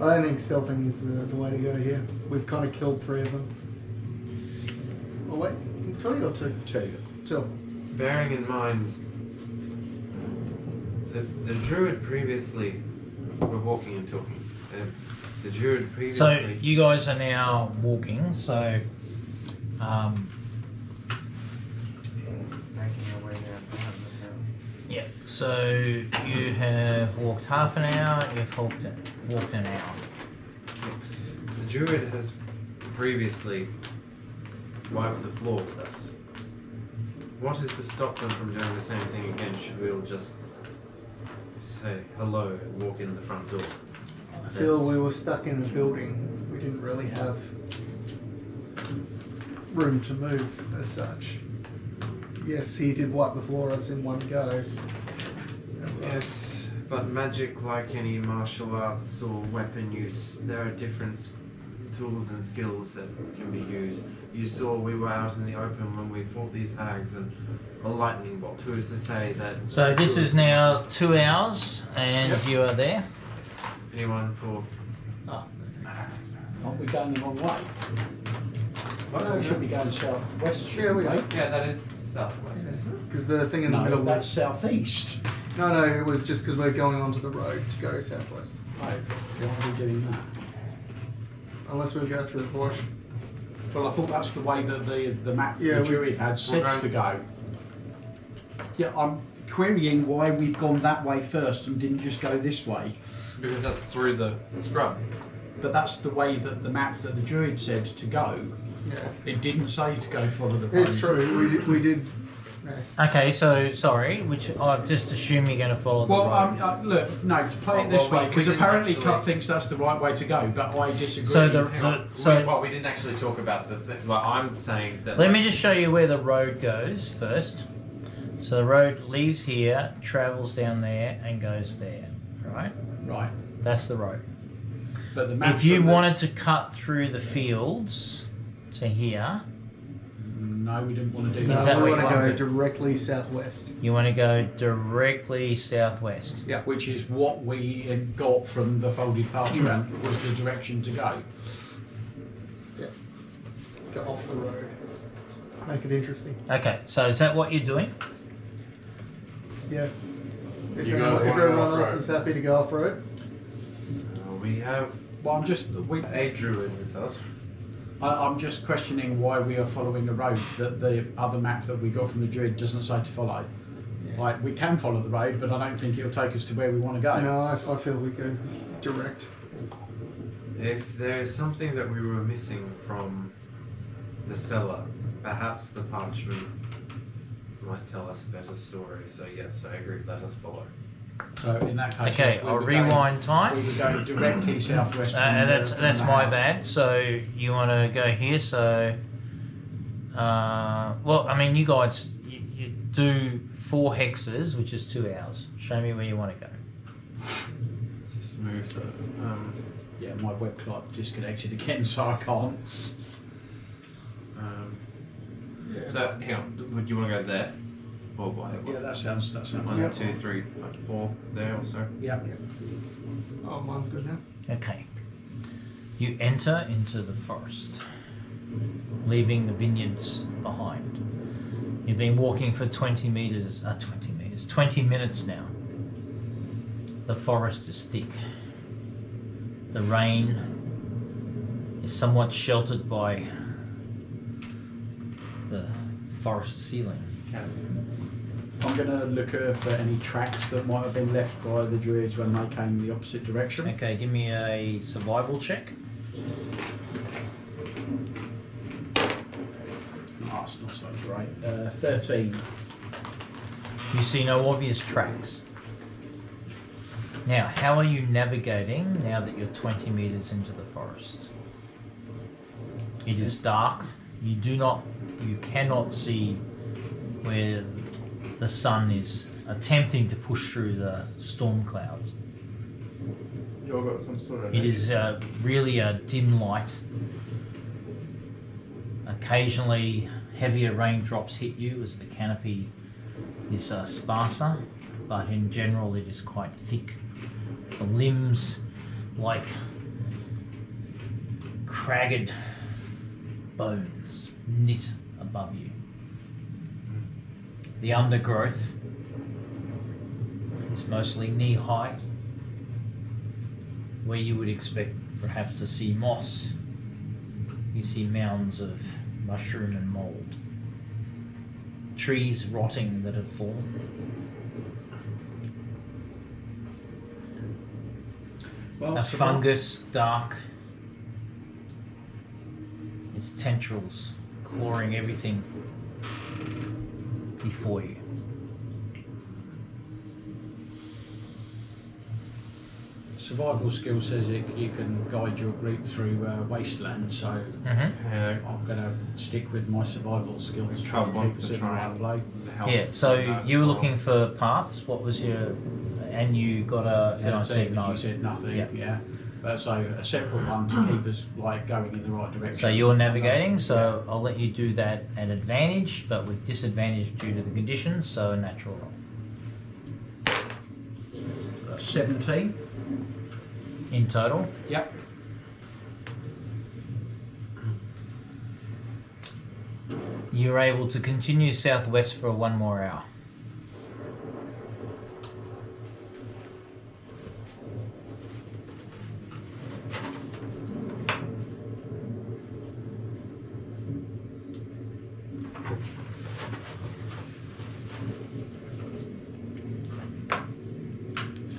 I don't think stealthing is the way to go here. We've kind of killed three of them. Oh wait, 3 or 2? Two. Bearing in mind, the druid previously, we're walking and talking. The druid So previously. you guys are now walking. So Making our way down behind the town. yeah. So you have walked half an hour. You've walked an hour. The druid has previously wiped the floor with us. What is to stop them from doing the same thing again? Should we all just say hello and walk in the front door? I feel we were stuck in a building. We didn't really have room to move as such. Yes, he did wipe the floor us in one go. Yes, but magic, like any martial arts or weapon use, there are different tools and skills that can be used. You saw we were out in the open when we fought these hags and a lightning bolt. Who is to say that... So this is now 2 hours, and you are there. Anyone for... Aren't we going the wrong way? Well, we should be going southwest. Yeah, we are. Yeah, that is southwest. Because the thing in the No, middle that's was... southeast. No, it was just because we're going onto the road to go southwest. Right. Why are we doing that? Unless we go through the bush. Well, I thought that's the way that the map Yeah, the we- jury had said going- to go. Yeah, I'm querying why we've gone that way first and didn't just go this way. Because that's through the scrub. But that's the way that the map that the druid said to go. Yeah. It didn't say to go follow the road. It's true, we did... No. Okay, so sorry, which I just assume you're going to follow the Well, road. look, no, to play it Oh, this well, way, we because didn't apparently actually- Cut thinks that's the right way to go, but I disagree. So the Hang on. so we didn't actually talk about the thing. Like, I'm saying that... let like, me just show you where the road goes first. So the road leaves here, travels down there, and goes there. Right? Right, That's the road. but the map. If you wanted to cut through the fields to here, No, we didn't want to do No, Is that. that we what want you to go want? directly southwest. you want to go directly southwest. Which is what we had got from the folded parchment was the direction to go. Go off the road. Make it interesting. Okay, so is that what you're doing? Yeah. If You guys everyone, if wanna go everyone else off-road? is happy to go off road. we have Well, I'm a druid with us. I'm just questioning why we are following a road that the other map that we got from the druid doesn't say to follow. Like, we can follow the road, but I don't think it'll take us to where we want to go. No, I feel we go direct. If there's something that we were missing from the cellar, perhaps the parchment might tell us a better story. So yes, I agree. Let us follow. So in that case, Okay, yes, we I'll were going- rewind We time. were going directly southwest. from That's the my house. bad. So you want to go here? So, well, I mean, you guys, you do 4 hexes, which is 2 hours. Show me where you want to go. Just move the. Yeah, my web client disconnected again, so I can't. So hang on. Would you want to go there? Or why? Yeah, that sounds. 1, Yep. 2, 3, 4 there or so. Yeah. Oh, mine's good now. Okay. You enter into the forest, leaving the vineyards behind. You've been walking for 20 meters, 20 meters. meters. 20 minutes now. The forest is thick. The rain is somewhat sheltered by the forest ceiling. I'm going to look for any tracks that might have been left by the druids when they came the opposite direction. Okay, give me a survival check. Oh, it's not so great. 13. You see no obvious tracks. Now, how are you navigating now that you're 20 meters into the forest? It is dark. You cannot see where the sun is attempting to push through the storm clouds. You all got some sort of. It is really a dim light. Occasionally, heavier raindrops hit you as the canopy is sparser, but in general, it is quite thick. The limbs, like cragged bones, knit above you. The undergrowth is mostly knee-high, where you would expect perhaps to see moss. You see mounds of mushroom and mould. Trees rotting that have fallen. Well, A fungus, dark. Its tendrils clawing everything before you. Survival skill says you can guide your group through wasteland, so Yeah, I'm going to stick with my survival skills. Chubb wants keep us to in the try right and play. help Yeah, so with that you were as well. looking for paths. What was your... And you got a... You said nothing, Yeah. yeah. But so a separate one to keep us like going in the right direction. So you're navigating, so I'll let you do that at advantage, but with disadvantage due to the conditions, so a natural roll. So that's 17. In total. Yep. You're able to continue southwest for 1 more hour.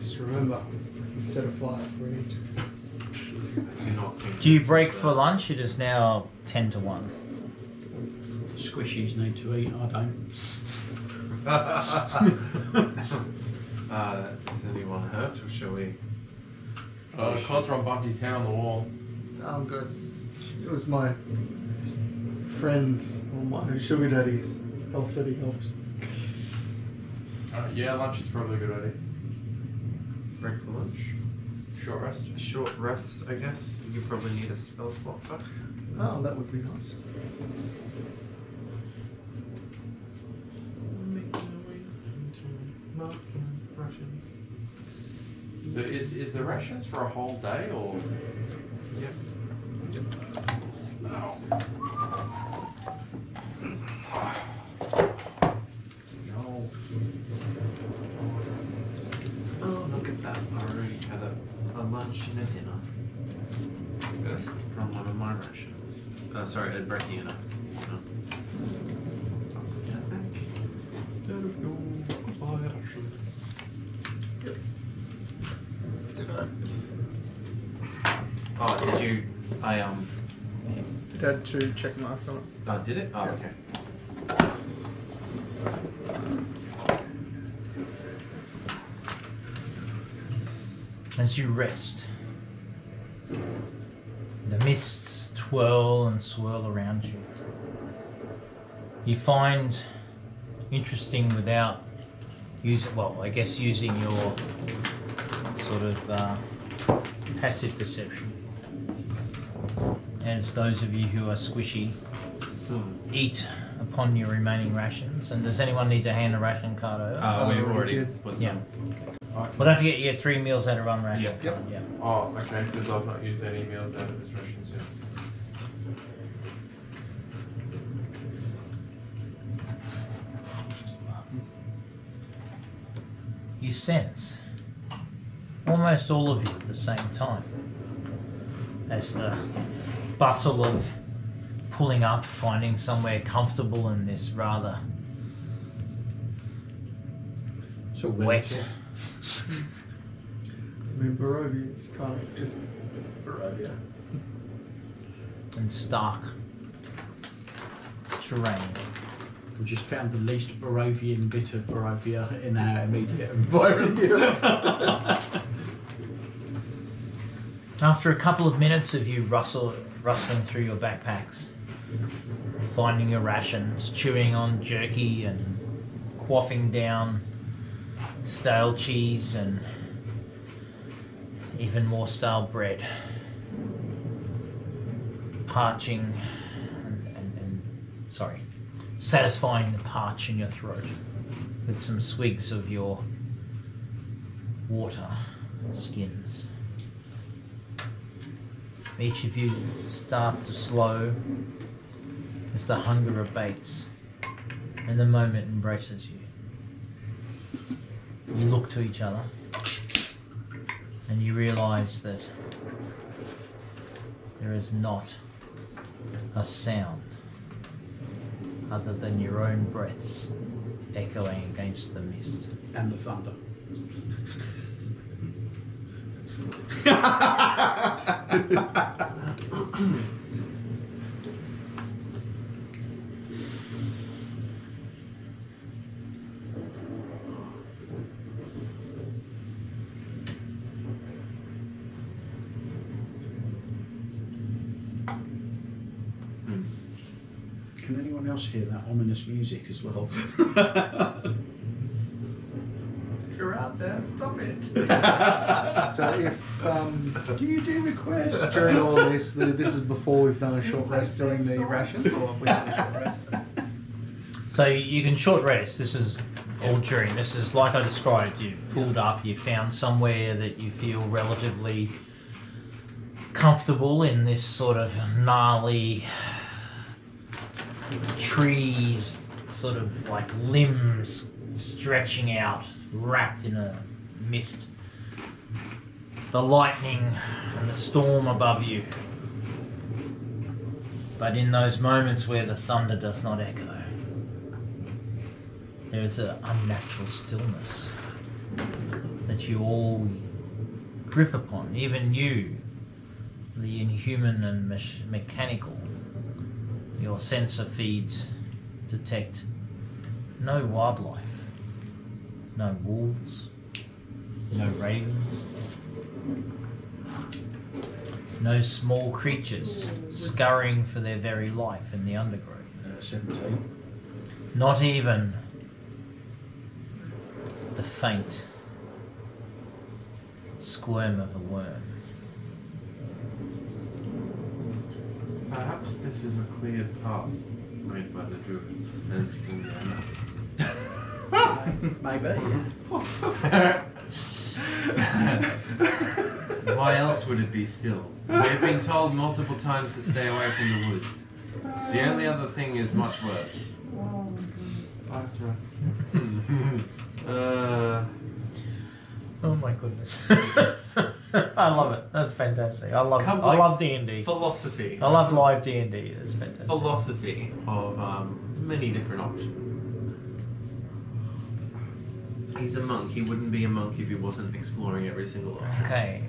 Just remember, we can set a fire if we need to. I do not think Do you this break is, for lunch? It is now 10 to 1. Squishies need to eat, I don't. Does anyone hurt, or shall we? Closer on Bucky's hair on the wall. I'm good. It was my friend's or my sugar daddy's health that he helped. Yeah, lunch is probably a good idea. Break for lunch. Short rest. A short rest, I guess. You probably need a spell slot back. Oh, that would be nice. So is the rations for a whole day or? Yep. No. No. Oh, look at that. I already had a lunch and a dinner. From one of my rations. Sorry, a brekkie and a... No. I'll put that back. There we go. Buy rations. Oh, did you... It had 2 check marks on it. Oh, did it? Oh, Yeah. okay. As you rest, the mists twirl and swirl around you. You find interesting without using, well, I guess using your sort of passive perception. As those of you who are squishy eat upon your remaining rations. And does anyone need to hand a ration card over? We already already did. put Yeah. some. Well, don't forget you have 3 meals out of one ration. Yep. Yep. Yeah. Oh, okay, because I've not used any meals out of this rations yet. sense, almost all of you at the same time, as the bustle of pulling up, finding somewhere comfortable in this rather So wet. I mean, Barovia is kind of just Barovia. and stark terrain. We just found the least Barovian bit of Barovia in our immediate environment. After a couple of minutes of you rustling through your backpacks, finding your rations, chewing on jerky and quaffing down stale cheese and even more stale bread, parching and satisfying the parch in your throat with some swigs of your water skins. Each of you start to slow as the hunger abates and the moment embraces you. You look to each other and you realize that there is not a sound other than your own breaths echoing against the mist. And the thunder. Can anyone else hear that ominous music as well? If you're out there, stop it. So if Do you do requests? during all this, this is before we've done a short rest doing the rations, or if we done a short rest? So you can short rest. This is all during. This is like I described. You've pulled up. You found somewhere that you feel relatively comfortable in this sort of gnarly trees, sort of like limbs stretching out, wrapped in a mist. The lightning and the storm above you. But in those moments where the thunder does not echo, there is an unnatural stillness that you all grip upon, even you, the inhuman and mechanical. Your sensor feeds detect no wildlife, no wolves, no ravens, no small creatures scurrying for their very life in the undergrowth. 17. Not even the faint squirm of a worm. Perhaps this is a cleared path made by the druids, as you know. Maybe. Why else would it be still? We've been told multiple times to stay away from the woods. The only other thing is much worse. Oh my goodness. I love it. That's fantastic. I love D&D. Philosophy. I love live D&D. That's fantastic. Philosophy of many different options. He's a monk. He wouldn't be a monk if he wasn't exploring every single option. Okay.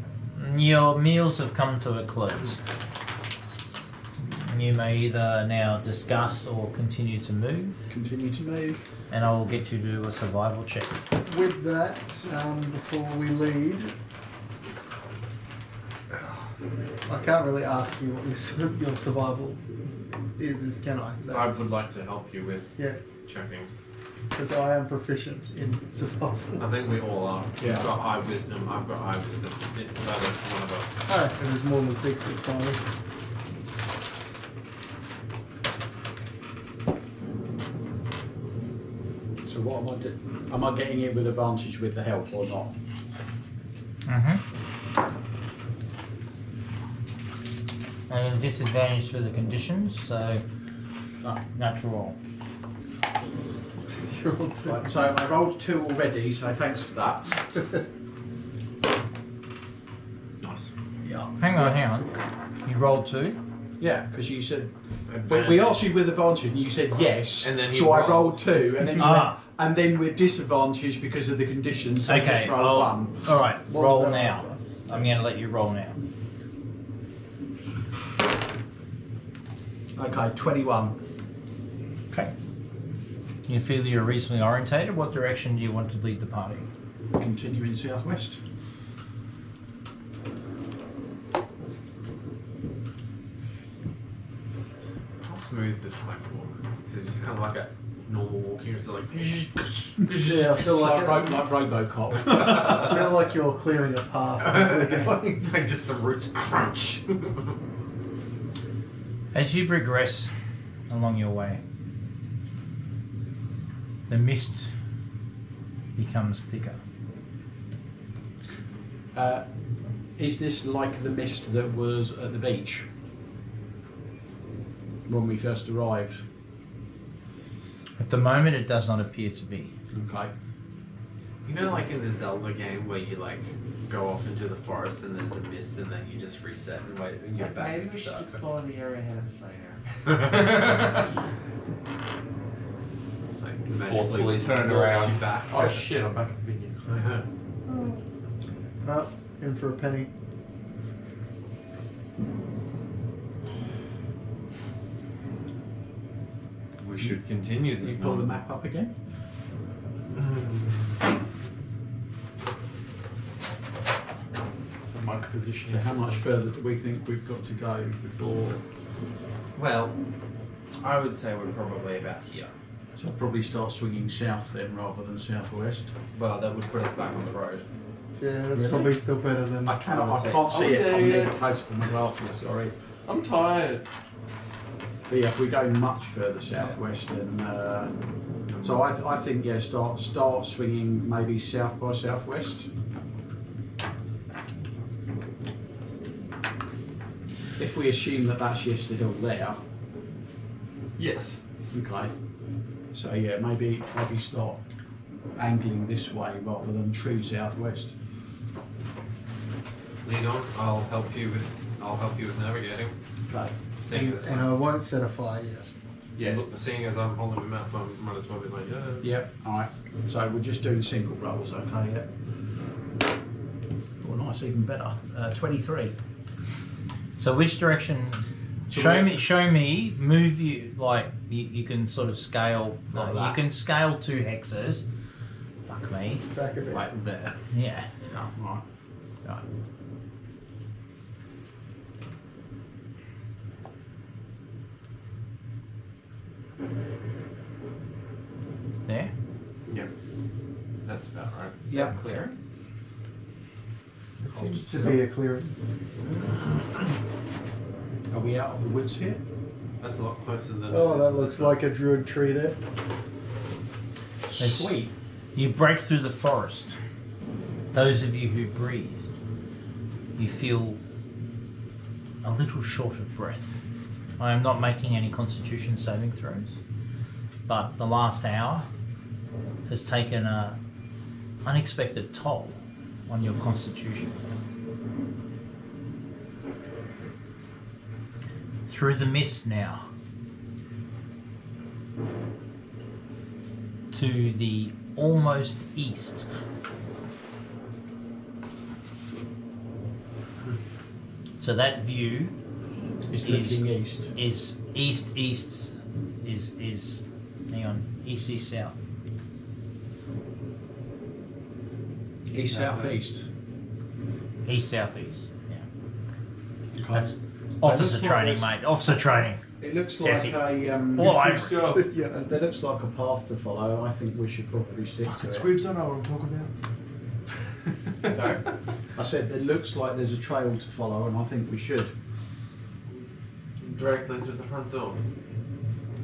Your meals have come to a close. You may either now discuss or continue to move, Continue to move. and I will get you to do a survival check. With that, before we leave, I can't really ask you what your survival is can I? I would like to help you with checking. Because I am proficient in survival. I think we all are. Yeah. You've got eye wisdom. I've got eye wisdom. It's better for one of us. Oh, if there's more than 6, it's fine. So what am I doing? Am I getting in with advantage with the health or not? Mm-hmm. And disadvantage for the conditions, so natural. rolled 2. Right, so I rolled 2 already, so thanks for that. Nice. Yeah. Hang on. You rolled 2? Yeah, because you said we asked you with advantage, and you said yes. And then he so I rolled. rolled 2, and then you Ah. went, and then we're disadvantaged because of the conditions. So Okay, just roll 1. Alright, What roll was that now. answer? I'm going to let you roll now. Okay, 21. Okay. You feel you're reasonably orientated. What direction do you want to lead the party? Continuing southwest. How smooth does Clank walk? Is it just kind of like a normal walking, or is it like? Yeah, I feel like, like Robocop. I feel like you're clearing a path as we're going. It's like just some roots crunch. As you progress along your way, the mist becomes thicker. Is this like the mist that was at the beach when we first arrived? At the moment, it does not appear to be. Okay. You know, like in the Zelda game where you like go off into the forest and there's the mist, and then you just reset and wait and get back. Maybe we should explore the area ahead of us later. It's like magically Forcefully turn walks around. you back. Oh shit, I'm back at the vineyard. Oh, in for a penny. We should continue Can this. you pull the map up again? The monk position. So how much further do we think we've got to go before? Well, I would say we're probably about here. So I'll probably start swinging south then rather than southwest. Well, that would put us back on the road. Yeah, that's Really? probably still better than. I cannot. would I say- can't see it. there I'm yet? never close for my glasses. Sorry. I'm tired. But yeah, if we go much further southwest, then so I think yeah, start swinging maybe south by southwest. If we assume that that's Yester Hill there, Yes. okay. So yeah, maybe start angling this way rather than true southwest. Lead on. I'll help you with navigating. Okay. Seeing as, And I won't set a fire yet. Yeah. seeing as I'm holding the map, I might as well be like, yeah. Yep. All right. So we're just doing single rolls, okay? Yep. Oh, nice, even better. 23. So which direction? So Show me. Move you like you can sort of scale. Like you that. can scale 2 hexes. Fuck me. Back a bit. Right there. Yeah. Oh, all right. Right. There. Yep. That's about right. Is Yep. that clear? It seems to be a clearing. Are we out of the woods here? That's a lot closer than. Oh, that looks like a druid tree there. Sweet. You break through the forest. Those of you who breathe, you feel a little short of breath. I am not making any constitution saving throws, but the last hour has taken an unexpected toll on your constitution. Through the mist now, to the almost east. So that view It's looking east. is east hang on, east south. East southeast. East southeast. Yeah. Okay. That's officer looks like training, there's- mate. Officer training. It looks like Jesse. a All over. Yeah. there looks like a path to follow. I think we should probably stick to it. Squibs, I know what I'm talking about. Sorry. I said it looks like there's a trail to follow, and I think we should. Directly through the front door.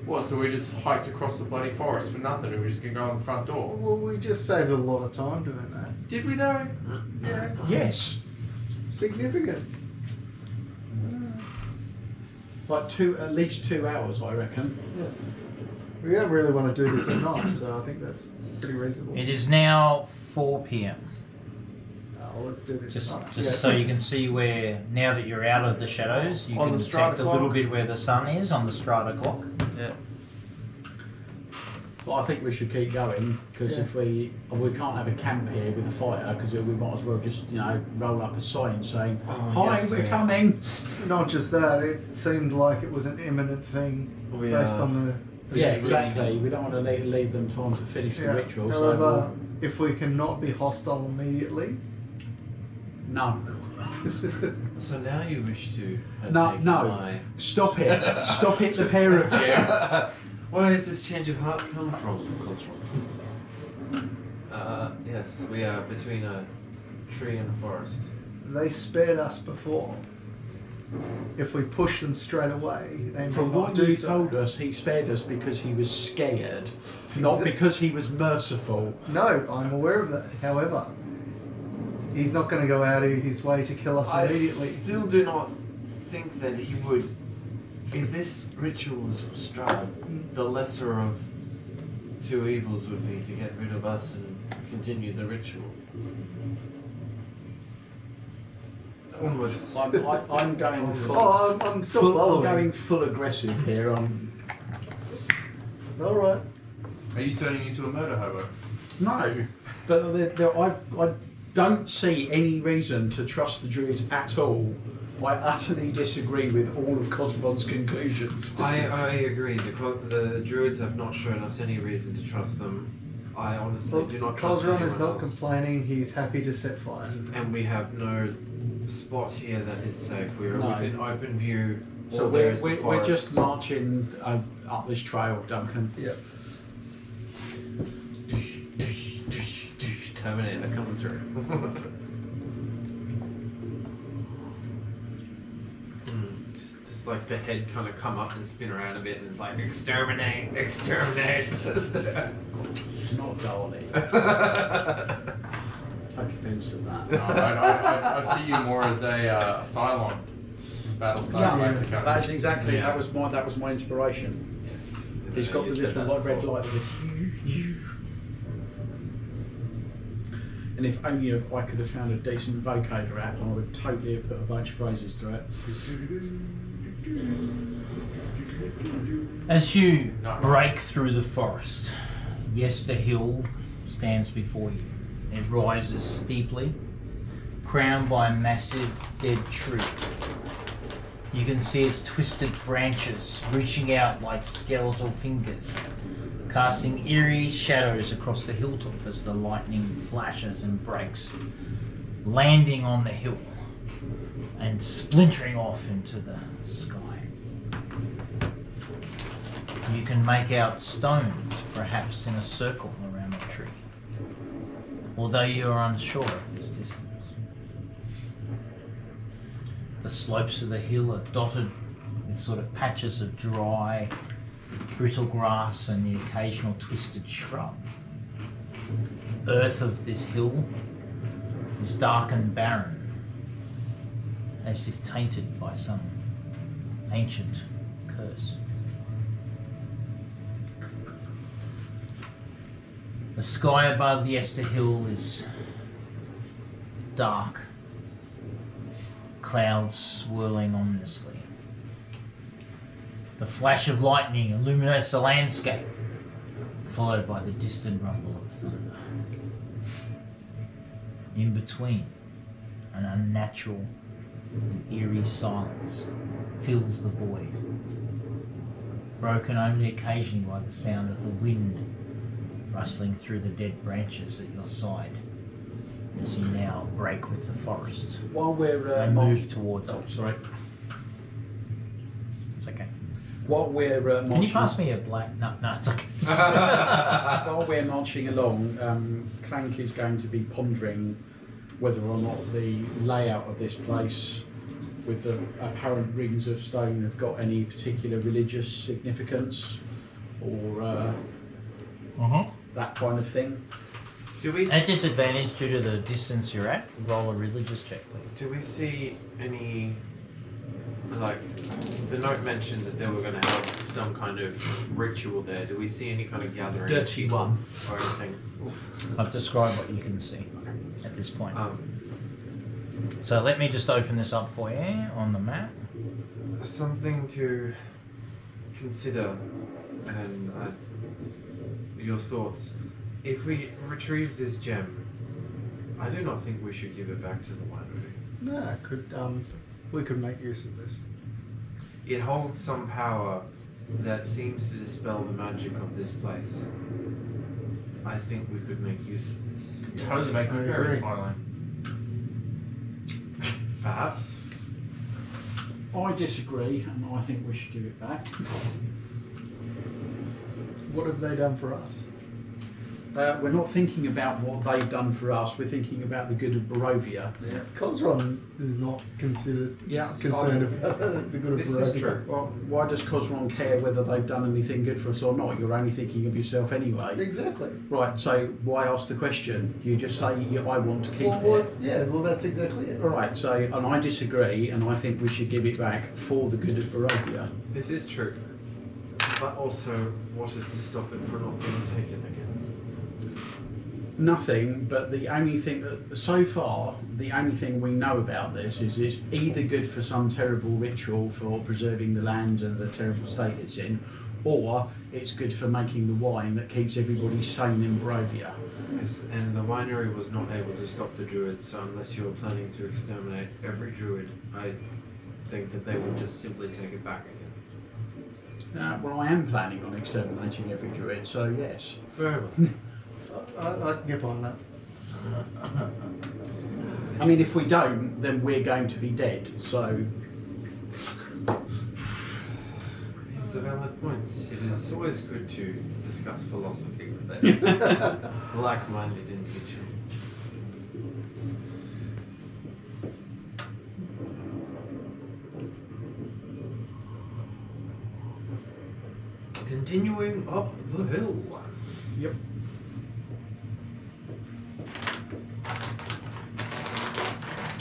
What, so we just hiked across the bloody forest for nothing and we're just gonna go on the front door? Well, we just saved a lot of time doing that. Did we though? Yeah, Yes. significant. Like at least 2 hours, I reckon. Yeah. We don't really want to do this at night, so I think that's pretty reasonable. It is now 4 p.m. Well, let's do this Just, at night. just so you can see where, now that you're out of the shadows, you On can the strata detect a little clock. bit where the sun is on the strata clock. Yeah. Well, I think we should keep going because if we can't have a camp here with a fighter because we might as well just roll up a sign saying hi, we're coming. Not just that, it seemed like it was an imminent thing based on the Yeah, exactly. We don't want to leave them time to finish the ritual. However, if we can not be hostile immediately, no. So now you wish to No, take no. my... Stop it. Stop it, the pair of you. Where does this change of heart come from? Yes, we are between a tree and a forest. they spared us before. If we push them straight away, they may From not what do you so. told us, he spared us because he was scared, not because he was merciful. No, I'm aware of that. However, he's not going to go out of his way to kill us immediately. I still do not think that he would. If this ritual was for Strahd, the lesser of two evils would be to get rid of us and continue the ritual. Onwards. I'm going full. Oh, I'm still following. I'm going full aggressive here. All right. Are you turning into a murder hobo? No, but I don't see any reason to trust the druids at all. I utterly disagree with all of Cosmon's conclusions. I agree. The druids have not shown us any reason to trust them. I honestly do not trust Cosron anyone is not else. complaining. He's happy to set fire to the And we have no spot here that is safe. We are No. within open view. So All there we're, is the we're forest. just marching up this trail, Duncan. Yep. Terminator coming through. Just like the head kind of come up and spin around a bit, and it's like exterminate, exterminate. It's not Darley. Take offence to that. No, I see you more as a Cylon. Battlestar Galactica. That's exactly. Yeah. That was my inspiration. Yes. He's got the You said little that red before. light. And if only I could have found a decent vocator app, I would totally have put a bunch of phrases to it. As you break through the forest, Yester Hill stands before you. It rises steeply, crowned by a massive dead tree. You can see its twisted branches reaching out like skeletal fingers, casting eerie shadows across the hilltop as the lightning flashes and breaks, landing on the hill and splintering off into the sky. You can make out stones, perhaps in a circle around the tree, although you are unsure of this distance. The slopes of the hill are dotted with sort of patches of dry, brittle grass and the occasional twisted shrub. Earth of this hill is dark and barren, as if tainted by some ancient curse. The sky above the Yester Hill is dark, clouds swirling ominously. The flash of lightning illuminates the landscape, followed by the distant rumble of thunder. In between, an unnatural and eerie silence fills the void, broken only occasionally by the sound of the wind rustling through the dead branches at your side as you now break with the forest While we're and move towards oh, it. sorry. It's okay. While we're Can you marching, pass me a black? No, it's okay. while we're marching along, Clank is going to be pondering whether or not the layout of this place, with the apparent rings of stone, have got any particular religious significance, or that kind of thing. Do we At disadvantage due to the distance you're at, roll a religious check, please. do we see any like, the note mentioned that they were going to have some kind of ritual there. Do we see any kind of gathering? Dirty one. Or anything? I've described what you can see at this point. So let me just open this up for you on the map. Something to consider, and your thoughts. If we retrieve this gem, I do not think we should give it back to the winery. No, we could make use of this. It holds some power that seems to dispel the magic of this place. I think we could make use of this. Totally make I good berries agree. finally. Perhaps. I disagree, and I think we should give it back. What have they done for us? We're not thinking about what they've done for us. We're thinking about the good of Barovia. Yeah, Cosron is not concerned about the good of This is Barovia. true. Well, why does Cosron care whether they've done anything good for us or not? You're only thinking of yourself anyway. Exactly. Right, so why ask the question? You just say, yeah, I want to keep it. Yeah, well, that's exactly it. All right, so, and I disagree, and I think we should give it back for the good of Barovia. This is true. But also, what is to stop it from not being taken again? Nothing, but the only thing that, so far, the only thing we know about this is it's either good for some terrible ritual for preserving the land and the terrible state it's in, or it's good for making the wine that keeps everybody sane in Barovia. Yes, and the winery was not able to stop the druids, so unless you're planning to exterminate every druid, I think that they would just simply take it back again. Well, I am planning on exterminating every druid, so yes. Very well. I can get behind that. I mean, if we don't, then we're going to be dead, so... It's a valid point. It is always good to discuss philosophy with a like-minded individual. Continuing up the hill. Yep.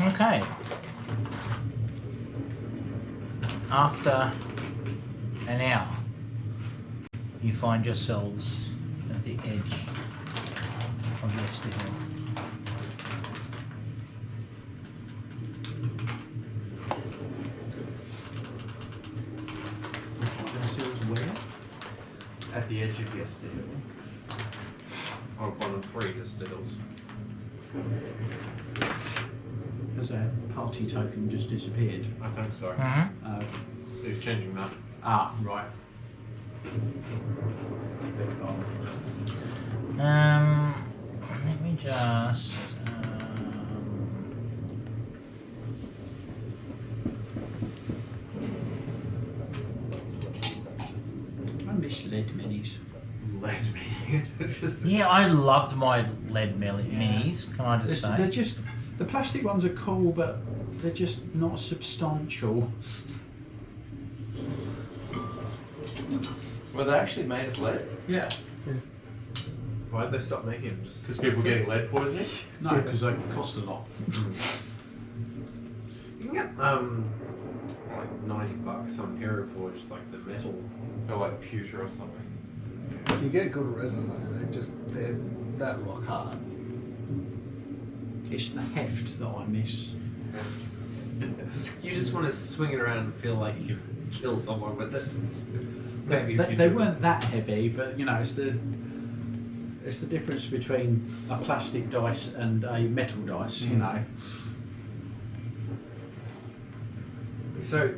Okay. After an hour, you find yourselves at the edge of Leicester Hill. At the edge of Leicester Hill. Or one of three Leicester Hills. Has a party token just disappeared? I think so. Mm-hmm. He's changing that. Right. Let me just. I miss lead minis. Lead me. Just Yeah, I loved my lead minis. Can I just say? They're just, the plastic ones are cool, but they're just not substantial. Were they actually made of lead? Yeah. Why did they stop making them? Just because people were getting lead poisoning? No, because they cost a lot. You can get it's like $90 on Hero Forge, like the metal, or like pewter or something. If you get good resin though, they're that rock hard. It's the heft that I miss. You just want to swing it around and feel like you can kill someone with it. Maybe if you They do weren't this. that heavy, but you know, it's the difference between a plastic dice and a metal dice. You know. So,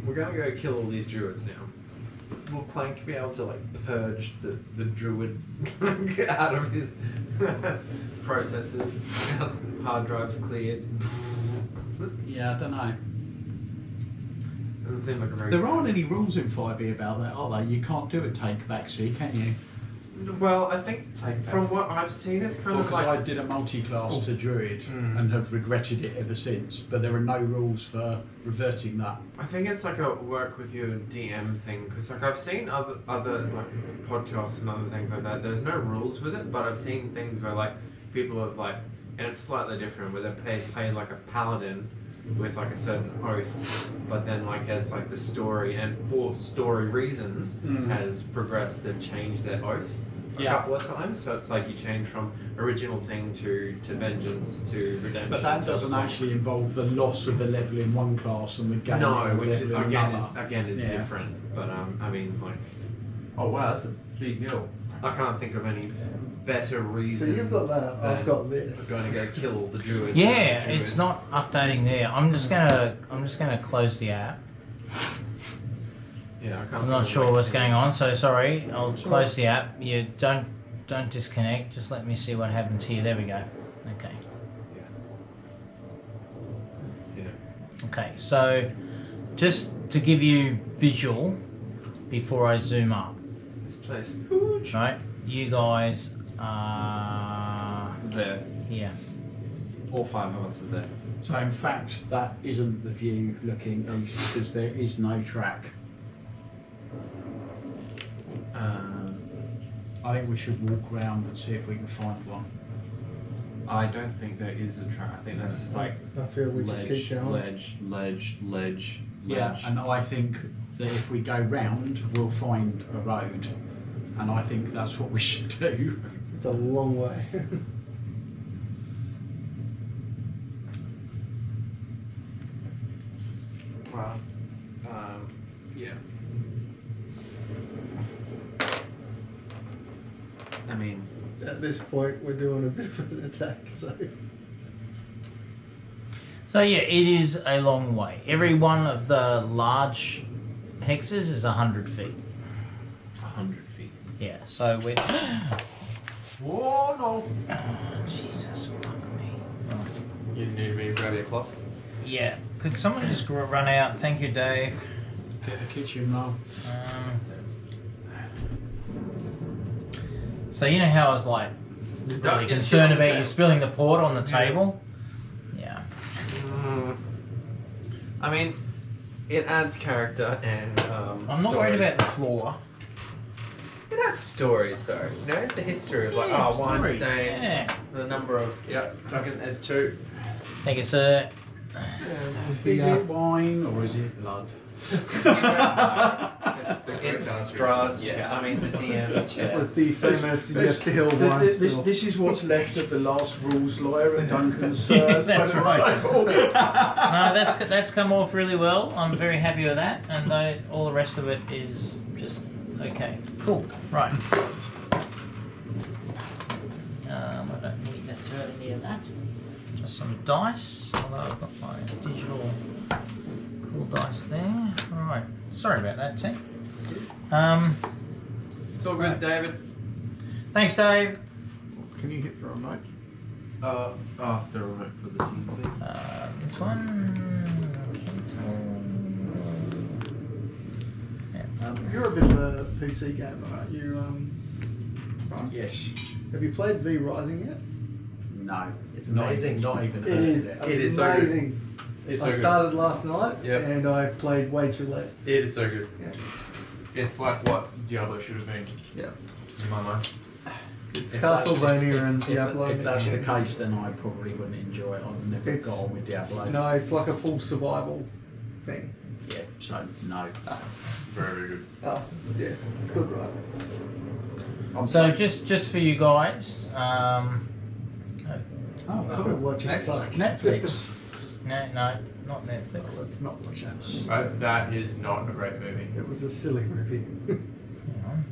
we're going to go kill all these druids now. Will Clank be able to like purge the druid out of his processes? Hard drives cleared. Yeah, I don't know. Doesn't seem like a very. There aren't any rules in 5e about that, are there? You can't do a take back C, can you? Well, I think Take from backs. what I've seen, it's kind of Because like I did a multi-class to Druid and have regretted it ever since, but there are no rules for reverting that. I think it's like a work with your DM thing, because like I've seen other like podcasts and other things like that. There's no rules with it, but I've seen things where like people have like, and it's slightly different, where they play like a paladin with like a certain oath, but then like as like the story and for story reasons has progressed, they've changed their oath a couple of times. So it's like you change from original thing to vengeance to redemption. But that doesn't actually involve the loss of the level in one class and the gain No, of the which level in again is Yeah. different. But I mean, like, oh wow, that's a big hill. I can't think of any better So reason. you've got that. I've got this. I'm going to go kill the druid. Yeah, The druid. it's not updating there. I'm just gonna close the app. Yeah, I can't. I'm not sure what's going on, so sorry. I'll close the app. You don't disconnect. Just let me see what happens here. There we go. Okay. Yeah. Okay. So, just to give you visual before I zoom up, This place. right? You guys are There. here. All 5 of us are there. So in fact, that isn't the view looking east because there is no track. I think we should walk around and see if we can find one. I don't think there is a track. I think that's just like I feel we just keep going. ledge. Yeah, and I think that if we go round, we'll find a road, and I think that's what we should do. It's a long way. Well, yeah. I mean, At this point, we're doing a bit of an attack, so. So yeah, it is a long way. Every one of the large hexes is 100 feet. 100 feet. Yeah. So we're. Whoa, no. Oh, Jesus, fuck me. Right. You need me to grab your cloth? Yeah. Could someone just run out? Thank you, Dave. Get the kitchen roll. So you know how I was like really Don't get concerned shit on about the you spilling the port on the table? Yeah. I mean, it adds character and I'm not worried about the floor. It adds stories, though. You know, it's a history of like, Yeah, oh, wine stories. stain, Yeah. the number of. Yep, fucking there's 2. Thank you, sir. Is it wine or is it blood? It's Strahd's chair. I mean, the DM's It chair. was the famous Yestill wine spill. This is what's left of the last rules lawyer at Duncan's. That's Spider right. Stable. No, that's come off really well. I'm very happy with that, and all the rest of it is just okay. Cool. Right. I don't need necessarily any of that. Just some dice. Although I've got my digital cool dice there. All right. Sorry about that, team. It's all good, David. Thanks, Dave. Can you hit the remote? Oh, the remote for the TV. This one. Cancel. You're a bit of a PC gamer, aren't you? Right. Yes. Have you played V Rising yet? No. It's Not amazing. even- Not even. It heard is of It is so good. amazing. It's I so started last night Yep. and I played way too late. good. It is so good. Yeah. It's like what Diablo should have been, Yeah. in my mind. It's If that's- Castlevania if- and if- Diablo. If that's the mixed. case, then I probably wouldn't enjoy it. I've never It's- got on with Diablo. No, it's like a full survival thing. Yeah, so no. Very, very good. Oh, yeah, it's good, right? So just for you guys, Oh, We're cool. watching Excellent. Psych. Netflix. No, not Netflix. Let's not watch that. That is not a great movie. It was a silly movie. Hang on.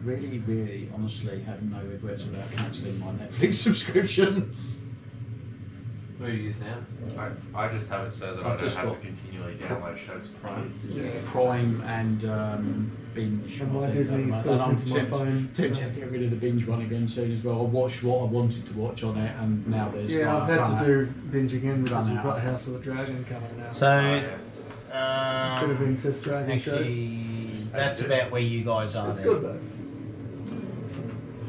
Really, really, honestly, have no regrets about cancelling my Netflix subscription. What do you use now? I just have it so that I've I don't just have got to continually download shows for kids. Yeah. Prime and binge. And my I think, Disney's at the built moment. into my I'm phone. tempted to get rid of the binge one again soon as well. I watched what I wanted to watch on it, and now there's. Yeah, like, I've had run to out. do binge again because Run we've got out. House of the Dragon coming now. So, yes. Bit of incest dragon shows. actually, that's about where you guys are. It's there. good though.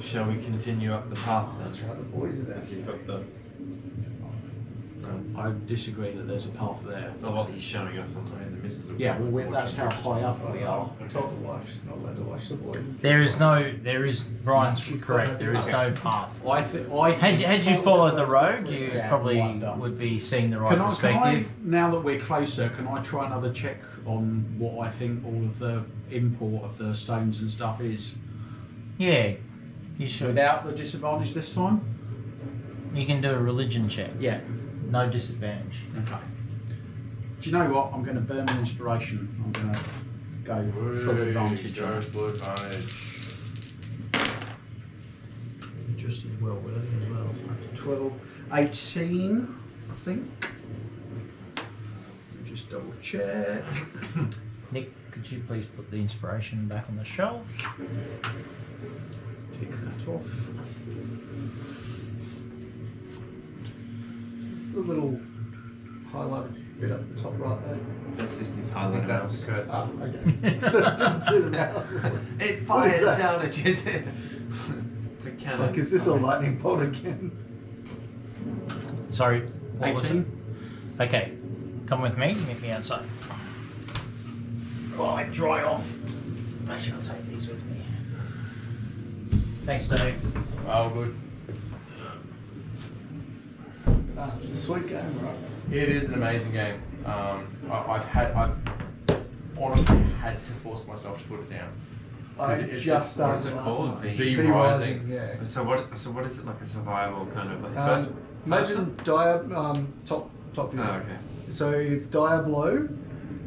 Shall we continue up the path? That's right, the boys is out. He's got the. I disagree that there's a path there. Oh, well, he's showing us something. The missus will Yeah, well, that's how high up we are. I told the wife she's not allowed to watch the boys. There is Brian's She's correct, got there is no path. Had you followed the road, you Yeah, probably well done. would be seeing the right Can I, perspective. now that we're closer, can I try another check on what I think all of the import of the stones and stuff is? Yeah, you should. Without the disadvantage this time? You can do a religion check. Yeah. No disadvantage. Okay. Do you know what? I'm going to burn an inspiration. I'm going to go full advantage on it. Full advantage. Just as well with it as well. So that's 12, 18, I think. Just double check. Nick, could you please put the inspiration back on the shelf? Tick that off. The little highlighted bit up the top right there. That's just this I highlight think that's mouse. the cursor. Ah, okay. So I didn't see the mouse. It What is fires that? down at you. It's a It's cannon. like, is this a lightning bolt again? Sorry, what was it? 18. Okay, come with me, meet me outside. Oh, I dry off. Actually, I'll take these with me. Thanks, Dave. Oh, good. Ah, it's a sweet game, right? It is an amazing game. I've honestly had to force myself to put it down. I It's just just- what is started it last called? night. V V Rising. Rising, yeah. So what is it, like a survival kind of like first? Imagine top view. Oh, okay. So it's Diablo,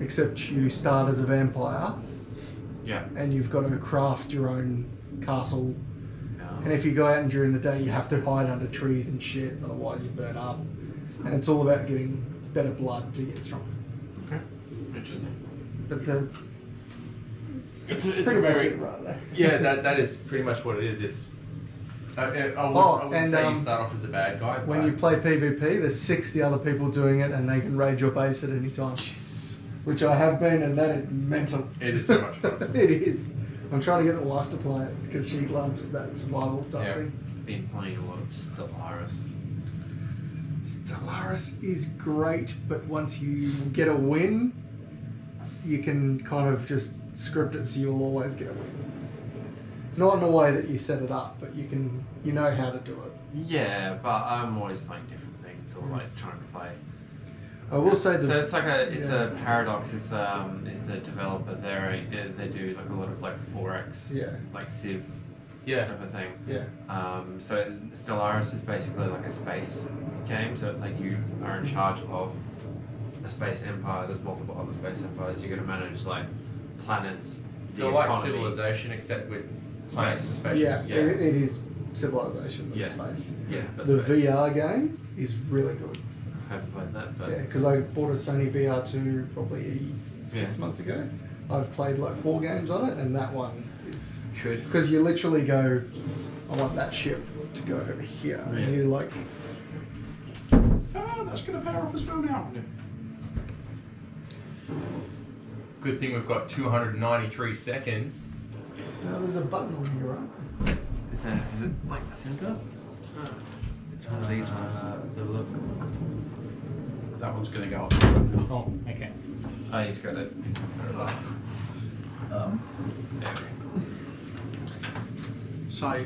except you start as a vampire, Yeah. and you've got to craft your own castle. Yeah. And if you go out and during the day, you have to hide under trees and shit, otherwise you burn up. And it's all about getting better blood to get strong. Okay. Interesting. But the It's pretty much very it right there. yeah. That is pretty much what it is. It's I wouldn't and, say you start off as a bad guy. When but you play PvP, there's 60 other people doing it, and they can raid your base at any time. Which I have been, and that is mental. It is so much fun. It is. I'm trying to get the wife to play it because she loves that survival type Yeah. thing. Been playing a lot of Stellaris. Stellaris is great, but once you get a win, you can kind of just script it so you'll always get a win. Not in a way that you set it up, but you know how to do it. Yeah, but I'm always playing different things or like trying to play. I will say So it's like a yeah. a paradox. It's is the developer they do like a lot of like 4X Yeah. like Civ Yeah. type of thing. Yeah. So Stellaris is basically like a space game. So it's like you are in charge of a space empire. There's multiple other space empires. You got to manage like planets. So the like economy. Civilization, except with Space. space. Yeah, Yeah. it is Civilization in Yeah. space. Yeah, that's The space. VR game is really good. I haven't played that, but Yeah, because I bought a Sony VR2 probably 6 Yeah. months ago. I've played like 4 games on it, and that one is good. because you literally go, I want that ship to go over here, Yeah. and you like, Ah, that's going to power off as well now. Good thing we've got 293 seconds. no, there's a button on here, right? Is it like the center? Oh, it's one of these ones. Let's have a look. That one's going to go off. Oh, okay. Oh, he's got it. He's got it. There we So,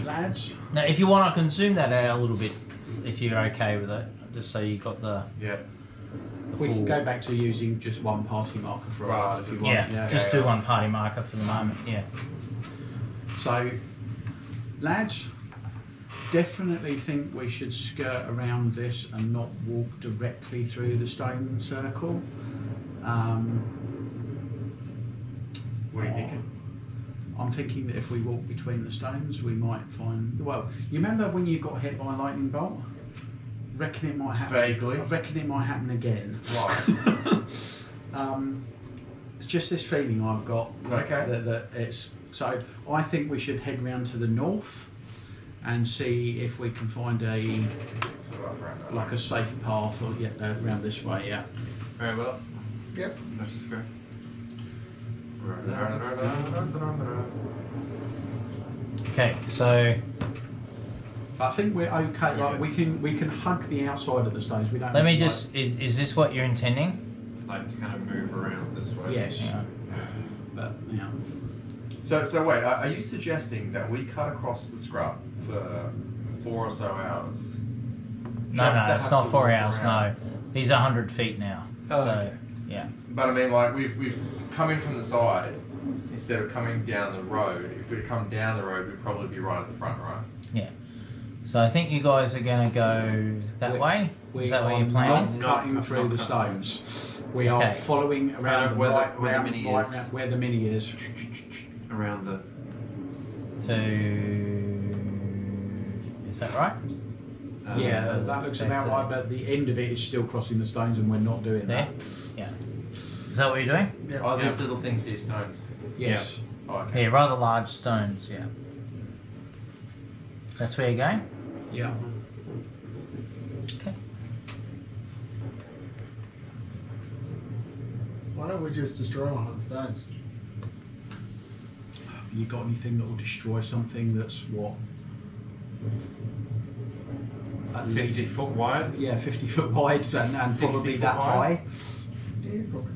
lads, Now, if you want to consume that out a little bit, if you're okay with it, just so you got the Yeah. we can full- go back to using just one party marker for Right, us if you want. Yeah, just do one party marker for the moment. Yeah. So, lads, definitely think we should skirt around this and not walk directly through the stone circle. What are you thinking? I'm thinking that if we walk between the stones, we might find. Well, you remember when you got hit by a lightning bolt? Reckon it might happen. Vaguely. I reckon it might happen again. Right. It's just this feeling I've got. Okay. That it's so. I think we should head round to the north and see if we can find a like a safe path or round this way. Yeah. Very well. Yep. Let's just go. Okay, so I think we're okay. Like we can hug the outside of the stones. We don't. Let me need to, just. Is this what you're intending? Like to kind of move around this way. Yes. Yeah. But yeah. So wait, are you suggesting that we cut across the scrub for 4 or so hours? No, Just to it's have not to 4 walk hours. around? No, these are 100 feet now. Oh, so okay. yeah. But I mean, like we've come in from the side instead of coming down the road. If we'd come down the road, we'd probably be right at the front, right? Yeah. So I think you guys are going to go that way. We Is that are what you're planning? not cutting through the stones. We are Okay. following around where the- right where the round, mini right is. round where the mini is. Around the. Is that right? Yeah, that looks about right. But the end of it is still crossing the stones, and we're not doing There. that. Yeah. Is that what you're doing? Yeah. Oh, these little things here, stones. Yes. Oh, okay. Yeah, rather large stones. Yeah. That's where you're going. Yeah. Okay. Why don't we just destroy one of the stones? Have you got anything that will destroy something that's what? At 50 least- foot wide. Yeah, 50 foot wide and 60 probably foot that high. high. Yeah, probably.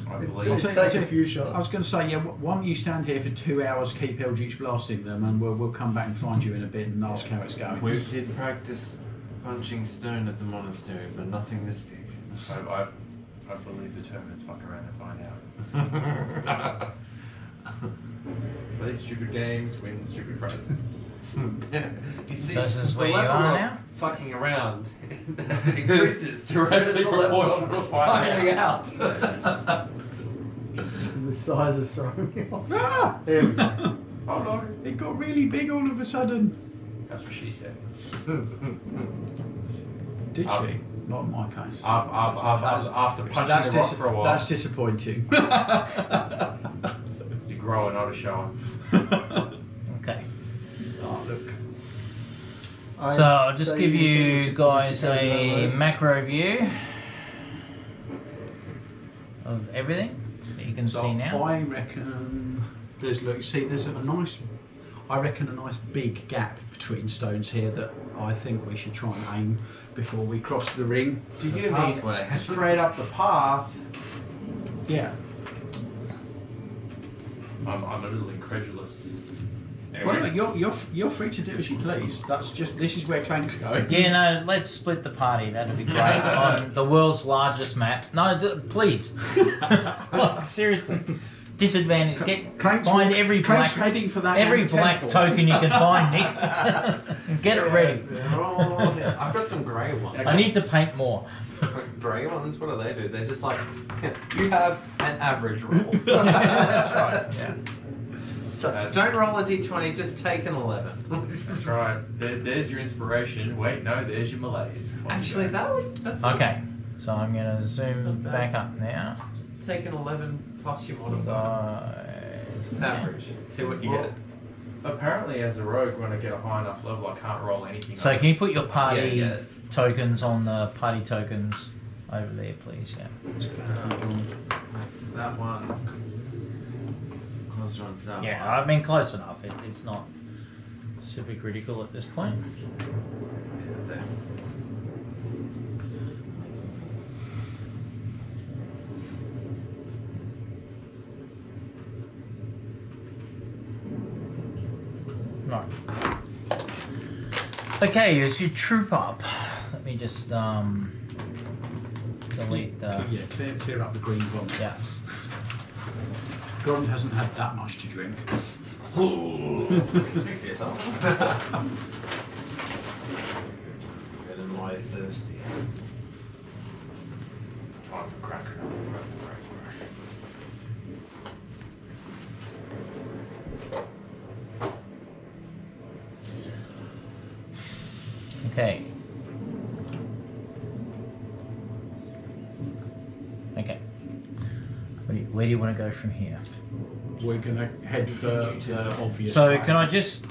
I It'll believe. take a few shots. I was going to say, yeah, why don't you stand here for 2 hours, keep Eldritch blasting them, and we'll come back and find you in a bit and ask how it's going. We did practice punching stone at the monastery, but nothing this big. I believe the term is fuck around and find out. Play stupid games, win stupid prizes. You see, So this is the where you level are of now? fucking around as it increases Directly so does the level of proportional to finding out. The size is throwing me off. Ah! There we go. Oh no. It got really big all of a sudden. That's what she said. Did she? Not in my case. After So punching that's the rock for a while. That's disappointing. It's a grower, not a shower. Okay. Oh, look. So I'll just say give think we you should guys go that a way. macro view of everything that you can So see now. I reckon there's a nice, I reckon a nice big gap between stones here that I think we should try and aim before we cross the ring. Do you pathway. mean straight up the path? Yeah. I'm a little incredulous. Well, look, you're free to do as you please. This is where Clank's going. Yeah, no, let's split the party. That'd be great. On the world's largest map. No, please. Look, seriously. Disadvantage. Find every black, Clank's heading for that every end black temple. token you can find, Nick. And get it ready. I've got some grey ones. I need to paint more. Grey ones? What do they do? They're just like, you have an average roll. That's right. Yeah. So don't roll a d20, just take an 11. That's right. There's your inspiration. Wait, no, there's your malaise. Actually, that's Okay, so I'm going to zoom back up now. take an 11 plus your modifier. Average. See what you Well, get. Apparently, as a rogue, when I get a high enough level, I can't roll anything. So can you put your party Yeah, it's- tokens on the party tokens over there, please? Yeah. That's that one. Closer onto that Yeah, one. I mean close enough. It's not super critical at this point. There. Right. Okay, as you troop up, let me just delete the. Yeah, clear up the green one. Yeah. Gordon hasn't had that much to drink. Speak for yourself. Good and why thirsty. Time to crack it up. Okay. Okay. Where do you want to go from here? We're going to head for the obvious. So way. can I just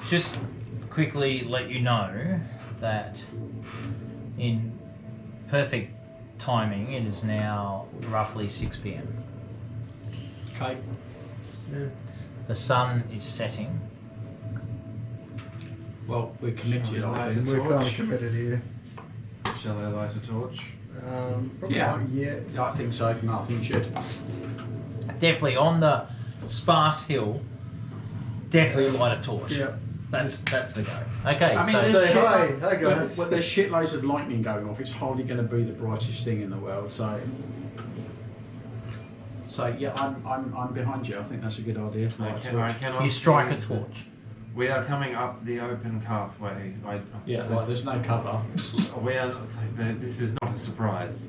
quickly let you know that in perfect timing it is now roughly 6 p.m. Okay. Yeah. The sun is setting Well, we're committed, I think. We're kind of committed here. Shall I light a torch? Probably Yeah. not yet. I think so. No, I think you should. Definitely on the sparse hill. Definitely light a torch. Yeah. That's the go. Okay, I mean, so Say hi. Hi guys. Well, there's shitloads of lightning going off. It's hardly going to be the brightest thing in the world. So yeah, I'm behind you. I think that's a good idea. I cannot you strike see a torch. We are coming up the open pathway. Yeah, like there's no cover. We are. This is not a surprise.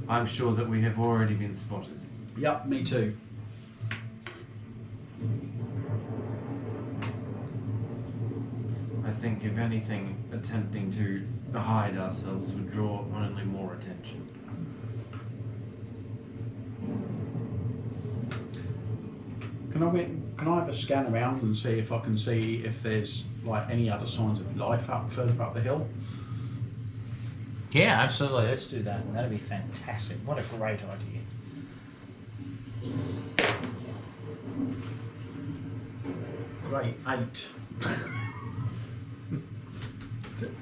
I'm sure that we have already been spotted. Yep, me too. I think, if anything, attempting to hide ourselves would draw only more attention. Can I have a scan around and see if I can see if there's like any other signs of life further up the hill? Yeah, absolutely. Let's do that. That'd be fantastic. What a great idea. Great, 8.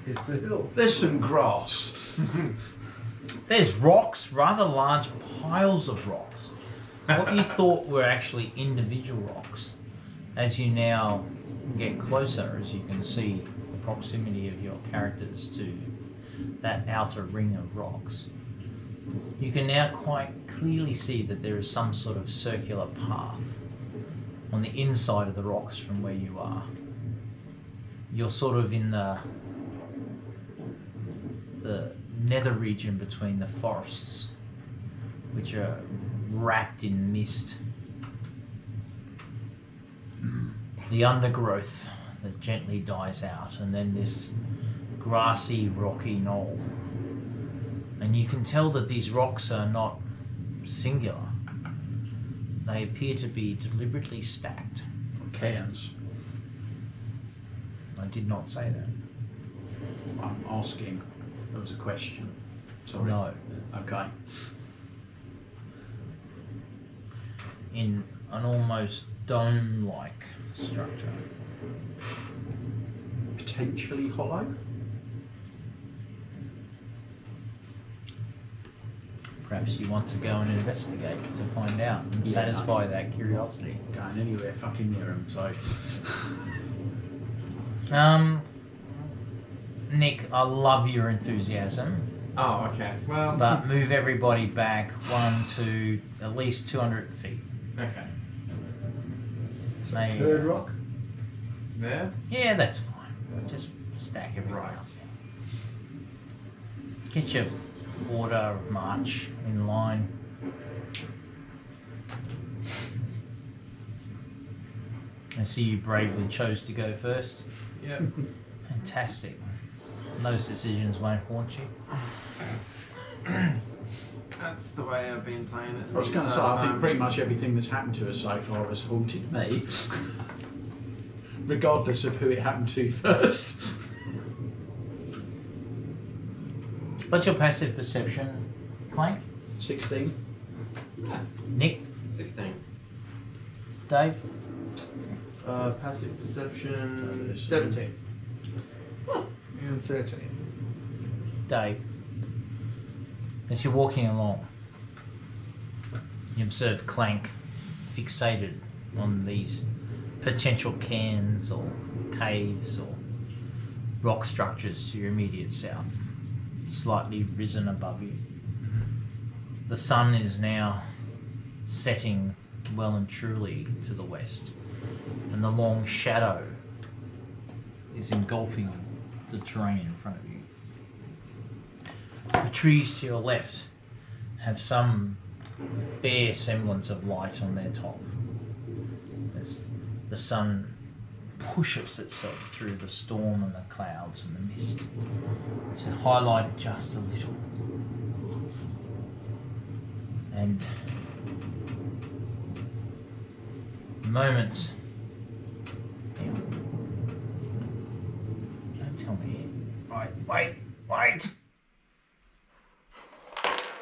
It's a hill. There's some grass. There's rocks, rather large piles of rocks. What you thought were actually individual rocks, as you now get closer, as you can see the proximity of your characters to that outer ring of rocks, you can now quite clearly see that there is some sort of circular path on the inside of the rocks from where you are. You're sort of in the nether region between the forests, which are wrapped in mist. The undergrowth that gently dies out, and then this grassy, rocky knoll. And you can tell that these rocks are not singular. They appear to be deliberately stacked. Cans. I did not say that. I'm asking. That was a question. Sorry. No. Okay. In an almost dome-like structure. Potentially hollow. Perhaps you want to go and investigate to find out and satisfy that curiosity. Going anywhere fucking near him, so. Nick, I love your enthusiasm, Oh, okay. Well, but move everybody back 1 to at least 200 feet. okay. They- Third rock. There. Yeah, that's fine. Just stack everything Right. up. Get your order of march in line. I see you bravely chose to go first. Yep. Fantastic. Those decisions won't haunt you. That's the way I've been playing it. I was going to say, I think pretty much everything that's happened to us so far has haunted me, regardless of who it happened to first. What's your passive perception, Clank? 16. Nick? 16. Dave? Passive perception 17. And 13. Dave? As you're walking along, you observe Clank fixated on these potential cairns or caves or rock structures to your immediate south, slightly risen above you. The sun is now setting well and truly to the west, and the long shadow is engulfing the terrain in front of you. The trees to your left have some bare semblance of light on their top as the sun pushes itself through the storm and the clouds and the mist to highlight it just a little. And moments. Don't tell me. Wait.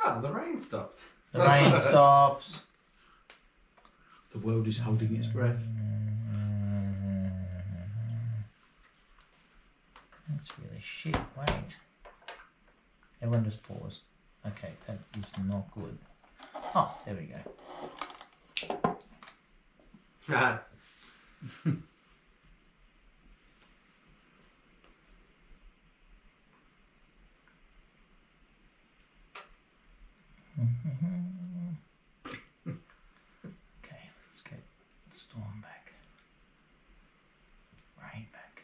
Ah, the rain stopped. The rain stops. The world is holding its breath. That's really shit. Wait. Everyone just pause. Okay, that is not good. Oh, there we go. Right. Okay, let's get Storm back. Rain back.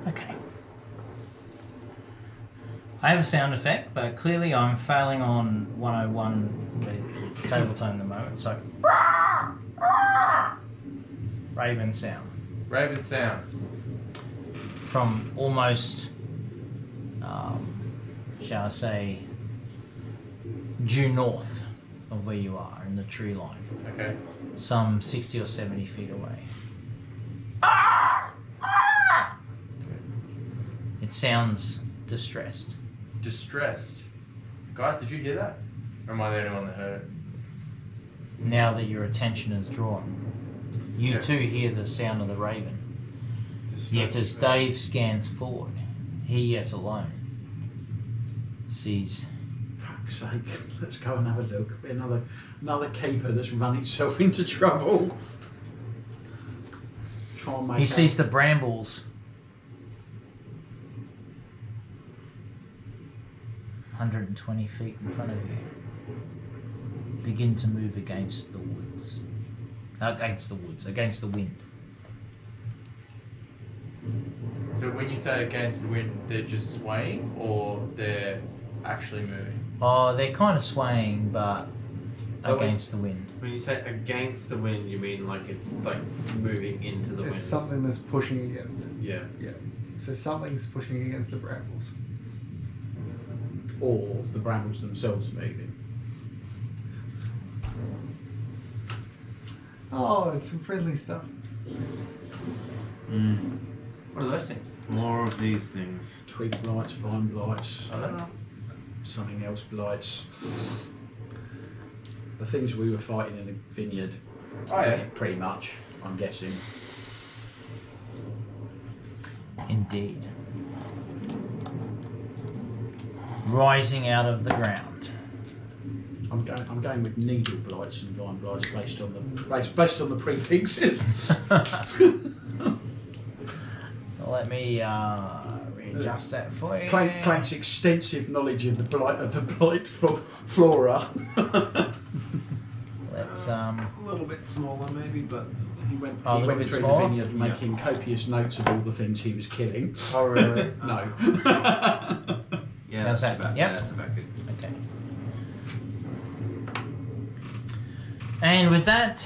Okay. I have a sound effect, but clearly I'm failing on 101 the table tone at the moment, so raven sound. Raven sound. From almost, shall I say, due north of where you are in the tree line. Okay. Some 60 or 70 feet away. It sounds distressed. Distressed. Guys, did you hear that? Or am I the only one that heard it? Now that your attention is drawn, you too hear the sound of the raven. Yet as Dave scans forward, he yet alone sees. Fuck's sake, let's go and have a look. Another keeper that's run itself into trouble. Try and make He out. sees the brambles 120 feet in front of you begin to move against the woods. Against the wind. So when you say against the wind, they're just swaying or they're actually moving? Oh, they're kind of swaying, but Oh, against the wind. When you say against the wind, you mean like it's like moving into the wind? It's something that's pushing against it. Yeah. Yeah. So something's pushing against the brambles. Or the brambles themselves are moving. Oh, it's some friendly stuff. What are those things? More of these things. Twig blights, vine blights, Are they? something else blights. The things we were fighting in the vineyard. Oh, yeah. Pretty much, I'm guessing. Indeed. Rising out of the ground. I'm going with needle blights and vine blights based on the prefixes. Let me readjust that for you. Clank's extensive knowledge of the blight flora. Let's A little bit smaller, maybe, but He went, Oh, a he little went bit through smaller? the vineyard making copious notes of all the things he was killing. Oh, really? No. yeah, How's that's that? about, Yep. yeah, that's about good. Okay. And with that,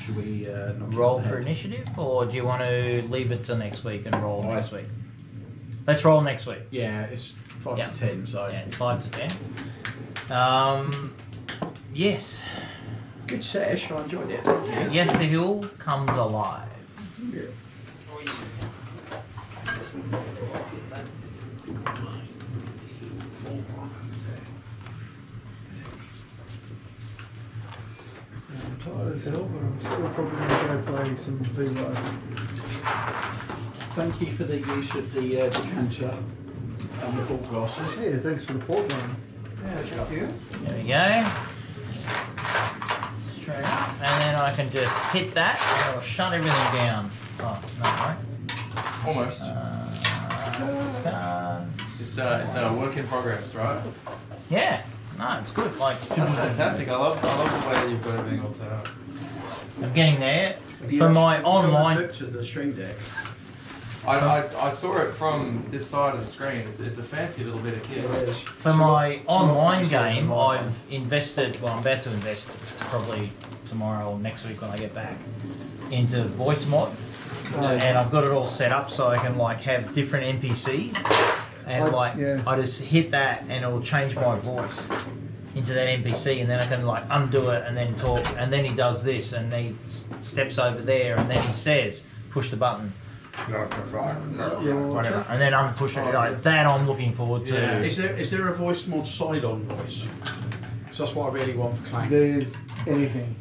Should we knock roll it on the for head? initiative, or do you want to leave it till next week and roll next week? Let's roll next week. Yeah, it's 5 Yeah. to 10, so. Yeah, it's 5 to 10. Yes. Good sesh, I enjoyed it. Thank you. Yes, the hill comes alive. Yeah. I'm tired as hell, but I'm still probably going to go play some V-Rising. Thank you for the use of the decanter and the ball glasses. Yeah, thanks for the port wine. Yeah, thank you. There we go. Straight up. And then I can just hit that and it'll shut everything down. Oh, no, right? Almost. It's a work in progress, right? Yeah, no, it's good. Like, That's fantastic. I love the way that you've got everything all set up. I'm getting there. Have you For my actually gone and online, looked at the stream deck? I saw it from this side of the screen. It's a fancy little bit of kit. for my online game, I've invested. Well, I'm about to invest probably tomorrow or next week when I get back into voice mod. and I've got it all set up so I can like have different NPCs, and I just hit that and it'll change my voice into that NPC, and then I can like undo it and then talk, and then he does this and he steps over there and then he says push the button, whatever, and then unpush it. Like that I'm looking forward to. Yeah. Is there a voice mod Cylon voice? Because that's what I really want for Clank. There's anything.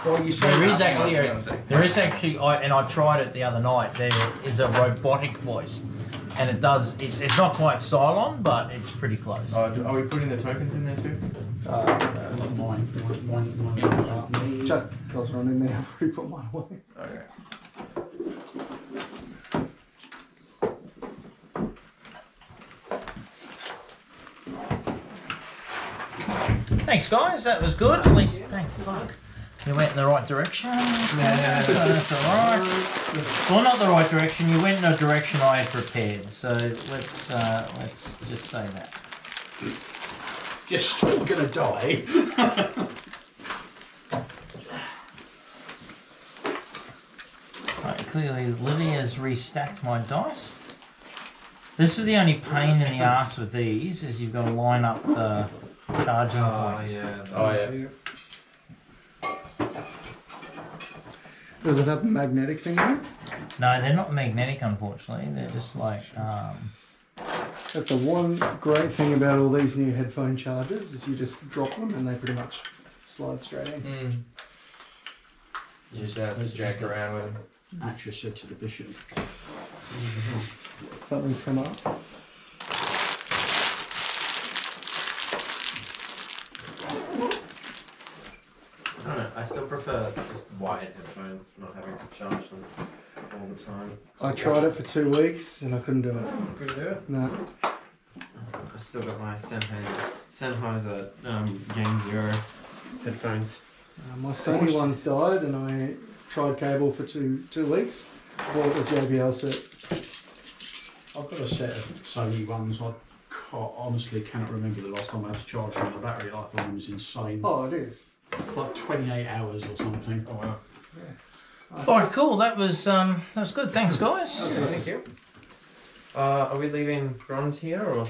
Well, you say There is actually, and I tried it the other night. There is a robotic voice, and it does. It's not quite Cylon, but it's pretty close. Are we putting the tokens in there too? Mine. Chuck goes on in there. I've already put mine away. Okay. Thanks, guys. That was good. At least, thank fuck. You went in the right direction. Yeah, that's alright. Well, not the right direction. You went in a direction I had prepared. So let's just say that. You're still gonna die. Right, clearly Lydia's restacked my dice. This is the only pain in the ass with these, is you've got to line up the charging points. Yeah. Does it have a magnetic thing in it? No, they're not magnetic, unfortunately. They're just like. That's the one great thing about all these new headphone chargers is you just drop them and they pretty much slide straight in. You just don't have to jack around with them. Actress said to the bishop. Something's come up. I don't know, I still prefer just wired headphones, not having to charge them all the time. I tried it for 2 weeks and I couldn't do it. Couldn't do it? No. I still got my Sennheiser Game Zero headphones. My Sony ones died and I tried cable for two weeks. Bought the JBL set. I've got a set of Sony ones. I honestly cannot remember the last time I had to charge them. The battery life on them is insane. Oh, it is. Like 28 hours or something. Oh wow. Yeah. Alright, cool. That was good. Thanks, guys. Okay, thank you. Are we leaving bronze here or?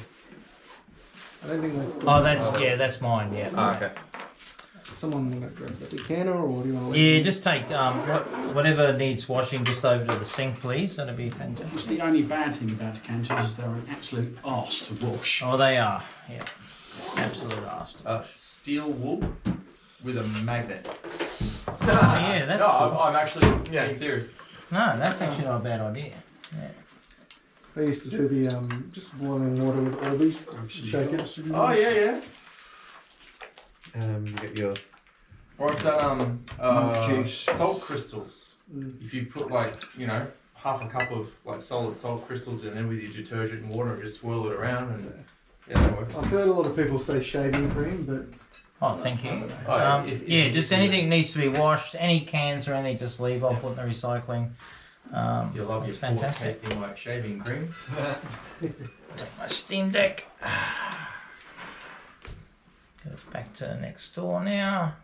I don't think that's good. Oh, that's mine. Yeah. Oh, okay. Someone want to grab the decanter or do you want to leave? Yeah, just take whatever needs washing just over to the sink, please. That'd be It's fantastic. the only bad thing about decanters is they're an absolute arse to wash. Oh, they are. Yeah. Absolute arse. Steel wool with a magnet. Oh, yeah, that's No, cool. I'm actually being serious. No, that's actually not a bad idea. Yeah. They used to do the just boiling water with Orbeez. Shake it. Oh yeah. You get your. Or I've done juice. Salt crystals. If you put half a cup of like solid salt crystals in there with your detergent and water and just swirl it around and that works. I've heard a lot of people say shaving cream, but Oh, thank you. If Just anything that needs to be washed, any cans or anything, just leave. I'll put in the recycling. You'll love It's your fork fantastic. tasting like shaving cream. Take my Steam Deck. Go back to next door now.